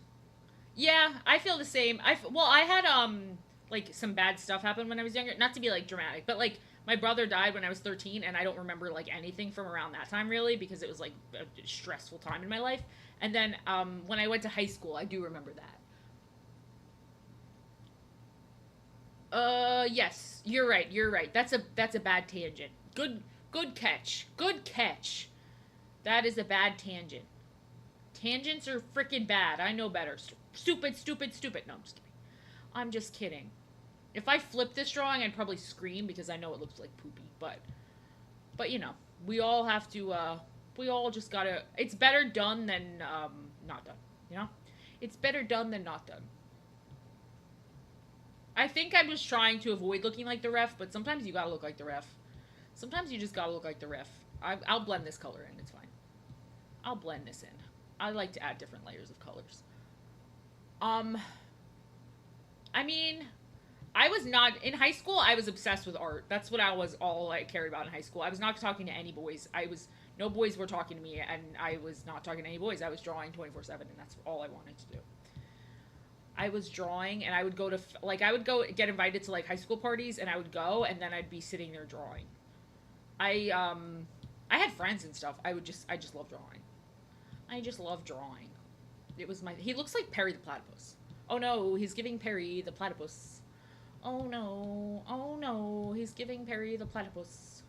Yeah, I feel the same. I had like some bad stuff happen when I was younger. Not to be like dramatic, but like my brother died when I was 13, and I don't remember like anything from around that time really because it was like a stressful time in my life. And then when I went to high school, I do remember that. Yes, you're right. That's a bad tangent. Good catch. That is a bad tangent. Tangents are freaking bad. I know better. Stupid. No, I'm just kidding. If I flip this drawing, I'd probably scream because I know it looks like poopy. But you know, we all have to, we all just gotta, it's better done than, not done, you know? It's better done than not done. I think I'm just trying to avoid looking like the ref, but sometimes you gotta look like the ref. Sometimes you just gotta look like the ref. I'll blend this color in. It's fine. I'll blend this in. I like to add different layers of colors. I mean, I was not in high school. I was obsessed with art. That's what all I cared about in high school. I was not talking to any boys. No boys were talking to me, and I was not talking to any boys. I was drawing 24/7, and that's all I wanted to do. I was drawing, and I would go get invited to like high school parties, and I would go, and then I'd be sitting there drawing. I had friends and stuff. I just love drawing. I just love drawing. He looks like Perry the Platypus. Oh no, he's giving Perry the Platypus. Oh no, he's giving Perry the Platypus.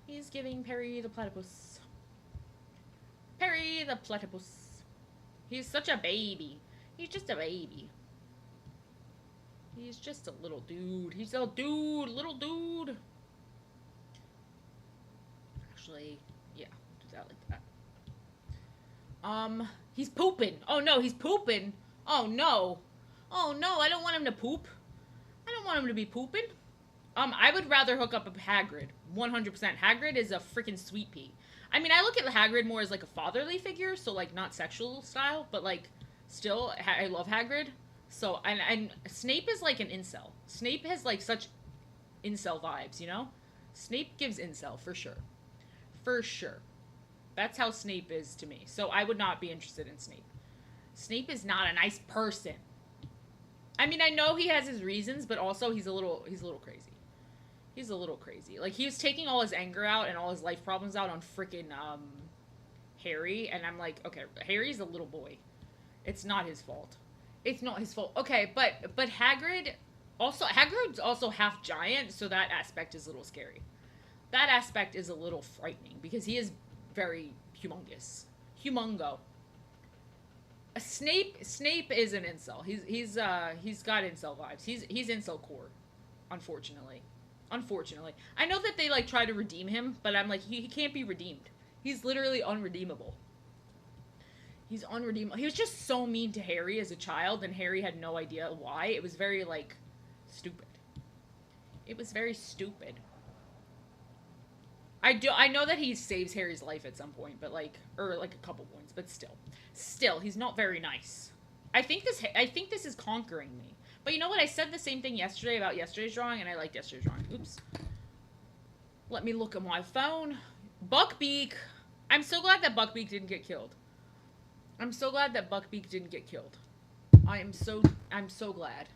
He's giving Perry the Platypus. Perry the Platypus. He's such a baby. He's just a baby. He's just a little dude. He's a little dude. Actually, yeah, do that like that. He's pooping. Oh no, he's pooping. Oh no. Oh no, I don't want him to poop. I don't want him to be pooping. I would rather hook up a Hagrid. 100%. Hagrid is a freaking sweet pea. I mean, I look at Hagrid more as like a fatherly figure, so like not sexual style, but like still, I love Hagrid. So, and Snape is like an incel. Snape has like such incel vibes, you know? Snape gives incel, for sure. For sure. That's how Snape is to me. So I would not be interested in Snape. Snape is not a nice person. I mean, I know he has his reasons, but also he's a little crazy. He's a little crazy. Like, he was taking all his anger out and all his life problems out on freaking, Harry, and I'm like, okay, Harry's a little boy. It's not his fault. It's not his fault. Okay, but Hagrid's also half giant, so that aspect is a little scary. That aspect is a little frightening, because he is very humongous. Humongo. Snape is an incel. He's got incel vibes. He's incel core, unfortunately. Unfortunately. I know that they like try to redeem him, but I'm like he can't be redeemed. He's literally unredeemable. He's unredeemable. He was just so mean to Harry as a child, and Harry had no idea why. It was very like stupid. It was very stupid. I know that he saves Harry's life at some point, but like or like a couple points, but still he's not very nice. I think this is conquering me. But you know what? I said the same thing yesterday about yesterday's drawing, and I liked yesterday's drawing. Oops. Let me look at my phone. Buckbeak. I'm so glad that Buckbeak didn't get killed. I'm so glad that Buckbeak didn't get killed. I'm so glad.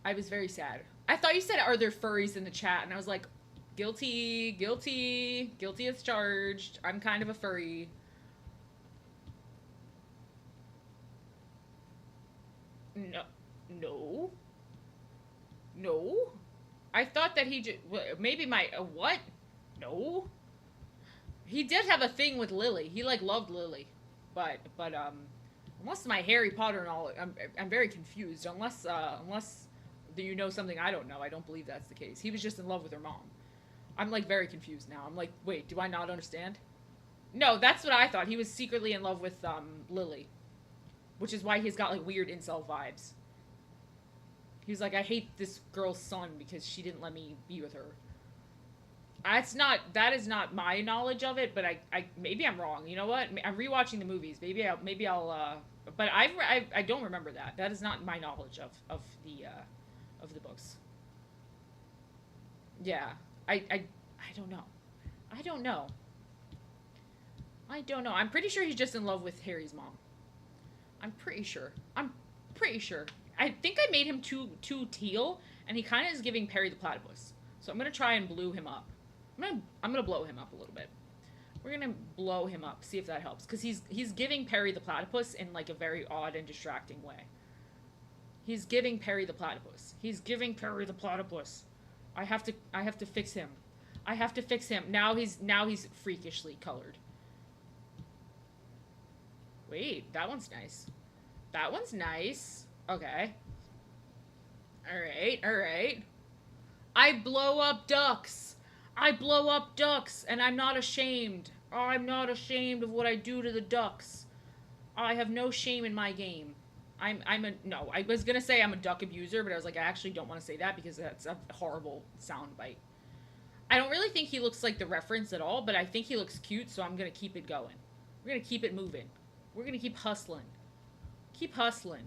I was very sad. I thought you said, are there furries in the chat? And I was like, guilty, guilty, guilty as charged. I'm kind of a furry. No. No. No. I thought that he just, maybe my, what? No. He did have a thing with Lily. He, like, loved Lily. But, unless my Harry Potter knowledge, I'm very confused. Unless you know something I don't know, I don't believe that's the case. He was just in love with her mom. I'm, like, very confused now. I'm like, wait, do I not understand? No, that's what I thought. He was secretly in love with, Lily. Which is why he's got, like, weird incel vibes. He was like, I hate this girl's son because she didn't let me be with her. That is not my knowledge of it, but I maybe I'm wrong. You know what? I'm rewatching the movies. Maybe I'll but I don't remember that. That is not my knowledge of the books. Yeah. I don't know. I don't know. I don't know. I'm pretty sure he's just in love with Harry's mom. I'm pretty sure. I think I made him too teal, and he kind of is giving Perry the Platypus. So I'm gonna try and blue him up. I'm gonna blow him up a little bit. We're gonna blow him up, see if that helps, because he's giving Perry the Platypus in like a very odd and distracting way. He's giving Perry the Platypus. He's giving Perry the Platypus. I have to fix him. I have to fix him. Now he's freakishly colored. Wait, that one's nice. That one's nice. Okay. Alright, alright. I blow up ducks. I blow up ducks, and I'm not ashamed. I'm not ashamed of what I do to the ducks. I have no shame in my game. No, I was gonna say I'm a duck abuser, but I was like, I actually don't want to say that because that's a horrible soundbite. I don't really think he looks like the reference at all, but I think he looks cute, so I'm gonna keep it going. We're gonna keep it moving. We're gonna keep hustling. Keep hustling.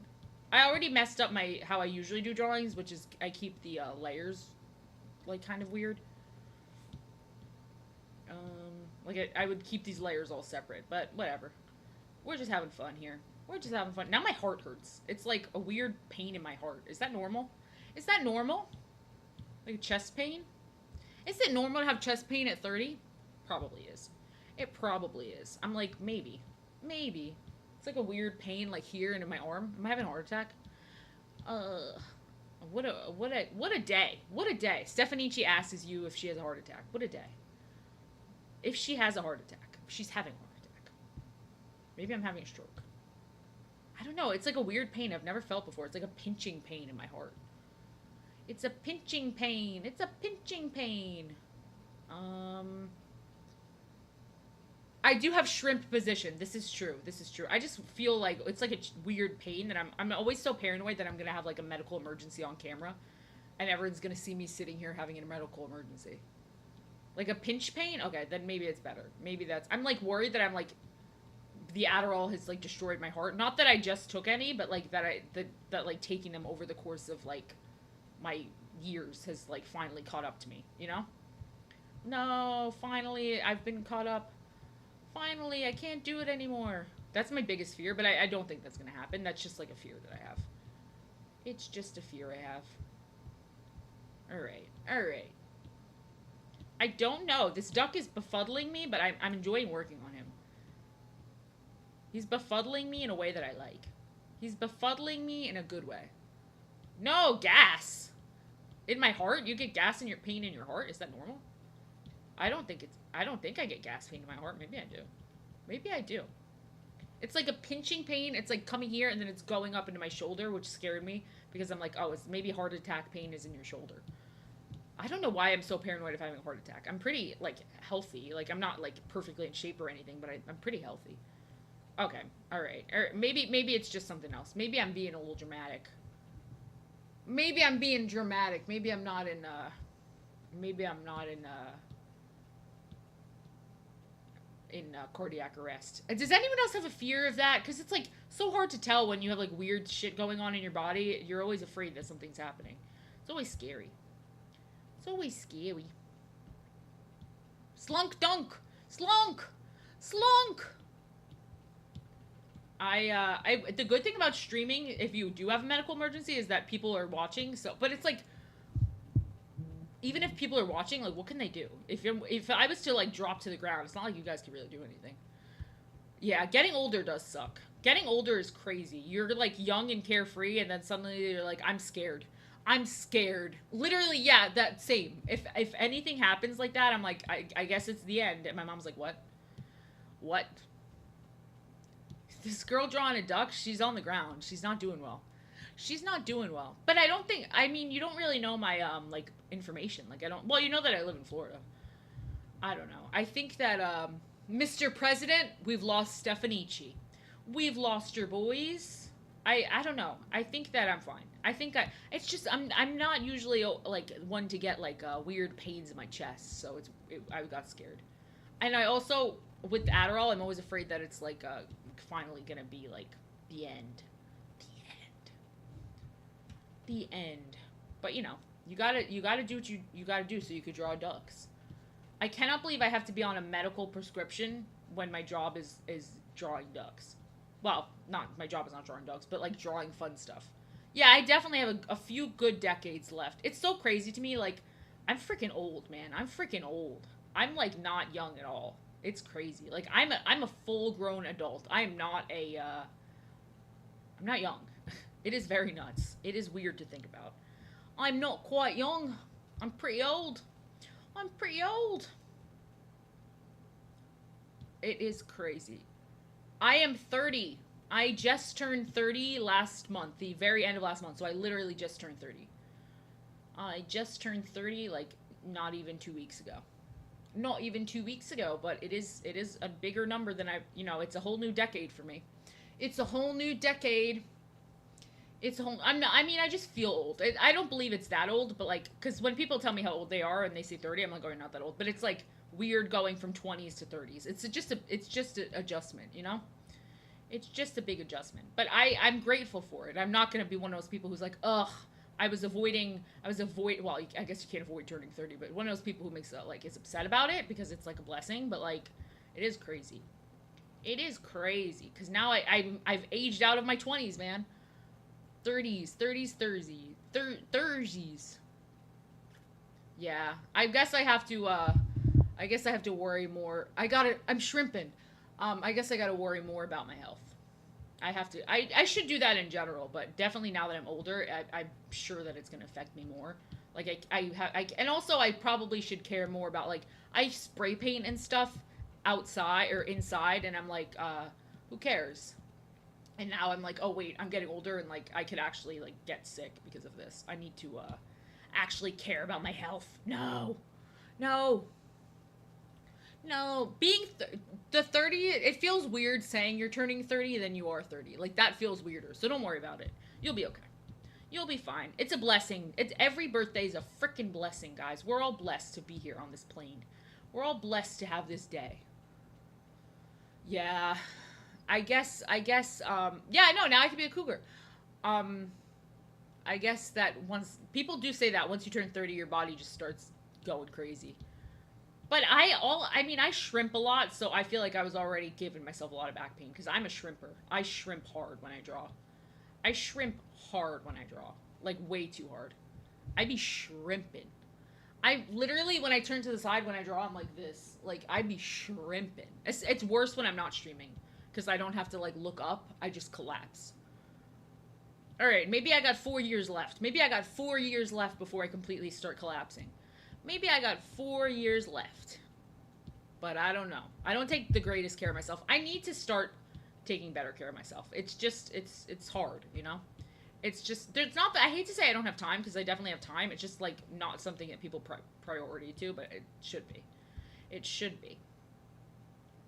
I already messed up how I usually do drawings, which is I keep the layers like kind of weird. Like I would keep these layers all separate, but whatever. We're just having fun here. We're just having fun. Now my heart hurts. It's like a weird pain in my heart. Is that normal? Is that normal? Like a chest pain? Is it normal to have chest pain at 30? Probably is. It probably is. I'm like, maybe. Maybe. It's like a weird pain like here and in my arm. Am I having a heart attack? What a day. What a day. Stefanici asks you if she has a heart attack. What a day. If she has a heart attack. If she's having a heart attack. Maybe I'm having a stroke. I don't know. It's like a weird pain I've never felt before. It's like a pinching pain in my heart. It's a pinching pain. It's a pinching pain. I do have shrimp position. This is true. This is true. I just feel like it's like a weird pain that I'm always so paranoid that I'm going to have like a medical emergency on camera. And everyone's going to see me sitting here having a medical emergency. Like a pinch pain? Okay, then maybe it's better. Maybe that's... I'm, like, worried that I'm, like... The Adderall has, like, destroyed my heart. Not that I just took any, but, like, that like, taking them over the course of, like, my years has, like, finally caught up to me. You know? No, finally, I've been caught up. Finally, I can't do it anymore. That's my biggest fear, but I don't think that's gonna happen. That's just, like, a fear that I have. It's just a fear I have. Alright, alright. I don't know. This duck is befuddling me, but I'm enjoying working on him. He's befuddling me in a way that I like. He's befuddling me in a good way. No, gas! In my heart? You get gas in your pain in your heart? Is that normal? I don't think I get gas pain in my heart. Maybe I do. Maybe I do. It's like a pinching pain. It's like coming here and then it's going up into my shoulder, which scared me because I'm like, oh, it's maybe heart attack pain is in your shoulder. I don't know why I'm so paranoid of having a heart attack. I'm pretty like healthy. Like I'm not like perfectly in shape or anything, but I'm pretty healthy. Okay, all right. Or maybe it's just something else. Maybe I'm being a little dramatic. Maybe I'm being dramatic. Maybe I'm not in. Maybe I'm not in cardiac arrest. Does anyone else have a fear of that? Because it's like so hard to tell when you have like weird shit going on in your body. You're always afraid that something's happening. It's always scary. It's always scary. Slunk dunk! Slunk! Slunk! The good thing about streaming, if you do have a medical emergency, is that people are watching. So, but it's like, even if people are watching, like, what can they do? If I was to like drop to the ground, it's not like you guys can really do anything. Yeah, getting older does suck. Getting older is crazy. You're like young and carefree, and then suddenly you're like, I'm scared. I'm scared. Literally, yeah, that same. If anything happens like that, I'm like, I guess it's the end. And my mom's like, what? What? This girl drawing a duck, she's on the ground. She's not doing well. She's not doing well. But I don't think, I mean, you don't really know my, like, information. Like, I don't, well, you know that I live in Florida. I don't know. I think that, Mr. President, we've lost Stefanici. We've lost your boys. I don't know. I think that I'm fine. It's just, I'm not usually, like, one to get, like, weird pains in my chest. So I got scared. And I also, with Adderall, I'm always afraid that it's, like, finally gonna be, like, the end. The end. But you know, you gotta do what you gotta do so you could draw ducks. I cannot believe I have to be on a medical prescription when my job is drawing ducks. Well, not my job is not drawing ducks, but like drawing fun stuff. Yeah, I definitely have a few good decades left. It's so crazy to me. Like, I'm freaking old, man. I'm freaking old. I'm like not young at all. It's crazy. Like I'm a full grown adult. I am not a. I'm not young. It is very nuts. It is weird to think about. I'm not quite young. I'm pretty old. I'm pretty old. It is crazy. I am 30. I just turned 30 last month, the very end of last month. So I literally just turned 30. I just turned 30 like not even 2 weeks ago. Not even 2 weeks ago, but it is a bigger number than it's a whole new decade for me. It's a whole new decade. It's a whole. I just feel old. I don't believe it's that old, but like, because when people tell me how old they are and they say 30, I'm like, oh, you're not that old. But it's like weird going from 20s to 30s. It's just an adjustment, you know. It's just a big adjustment. But I'm grateful for it. I'm not gonna be one of those people who's like, ugh. I was avoiding. Well, I guess you can't avoid turning 30, but one of those people who makes like is upset about it because it's like a blessing. But like, it is crazy. It is crazy because now I've aged out of my 20s, man. 30s. Yeah, I guess I have to worry more. I'm shrimping. I guess I gotta worry more about my health. I have to. I should do that in general, but definitely now that I'm older, I'm sure that it's gonna affect me more. Like and also I probably should care more about like I spray paint and stuff outside or inside, and I'm like, who cares? And now I'm like, oh wait, I'm getting older, and like I could actually like get sick because of this. I need to actually care about my health. No, no. No, the 30, it feels weird saying you're turning 30 than you are 30. Like, that feels weirder, so don't worry about it. You'll be okay. You'll be fine. It's a blessing. Every birthday's a freaking blessing, guys. We're all blessed to be here on this plane. We're all blessed to have this day. Yeah, yeah, no, now I can be a cougar. I guess that people do say that once you turn 30, your body just starts going crazy. But I shrimp a lot, so I feel like I was already giving myself a lot of back pain because I'm a shrimper. I shrimp hard when I draw. I shrimp hard when I draw. Like, way too hard. I be shrimping. I literally, when I turn to the side when I draw, I'm like this. Like, I be shrimping. It's worse when I'm not streaming because I don't have to, like, look up. I just collapse. Alright, maybe I got 4 years left. Maybe I got 4 years left before I completely start collapsing. Maybe I got 4 years left. But I don't know. I don't take the greatest care of myself. I need to start taking better care of myself. It's just it's hard, you know? It's just there's not that I hate to say I don't have time because I definitely have time. It's just like not something that people priority to, but it should be. It should be.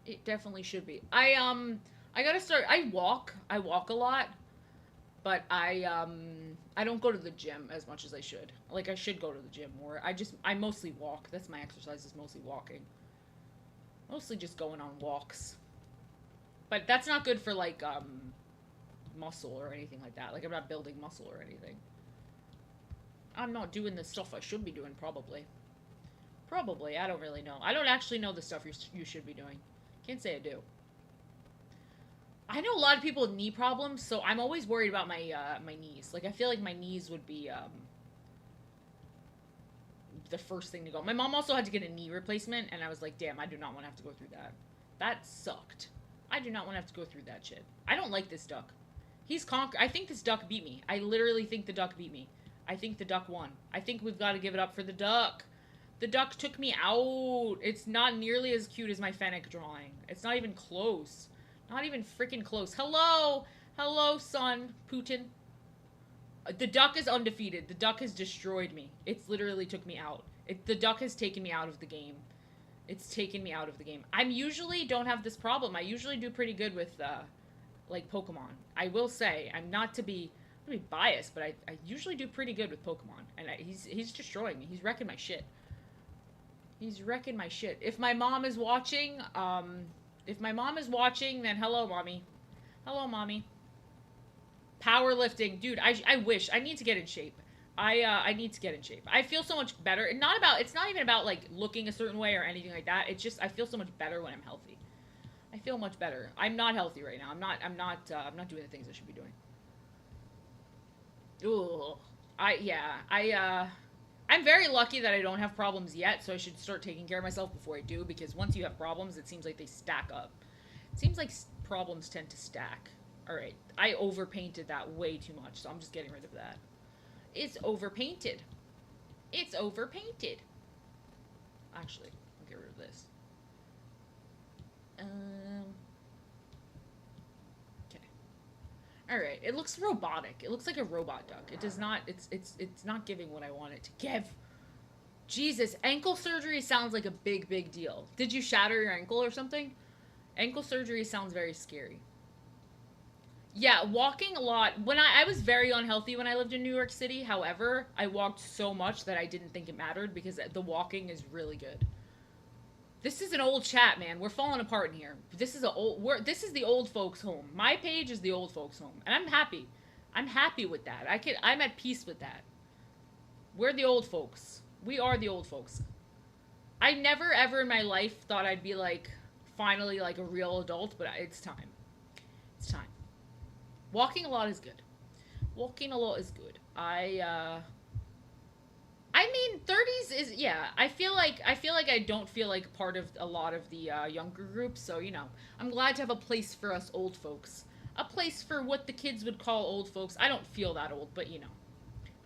It definitely should be. I got to start I walk. I walk a lot, but I don't go to the gym as much as I should. Like I should go to the gym more. I mostly walk. That's my exercise is mostly walking. Mostly just going on walks. But that's not good for like muscle or anything like that. Like I'm not building muscle or anything. I'm not doing the stuff I should be doing probably. Probably. I don't really know. I don't actually know the stuff you should be doing. Can't say I do. I know a lot of people with knee problems, so I'm always worried about my knees. Like I feel like my knees would be the first thing to go. My mom also had to get a knee replacement, and I was like, damn, I do not want to have to go through that. That sucked. I do not want to have to go through that shit. I don't like this duck. He's I think this duck beat me. I literally think the duck beat me. I think the duck won. I think we've got to give it up for the duck. The duck took me out. It's not nearly as cute as my Fennec drawing. It's not even close. Not even freaking close. Hello! Hello, son. Putin. The duck is undefeated. The duck has destroyed me. It's literally took me out. The duck has taken me out of the game. It's taken me out of the game. I'm usually don't have this problem. I usually do pretty good with, like, Pokemon. I will say, I'm not to be biased, but I usually do pretty good with Pokemon. And he's destroying me. He's wrecking my shit. He's wrecking my shit. If my mom is watching, then hello, mommy. Hello, mommy. Powerlifting. Dude, I wish. I need to get in shape. I need to get in shape. I feel so much better. It's not even about, like, looking a certain way or anything like that. It's just, I feel so much better when I'm healthy. I feel much better. I'm not healthy right now. I'm not doing the things I should be doing. Ooh. I'm very lucky that I don't have problems yet, so I should start taking care of myself before I do, because once you have problems, it seems like they stack up. It seems like problems tend to stack. Alright, I overpainted that way too much, so I'm just getting rid of that. It's overpainted. It's overpainted. Actually, I'll get rid of this. Okay. Alright, it looks robotic. It looks like a robot duck. It does not, it's not giving what I want it to give. Jesus, ankle surgery sounds like a big deal. Did you shatter your ankle or something? Ankle surgery sounds very scary. Yeah, walking a lot. When I was very unhealthy when I lived in New York City. However, I walked so much that I didn't think it mattered because the walking is really good. This is an old chat, man. We're falling apart in here. This is this is the old folks' home. My page is the old folks' home, and I'm happy. I'm happy with that. I'm at peace with that. We're the old folks. We are the old folks. I never ever in my life thought I'd be like finally like a real adult, but it's time. It's time. Walking a lot is good. Walking a lot is good. I mean, 30s is, yeah. I feel like I don't feel like part of a lot of the younger groups. So I'm glad to have a place for us old folks. A place for what the kids would call old folks. I don't feel that old, but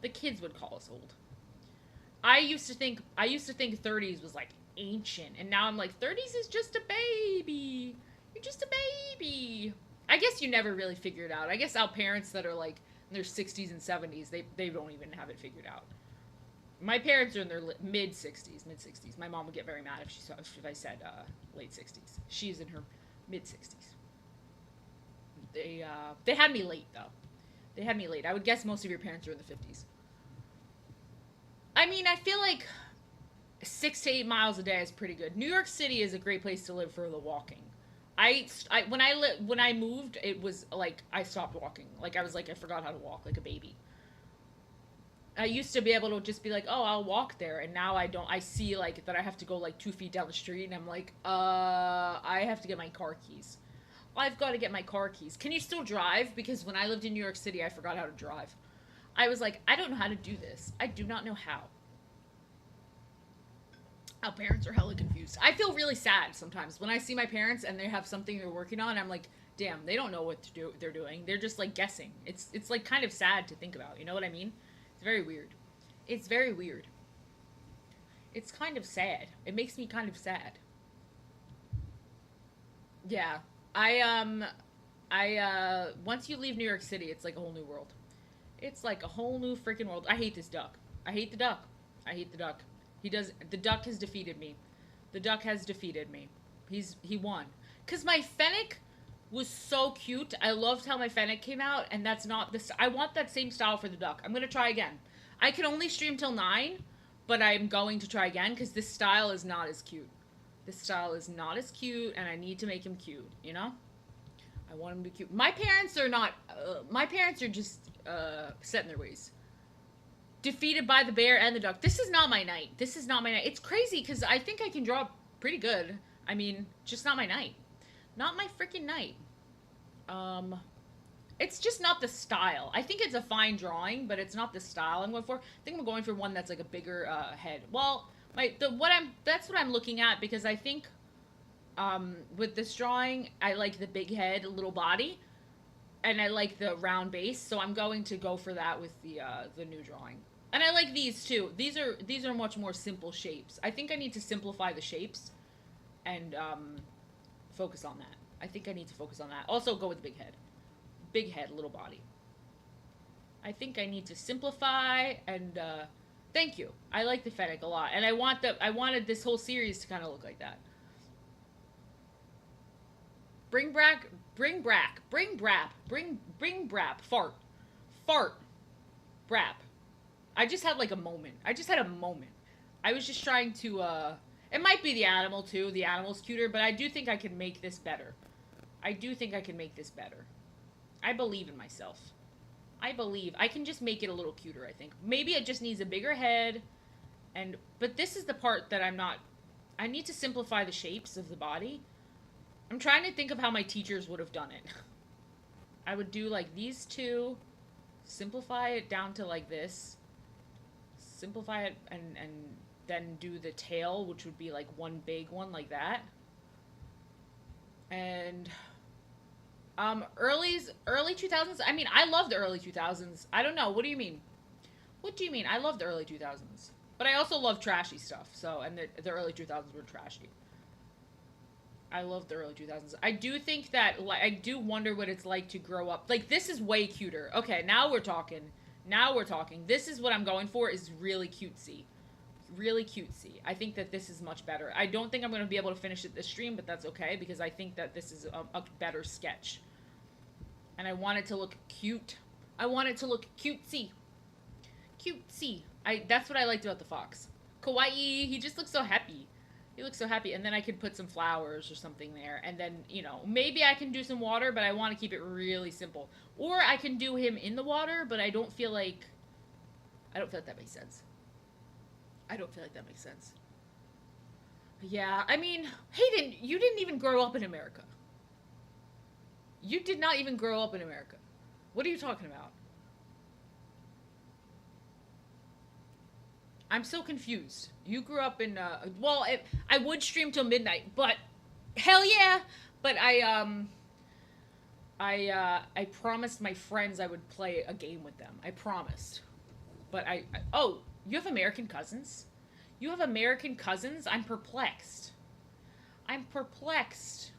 the kids would call us old. I used to think 30s was like ancient, and now I'm like 30s is just a baby. You're just a baby. I guess you never really figure it out. I guess our parents that are like in their 60s and 70s, they don't even have it figured out. My parents are in their mid 60s. My mom would get very mad if I said late 60s. She's in her mid 60s. They had me late though. They had me late. I would guess most of your parents are in the 50s. I mean, I feel like 6 to 8 miles a day is pretty good. New York City is a great place to live for the walking. When I moved, it was like I stopped walking. Like I was like I forgot how to walk like a baby. I used to be able to just be like, oh, I'll walk there, and now I don't. I see like that I have to go like 2 feet down the street, and I'm like, I have to get my car keys. I've got to get my car keys. Can you still drive? Because when I lived in New York City, I forgot how to drive. I was like, I don't know how to do this. I do not know how. Our parents are hella confused. I feel really sad sometimes when I see my parents and they have something they're working on. I'm like, damn, they don't know what to do. They're doing. They're just like guessing. It's like kind of sad to think about. You know what I mean? It's very weird. It's very weird. It's kind of sad. It makes me kind of sad. Yeah. I once you leave New York City, it's like a whole new world. It's like a whole new freaking world. I hate this duck. I hate the duck. I hate the duck. The duck has defeated me. The duck has defeated me. He won. Cuz my fennec was so cute. I loved how my fennec came out, and that's not this. I want that same style for the duck. I'm gonna try again. I can only stream till 9, but I'm going to try again because this style is not as cute. This style is not as cute, and I need to make him cute. You know, I want him to be cute. My parents are not. My parents are just set in their ways. Defeated by the bear and the duck. This is not my night. This is not my night. It's crazy because I think I can draw pretty good. I mean, just not my night. Not my freaking night. Um, it's just not the style. I think it's a fine drawing, but it's not the style I'm going for. I think I'm going for one that's like a bigger head. Well, that's what I'm looking at because I think with this drawing, I like the big head, little body, and I like the round base. So I'm going to go for that with the new drawing. And I like these too. These are much more simple shapes. I think I need to simplify the shapes and focus on that. I think I need to focus on that. Also, go with the big head. Big head, little body. I think I need to simplify and thank you. I like the fennec a lot, and I wanted this whole series to kind of look like that. Bring brap, fart, brap. I just had like a moment. I just had a moment. I was just trying to. It might be the animal too. The animal's cuter, but I do think I can make this better. I do think I can make this better. I believe in myself. I believe I can just make it a little cuter. I think maybe it just needs a bigger head, and but this is the part that I'm not. I need to simplify the shapes of the body. I'm trying to think of how my teachers would have done it. I would do like these two, simplify it down to like this, simplify it, and then do the tail, which would be like one big one like that. And early 2000s. I mean, I love the early 2000s. I don't know. What do you mean? What do you mean? I love the early 2000s. But I also love trashy stuff. So, and the early 2000s were trashy. I love the early 2000s. I do think that I do wonder what it's like to grow up. Like this is way cuter. Okay, now we're talking. Now we're talking. This is what I'm going for is really cutesy. Really cutesy. I think that this is much better. I don't think I'm going to be able to finish it this stream, but that's okay because I think that this is a better sketch. And I want it to look cute. I want it to look cutesy. Cutesy. That's what I liked about the fox. Kawaii. He just looks so happy. He looks so happy. And then I could put some flowers or something there. And then, you know, maybe I can do some water, but I want to keep it really simple. Or I can do him in the water, but I don't feel like that makes sense. I don't feel like that makes sense. Yeah, I mean, Hayden, you didn't even grow up in America. You did not even grow up in America. What are you talking about? I'm so confused. You grew up in I would stream till midnight, but hell yeah. But I promised my friends I would play a game with them. I promised. But oh, you have American cousins? You have American cousins? I'm perplexed. I'm perplexed.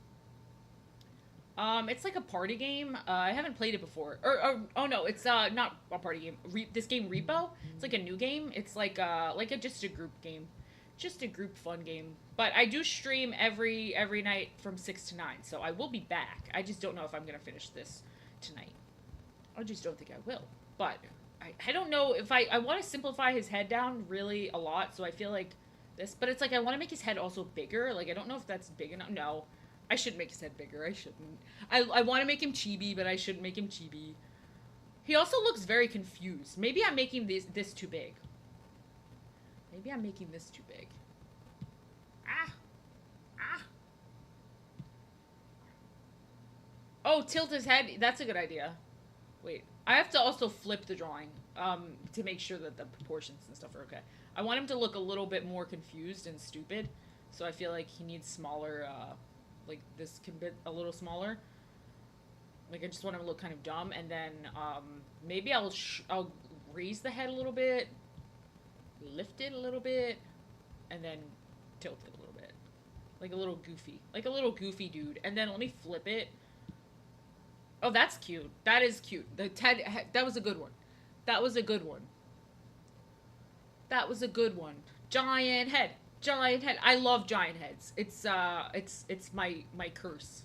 It's like a party game. I haven't played it before. Oh no, it's not a party game. This game Repo. It's like a new game. It's like just a group game, just a group fun game. But I do stream every night from 6 to 9, so I will be back. I just don't know if I'm gonna finish this tonight. I just don't think I will. But I don't know if I want to simplify his head down really a lot. So I feel like this, but it's like I want to make his head also bigger. Like I don't know if that's big enough. No. I should make his head bigger. I shouldn't. I want to make him chibi, but I shouldn't make him chibi. He also looks very confused. Maybe I'm making this too big. Maybe I'm making this too big. Ah. Ah. Oh, tilt his head. That's a good idea. Wait. I have to also flip the drawing to make sure that the proportions and stuff are okay. I want him to look a little bit more confused and stupid. So I feel like he needs smaller... like this can be a little smaller. Like I just want him to look kind of dumb, and then maybe I'll raise the head a little bit, lift it a little bit, and then tilt it a little bit. Like a little goofy. Like a little goofy dude. And then let me flip it. Oh, that's cute. That is cute. The Ted, that was a good one. That was a good one. That was a good one. Giant head. Giant head. I love giant heads. It's my curse.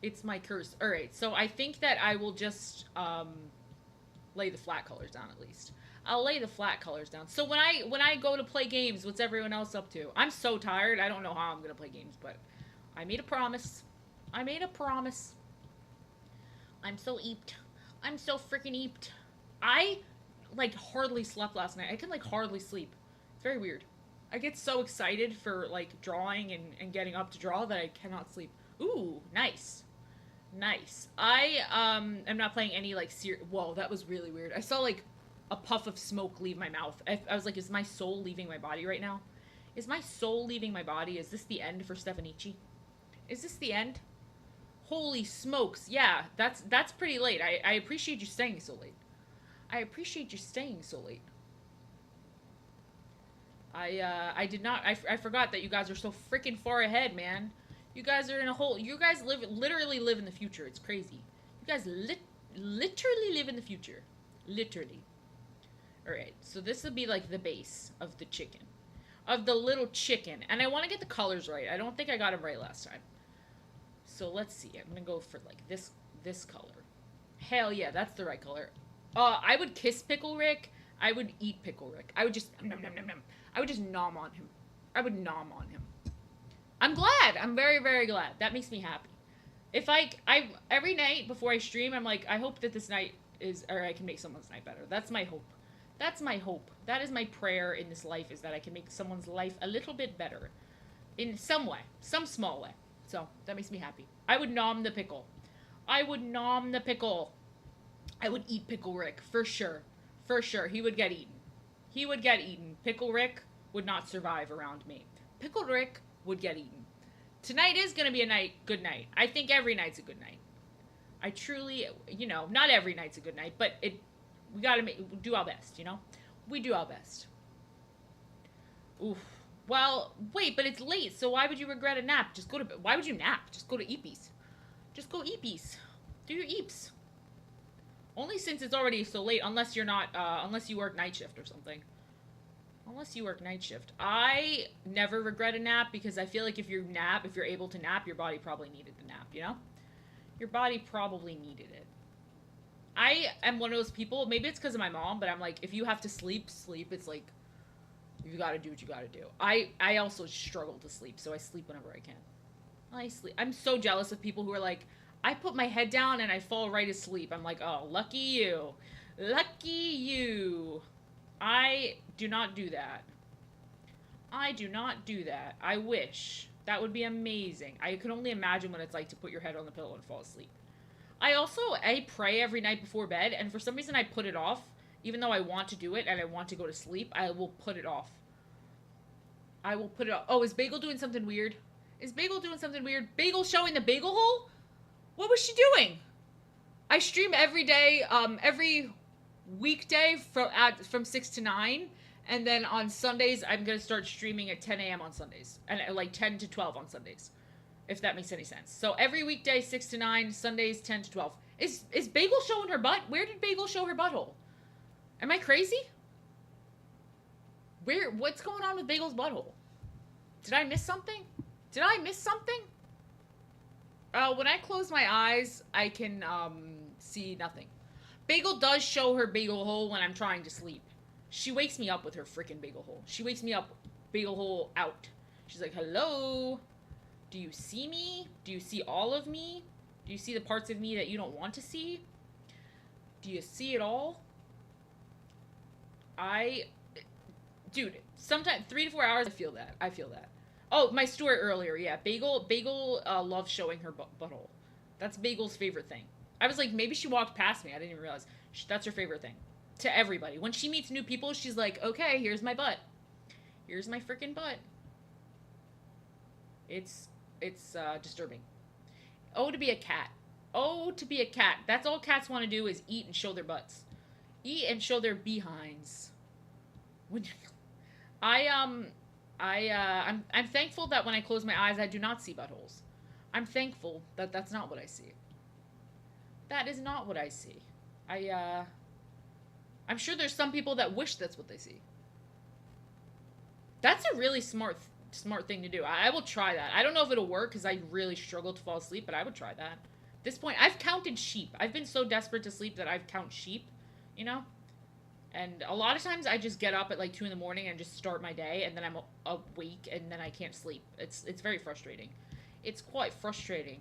It's my curse. All right. So I think that I will just lay the flat colors down at least. I'll lay the flat colors down. So when I go to play games, what's everyone else up to? I'm so tired. I don't know how I'm gonna play games, but I made a promise. I made a promise. I'm so eeped. I'm so freaking eeped. I like hardly slept last night. I can like hardly sleep. It's very weird. I get so excited for like drawing and getting up to draw that I cannot sleep. Ooh, nice. Nice. I am not playing any like whoa, that was really weird. I saw like a puff of smoke leave my mouth. I was like, is my soul leaving my body right now? Is my soul leaving my body? Is this the end for Stefanici? Is this the end? Holy smokes. Yeah, that's pretty late. I appreciate you staying so late. I appreciate you staying so late. I did not, I forgot that you guys are so freaking far ahead, man. You guys are in a whole, you guys literally live in the future. It's crazy. You guys literally live in the future. Literally. Alright, so this will be like the base of the chicken. Of the little chicken. And I want to get the colors right. I don't think I got them right last time. So let's see. I'm gonna go for like this color. Hell yeah, that's the right color. I would kiss Pickle Rick. I would eat Pickle Rick. I would just nom, nom, nom, nom. I would just nom on him. I would nom on him. I'm glad. I'm very, very glad. That makes me happy. If I every night before I stream, I'm like, I hope that this night is, or I can make someone's night better. That's my hope. That's my hope. That is my prayer in this life, is that I can make someone's life a little bit better. In some way. Some small way. So, that makes me happy. I would nom the pickle. I would nom the pickle. I would eat Pickle Rick, for sure. For sure. He would get eaten. He would get eaten. Pickle Rick would not survive around me. Pickle Rick would get eaten. Tonight is going to be a good night. I think every night's a good night. I truly, you know, not every night's a good night, but we got to do our best, you know? We do our best. Oof. Well, wait, but it's late, so why would you regret a nap? Just go to, why would you nap? Just go to Eepies. Just go Eepies. Do your Eeps. Only since it's already so late, unless you're not, unless you work night shift or something. Unless you work night shift. I never regret a nap, because I feel like if you're able to nap, your body probably needed the nap, you know? Your body probably needed it. I am one of those people, maybe it's because of my mom, but I'm like, if you have to sleep. It's like, you gotta do what you gotta do. I also struggle to sleep, so I sleep whenever I can. I sleep. I'm so jealous of people who are like, I put my head down and I fall right asleep. I'm like, oh, lucky you. Lucky you. I do not do that. I do not do that. I wish. That would be amazing. I can only imagine what it's like to put your head on the pillow and fall asleep. I pray every night before bed, and for some reason I put it off. Even though I want to do it and I want to go to sleep, I will put it off. I will put it off. Oh, is Bagel doing something weird? Is Bagel doing something weird? Bagel showing the bagel hole? What was she doing? I stream every day, every weekday from 6 to 9. And then on Sundays, I'm going to start streaming at 10 a.m. on Sundays. And like 10 to 12 on Sundays. If that makes any sense. So every weekday, 6 to 9. Sundays, 10 to 12. Is Bagel showing her butt? Where did Bagel show her butthole? Am I crazy? What's going on with Bagel's butthole? Did I miss something? Did I miss something? When I close my eyes, I can, see nothing. Bagel does show her bagel hole when I'm trying to sleep. She wakes me up with her freaking bagel hole. She wakes me up, bagel hole out. She's like, hello? Do you see me? Do you see all of me? Do you see the parts of me that you don't want to see? Do you see it all? Dude, sometimes 3 to 4 hours, I feel that. Oh, my story earlier, yeah. Bagel loves showing her butthole. That's Bagel's favorite thing. I was like, maybe she walked past me. I didn't even realize. That's her favorite thing. To everybody. When she meets new people, she's like, okay, here's my butt. Here's my freaking butt. It's disturbing. Oh, to be a cat. Oh, to be a cat. That's all cats want to do is eat and show their butts. Eat and show their behinds. I'm thankful that when I close my eyes, I do not see buttholes. I'm thankful that that's not what I see. That is not what I see. I I'm sure there's some people that wish that's what they see. That's a really smart thing to do. I will try that. I don't know if it'll work because I really struggle to fall asleep, but I would try that. At this point, I've counted sheep. I've been so desperate to sleep that I've count sheep, you know? And a lot of times I just get up at like 2 in the morning and just start my day and then I'm awake and then I can't sleep. It's very frustrating. It's quite frustrating.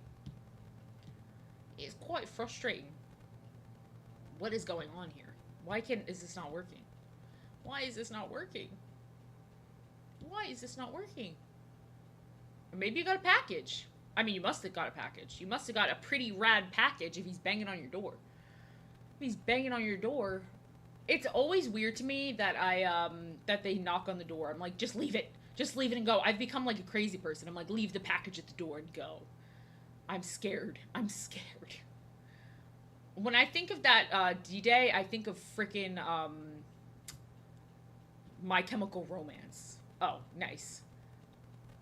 It's quite frustrating. What is going on here? Is this not working? Why is this not working? Why is this not working? Or maybe you got a package. I mean, you must have got a package. You must have got a pretty rad package if he's banging on your door. If he's banging on your door, it's always weird to me that that they knock on the door. I'm like, just leave it. Just leave it and go. I've become like a crazy person. I'm like, leave the package at the door and go. I'm scared. I'm scared. When I think of that D-Day, I think of freaking My Chemical Romance. Oh, nice.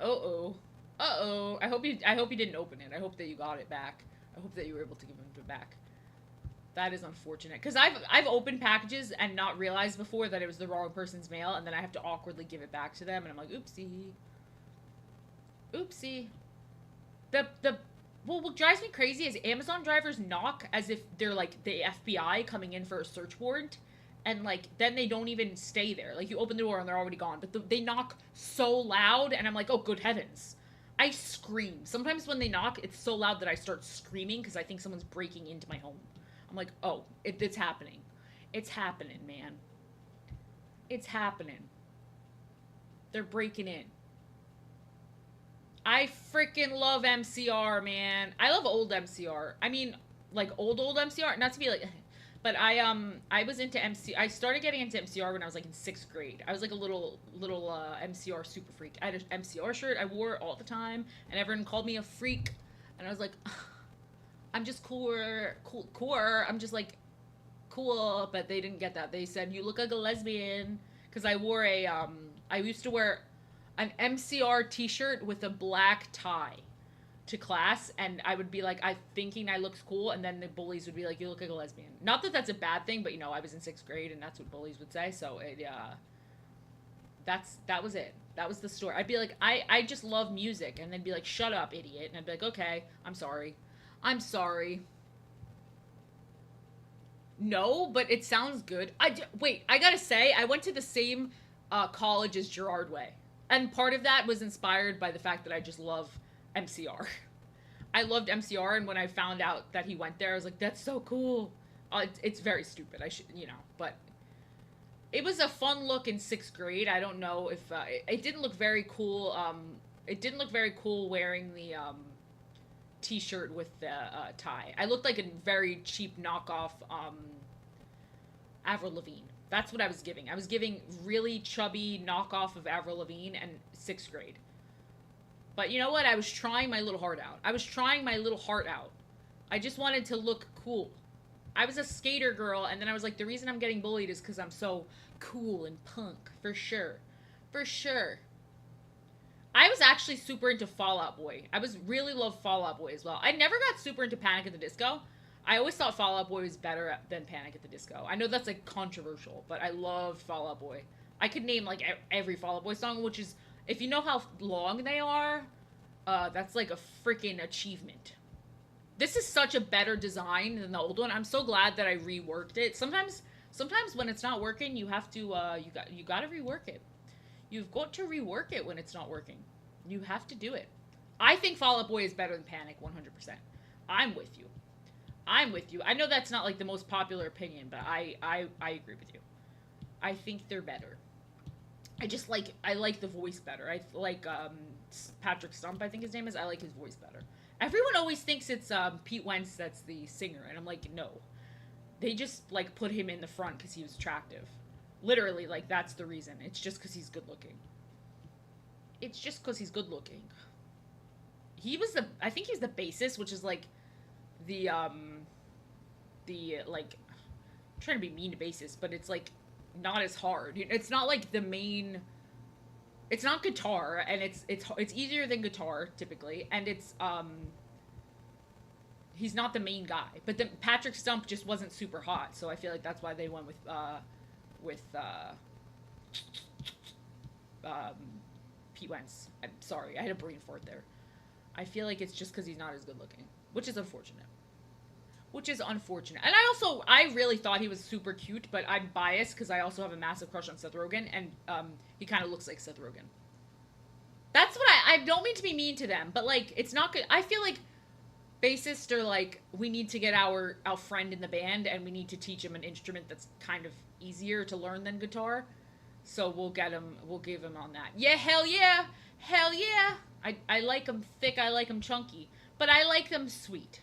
Uh-oh. Uh-oh. I hope you didn't open it. I hope that you got it back. I hope that you were able to give it back. That is unfortunate. Because I've opened packages and not realized before that it was the wrong person's mail, and then I have to awkwardly give it back to them, and I'm like, oopsie. Oopsie. Well, what drives me crazy is Amazon drivers knock as if they're like the FBI coming in for a search warrant, and like then they don't even stay there. Like you open the door and they're already gone, but they knock so loud, and I'm like, oh, good heavens. I scream. Sometimes when they knock, it's so loud that I start screaming because I think someone's breaking into my home. I'm like, oh, it's happening. It's happening, man. It's happening. They're breaking in. I freaking love MCR, man. I love old MCR. I mean, like old MCR. Not to be like, but I was into I started getting into MCR when I was like in 6th grade. I was like a little MCR super freak. I had an MCR shirt. I wore it all the time, and everyone called me a freak. And I was like, I'm just cooler. I'm just like cool, but they didn't get that. They said you look like a lesbian because I wore I used to wear an MCR t-shirt with a black tie to class, and I would be like, I thinking I looked cool, and then the bullies would be like, you look like a lesbian. Not that that's a bad thing, but you know, I was in 6th grade, and that's what bullies would say. So that was it. That was the story. I'd be like, I just love music, and then be like, shut up, idiot, and I'd be like, okay, I'm sorry. No, but it sounds good. Wait, I gotta say, I went to the same college as Gerard Way. And part of that was inspired by the fact that I just love MCR. I loved MCR, and when I found out that he went there, I was like, that's so cool. It's very stupid. I should, but it was a fun look in 6th grade. I don't know if it didn't look very cool. It didn't look very cool wearing the t-shirt with the tie. I looked like a very cheap knockoff Avril Lavigne. That's what I was giving. I was giving really chubby knockoff of Avril Lavigne in 6th grade. But you know what? I was trying my little heart out. I just wanted to look cool. I was a skater girl, and then I was like, the reason I'm getting bullied is because I'm so cool and punk. For sure. For sure. I was actually super into Fall Out Boy. I was really loved Fall Out Boy as well. I never got super into Panic at the Disco. I always thought Fall Out Boy was better than Panic at the Disco. I know that's like controversial, but I loved Fall Out Boy. I could name like every Fall Out Boy song, which is, if you know how long they are, that's like a freaking achievement. This is such a better design than the old one. I'm so glad that I reworked it. Sometimes when it's not working, you have to you got to rework it. You've got to rework it when it's not working. You have to do it. I think Fall Out Boy is better than Panic 100%. I'm with you. I know that's not like the most popular opinion, but I agree with you. I think they're better. I like the voice better. I like Patrick Stump, I think his name is. I like his voice better. Everyone always thinks it's Pete Wentz that's the singer, and I'm like, no. They just like put him in the front because he was attractive. Literally, like, that's the reason. It's just because he's good looking. I think he's the bassist, which is like the like, I'm trying to be mean to bassist, but it's like not as hard. It's not like the main It's not guitar, and it's easier than guitar typically, and it's he's not the main guy. But then Patrick Stump just wasn't super hot, so I feel like that's why they went with um, Pete Wentz. I'm sorry, I had a brain fart there. I feel like it's just because he's not as good looking, which is unfortunate. Which is unfortunate. And I really thought he was super cute, but I'm biased because I also have a massive crush on Seth Rogen, and he kind of looks like Seth Rogen. That's what I don't mean to be mean to them, but like it's not good. I feel like bassists are like, we need to get our friend in the band and we need to teach him an instrument that's kind of easier to learn than guitar. So we'll give him on that. Yeah, hell yeah. Hell yeah. I like them thick, I like them chunky, but I like them sweet.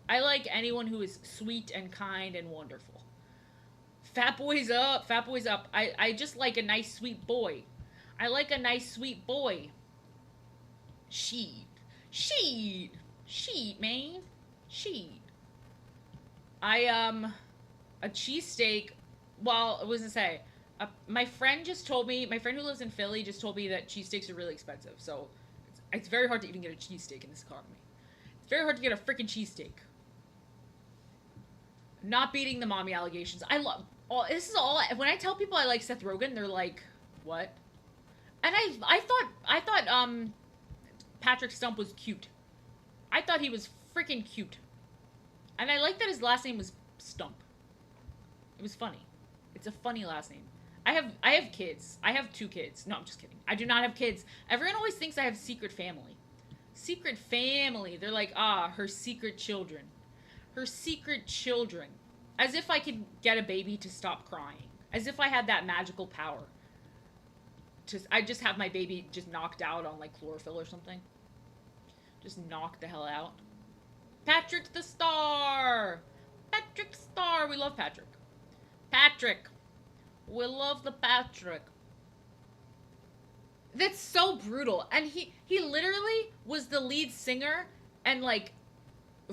I like anyone who is sweet and kind and wonderful. Fat boys up, fat boys up. I just like a nice sweet boy. I like a nice sweet boy. Sheet. Sheet. Sheet, man. Sheet. A cheesesteak, well, I was gonna say, my friend who lives in Philly just told me that cheesesteaks are really expensive, so it's very hard to even get a cheesesteak in this economy. It's very hard to get a freaking cheesesteak. Not beating the mommy allegations. I love, this is all, when I tell people I like Seth Rogen, they're like, what? And I thought Patrick Stump was cute. I thought he was freaking cute. And I like that his last name was Stump. It was funny. It's a funny last name. I have kids. I have 2 kids. No, I'm just kidding. I do not have kids. Everyone always thinks I have secret family. Secret family. They're like, her secret children. Her secret children. As if I could get a baby to stop crying. As if I had that magical power. I just have my baby just knocked out on like chlorophyll or something. Just knock the hell out. Patrick the Star! Patrick Star! We love Patrick. Patrick! We love the Patrick. That's so brutal. And he literally was the lead singer and like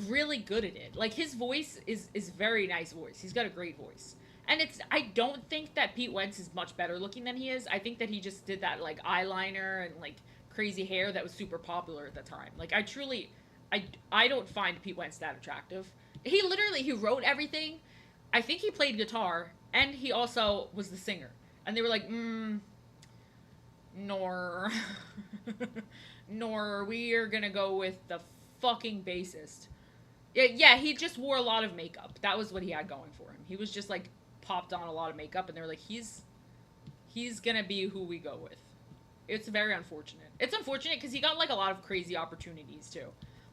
really good at it. Like his voice is very nice voice. He's got a great voice. And I don't think that Pete Wentz is much better looking than he is. I think that he just did that like eyeliner and like crazy hair that was super popular at the time. Like I don't find Pete Wentz that attractive. He wrote everything. I think he played guitar and he also was the singer. And they were like, nor we are gonna go with the fucking bassist. Yeah, he just wore a lot of makeup. That was what he had going for him. He was just like popped on a lot of makeup, and they were like, he's gonna be who we go with. It's very unfortunate. It's unfortunate because he got like a lot of crazy opportunities too.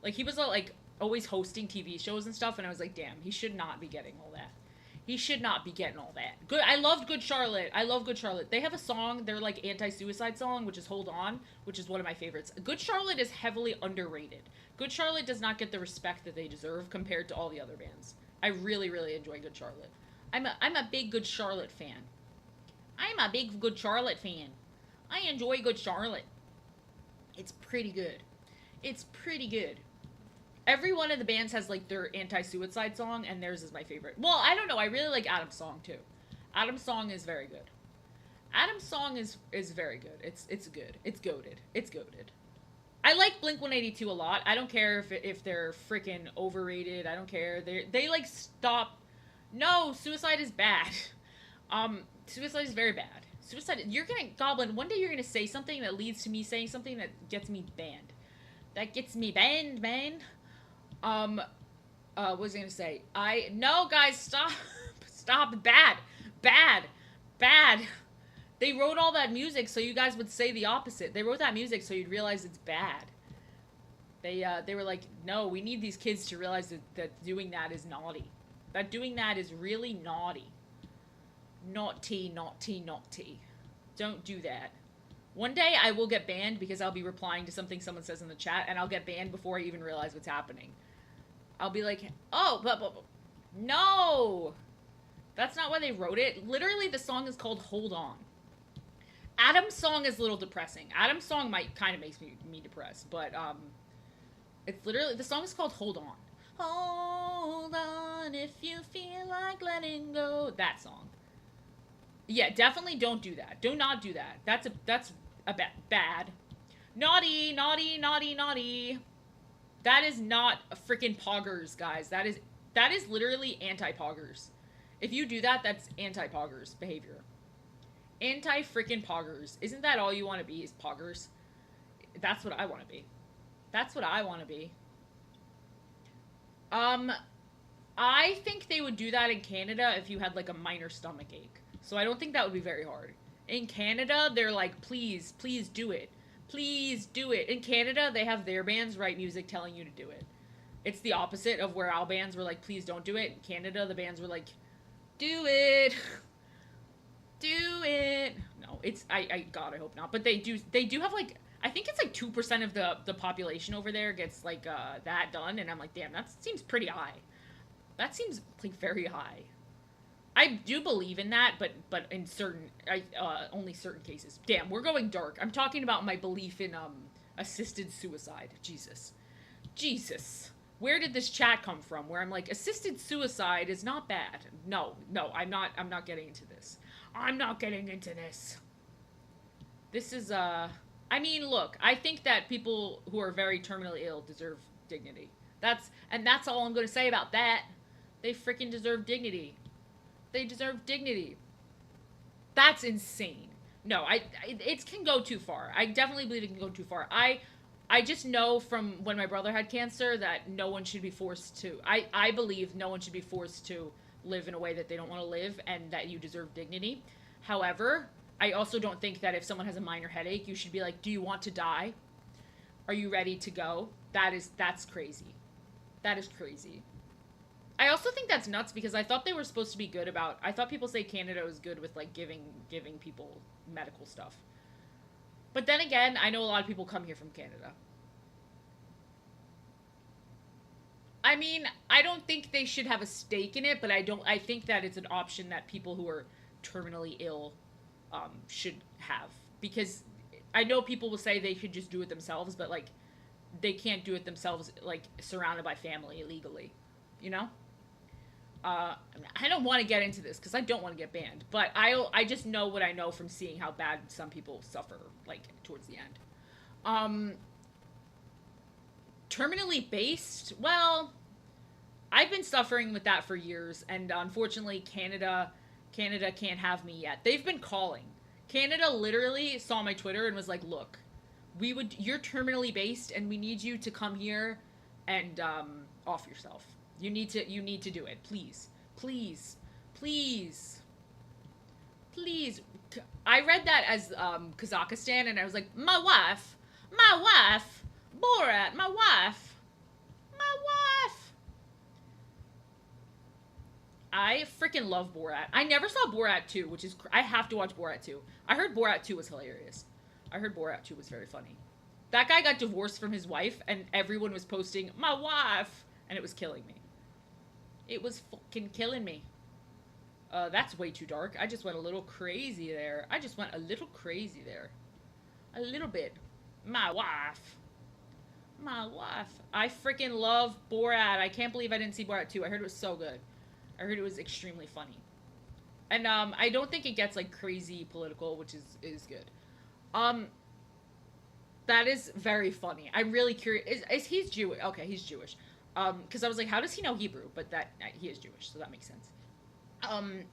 Like he was like always hosting TV shows and stuff, and I was like, damn, he should not be getting all that. He should not be getting all that. Good. I loved Good Charlotte. I love Good Charlotte. They have a song, their like anti-suicide song, which is Hold On, which is one of my favorites. Good Charlotte is heavily underrated. Good Charlotte does not get the respect that they deserve compared to all the other bands. I really, really enjoy Good Charlotte. I'm a big Good Charlotte fan. I'm a big Good Charlotte fan. I enjoy Good Charlotte. It's pretty good. It's pretty good. Every one of the bands has like their anti-suicide song, and theirs is my favorite. Well, I don't know. I really like Adam's song too. Adam's song is very good. Adam's song is very good. It's good. It's goated. It's goated. I like Blink-182 a lot. I don't care if they're freaking overrated. I don't care. They like stop. No, suicide is bad. Suicide is very bad. Suicide. You're gonna Goblin. One day you're gonna say something that leads to me saying something that gets me banned. That gets me banned, man. What was I gonna say? No, guys, stop. Stop. Bad. They wrote all that music so you guys would say the opposite. They wrote that music so you'd realize it's bad. They were like, no, we need these kids to realize that doing that is naughty. That doing that is really naughty. Naughty. Don't do that. One day I will get banned because I'll be replying to something someone says in the chat, and I'll get banned before I even realize what's happening. I'll be like, oh, but no! That's not why they wrote it. Literally, the song is called Hold On. Adam's song is a little depressing. Adam's song might kind of makes me depressed, but it's literally, the song is called Hold On. Hold on if you feel like letting go. That song. Yeah, definitely don't do that. Do not do that. That's Bad. Naughty, naughty, naughty, naughty. That is not a freaking poggers, guys. That is literally anti-poggers. If you do that, that's anti-poggers behavior. Anti-freaking poggers. Isn't that all you want to be is poggers? That's what I want to be. That's what I want to be. Um, I think they would do that in Canada if you had like a minor stomach ache. So I don't think that would be very hard. In Canada, they're like, please, please do it. Please do it. In Canada, they have their bands write music telling you to do it. It's the opposite of where our bands were like, please don't do it. In Canada, the bands were like, do it. Do it. No, it's God, I hope not. But they do have like I think it's like 2% of the population over there gets like that done, and I'm like, damn, that seems pretty high. That seems like very high. I do believe in that, but in certain only certain cases. Damn, we're going dark. I'm talking about my belief in assisted suicide. Jesus. Jesus. Where did this chat come from? Where I'm like, assisted suicide is not bad. No, I'm not getting into this. I'm not getting into this. This is I mean, look, I think that people who are very terminally ill deserve dignity. That's all I'm going to say about that. They freaking deserve dignity. They deserve dignity. That's insane. No, it can go too far. I definitely believe it can go too far. I just know from when my brother had cancer that no one should be forced to. I believe no one should be forced to live in a way that they don't want to live and that you deserve dignity. However, I also don't think that if someone has a minor headache, you should be like, "Do you want to die? Are you ready to go?" That's crazy. That is crazy. I also think that's nuts because I thought they were supposed to be good about. I thought people say Canada was good with like giving people medical stuff. But then again, I know a lot of people come here from Canada. I mean, I don't think they should have a stake in it, but I think that it's an option that people who are terminally ill should have because I know people will say they could just do it themselves, but like they can't do it themselves like surrounded by family illegally, you know. I don't want to get into this because I don't want to get banned, but I just know what I know from seeing how bad some people suffer like towards the end. Um, Terminally based. Well, I've been suffering with that for years, and unfortunately, Canada can't have me yet. They've been calling. Canada literally saw my Twitter and was like, "Look, you're terminally based, and we need you to come here and off yourself. You need to do it, please, please, please, please." I read that as Kazakhstan, and I was like, my wife, Borat, my wife, my wife. I freaking love Borat. I never saw Borat 2, which is I have to watch Borat 2. I heard Borat 2 was hilarious. I heard Borat 2 was very funny. That guy got divorced from his wife, and everyone was posting my wife, and it was killing me. It was fucking killing me. That's way too dark. I just went a little crazy there. I just went a little crazy there. A little bit. My wife. My wife. I freaking love Borat. I can't believe I didn't see Borat 2. I heard it was so good. I heard it was extremely funny. And I don't think it gets like crazy political, which is good. Um that is very funny. I'm really curious. Is he's Jewish? Okay, he's Jewish. Because I was like, how does he know Hebrew? But that he is Jewish, so that makes sense. Um,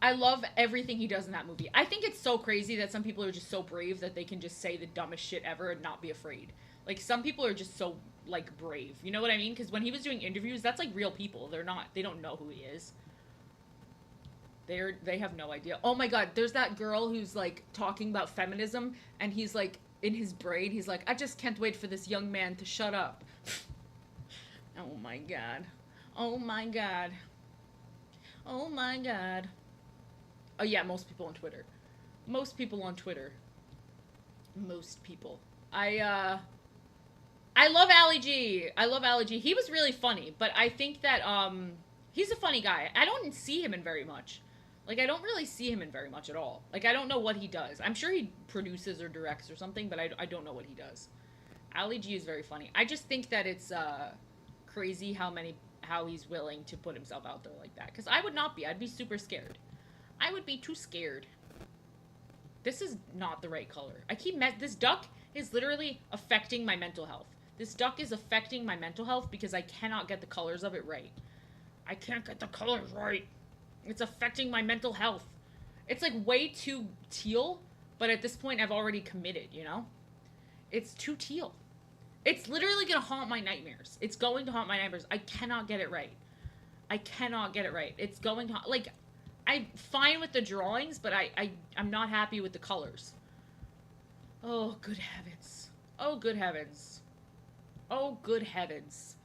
I love everything he does in that movie. I think it's so crazy that some people are just so brave that they can just say the dumbest shit ever and not be afraid. Like some people are just so like brave. You know what I mean? Because when he was doing interviews, that's like real people. They're not. They don't know who he is. They have no idea. Oh my god, there's that girl who's like talking about feminism, and he's like in his brain, he's like, I just can't wait for this young man to shut up. Oh my god. Oh my god. Oh my god. Oh yeah, most people on Twitter. Most people on Twitter. Most people. I love Ali G. I love Ali G. He was really funny, but I think that he's a funny guy. I don't see him in very much. Like I don't really see him in very much at all. Like I don't know what he does. I'm sure he produces or directs or something, but I don't know what he does. Ali G is very funny. I just think that it's crazy how he's willing to put himself out there like that. Because I would not be. I'd be super scared. I would be too scared. This is not the right color. This duck is literally affecting my mental health. This duck is affecting my mental health because I cannot get the colors of it right. I can't get the colors right. It's affecting my mental health. It's like way too teal, but at this point I've already committed, you know? It's too teal. It's literally gonna haunt my nightmares. It's going to haunt my nightmares. I cannot get it right. I cannot get it right. It's going to, like, I'm fine with the drawings, but I'm not happy with the colors. Oh, good heavens. Oh, good heavens. Oh, good heavens.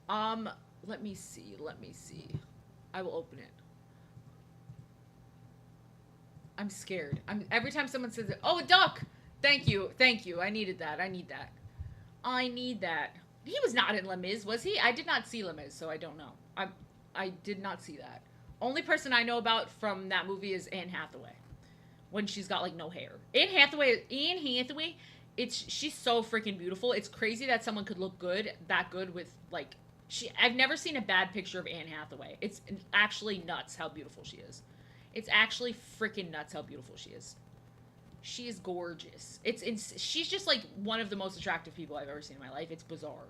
Let me see. Let me see. I will open it. I'm scared. Every time someone says it, oh, a duck. Thank you. Thank you. I needed that. I need that. I need that. He was not in Les Mis, was he? I did not see Les Mis, so I don't know. I did not see that. Only person I know about from that movie is Anne Hathaway, when she's got like no hair. Anne Hathaway, she's so freaking beautiful. It's crazy that someone could look that good with like I've never seen a bad picture of Anne Hathaway. It's actually nuts how beautiful she is. It's actually freaking nuts how beautiful she is. She is gorgeous. She's just like one of the most attractive people I've ever seen in my life. It's bizarre.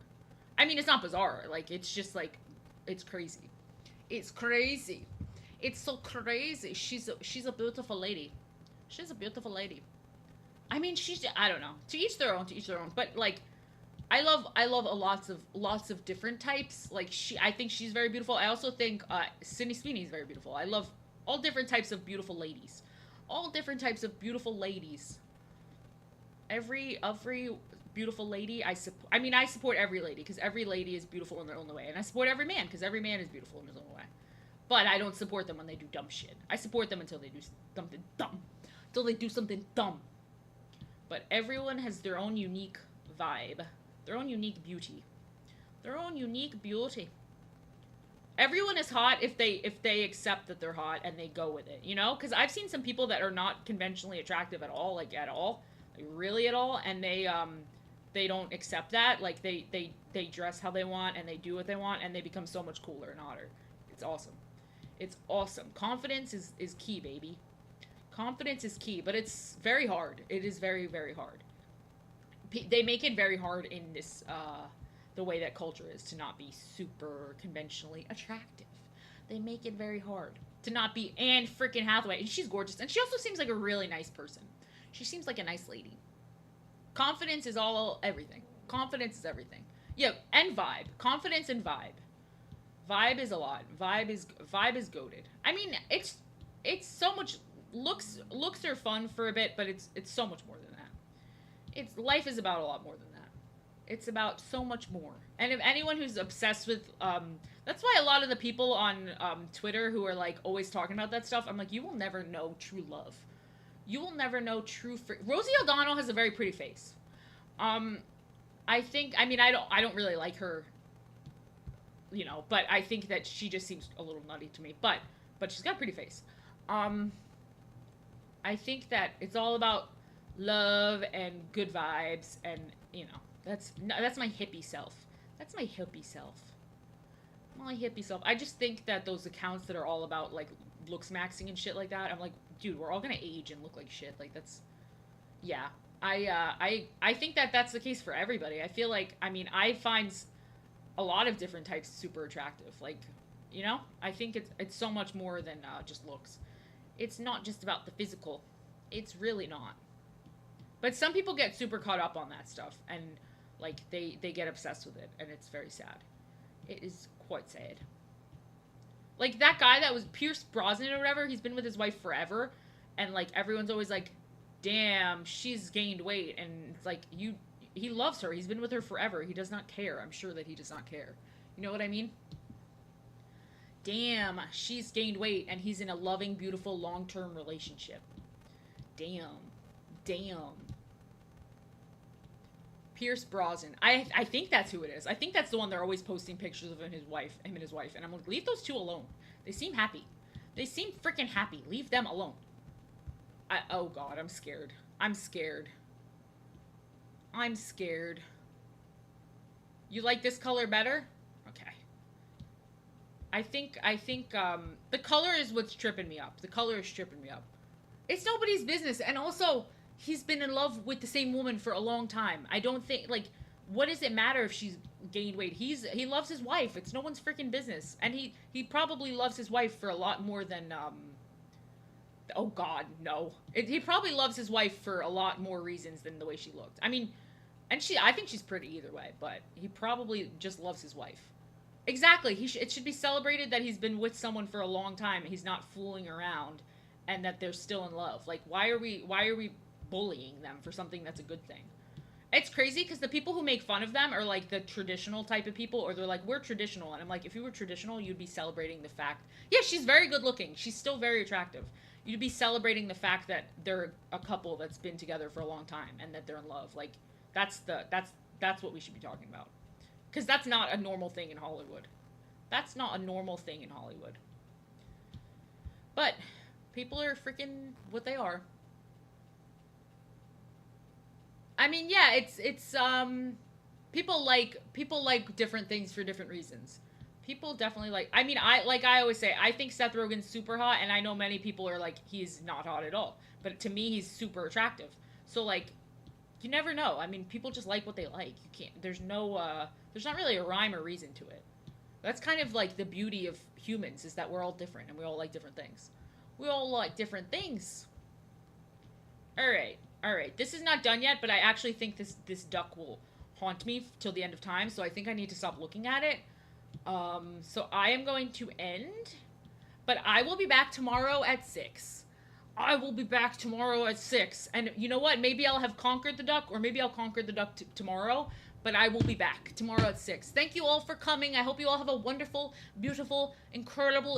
I mean, it's not bizarre. Like, it's just like, it's crazy. It's crazy. It's so crazy. She's a beautiful lady. She's a beautiful lady. I mean, I don't know. To each their own. To each their own. But like, I love lots of different types. Like I think she's very beautiful. I also think Sydney Sweeney is very beautiful. I love all different types of beautiful ladies. All different types of beautiful ladies. Every beautiful lady I support every lady because every lady is beautiful in their own way, and I support every man because every man is beautiful in his own way. But I don't support them when they do dumb shit. I support them until they do something dumb. Until they do something dumb. But everyone has their own unique vibe, their own unique beauty, their own unique beauty. Everyone is hot if they accept that they're hot and they go with it, you know? Because I've seen some people that are not conventionally attractive at all, like really at all, and they don't accept that. Like they dress how they want and they do what they want and they become so much cooler and hotter. It's awesome. It's awesome. Confidence is key, baby. Confidence is key, but it's very hard. It is very, very hard. They make it very hard in this the way that culture is to not be super conventionally attractive. They make it very hard to not be Anne freaking Hathaway. And she's gorgeous. And she also seems like a really nice person. She seems like a nice lady. Confidence is everything. Confidence is everything. Yeah, and vibe. Confidence and vibe. Vibe is a lot. Vibe is goated. I mean, it's so much looks are fun for a bit, but it's so much more than that. Life is about a lot more than that. It's about so much more. And if anyone who's obsessed with, that's why a lot of the people on Twitter who are like always talking about that stuff, I'm like, you will never know true love. You will never know Rosie O'Donnell has a very pretty face. I don't really like her, you know, but I think that she just seems a little nutty to me. But she's got a pretty face. I think that it's all about love and good vibes, and you know. That's my hippie self. That's my hippie self. My hippie self. I just think that those accounts that are all about like looks maxing and shit like that, I'm like, dude, we're all gonna age and look like shit. Like that's, yeah. I think that that's the case for everybody. I feel like, I mean, I find a lot of different types super attractive. Like, you know, I think it's so much more than just looks. It's not just about the physical. It's really not. But some people get super caught up on that stuff and like they get obsessed with it, and it's very sad. It is quite sad. Like that guy that was Pierce Brosnan or whatever, he's been with his wife forever, and like everyone's always like, damn, she's gained weight, and it's like he loves her. He's been with her forever. He does not care. I'm sure that he does not care. You know what I mean? Damn, she's gained weight and he's in a loving, beautiful, long-term relationship. Damn. Pierce Brosnan. I think that's who it is. I think that's the one they're always posting pictures of him and his wife. And I'm like, leave those two alone. They seem happy. They seem freaking happy. Leave them alone. Oh God, I'm scared. You like this color better? Okay. I think the color is what's tripping me up. The color is tripping me up. It's nobody's business. And also, he's been in love with the same woman for a long time. I don't think like what does it matter if she's gained weight? He loves his wife. It's no one's freaking business. And he probably loves his wife for a lot more than oh god, no. He probably loves his wife for a lot more reasons than the way she looked. I mean, and I think she's pretty either way, but he probably just loves his wife. Exactly. It should be celebrated that he's been with someone for a long time. He's not fooling around, and that they're still in love. Like, why are we bullying them for something that's a good thing? It's crazy because the people who make fun of them are like the traditional type of people, or they're like, we're traditional. And I'm like, if you were traditional, you'd be celebrating the fact, yeah, she's very good looking. She's still very attractive. You'd be celebrating the fact that they're a couple that's been together for a long time and that they're in love. Like, that's what we should be talking about. Because that's not a normal thing in Hollywood. That's not a normal thing in Hollywood. But people are freaking what they are. I mean, yeah, it's people like different things for different reasons. People definitely like. I mean, I always say, I think Seth Rogen's super hot, and I know many people are like he's not hot at all. But to me, he's super attractive. So like, you never know. I mean, people just like what they like. You can't. There's not really a rhyme or reason to it. That's kind of like the beauty of humans is that we're all different and we all like different things. We all like different things. All right, all right. This is not done yet, but I actually think this duck will haunt me till the end of time. So I think I need to stop looking at it. So I am going to end, but I will be back tomorrow at 6. I will be back tomorrow at 6. And you know what? Maybe I'll have conquered the duck, or maybe I'll conquer the duck tomorrow. But I will be back tomorrow at 6. Thank you all for coming. I hope you all have a wonderful, beautiful, incredible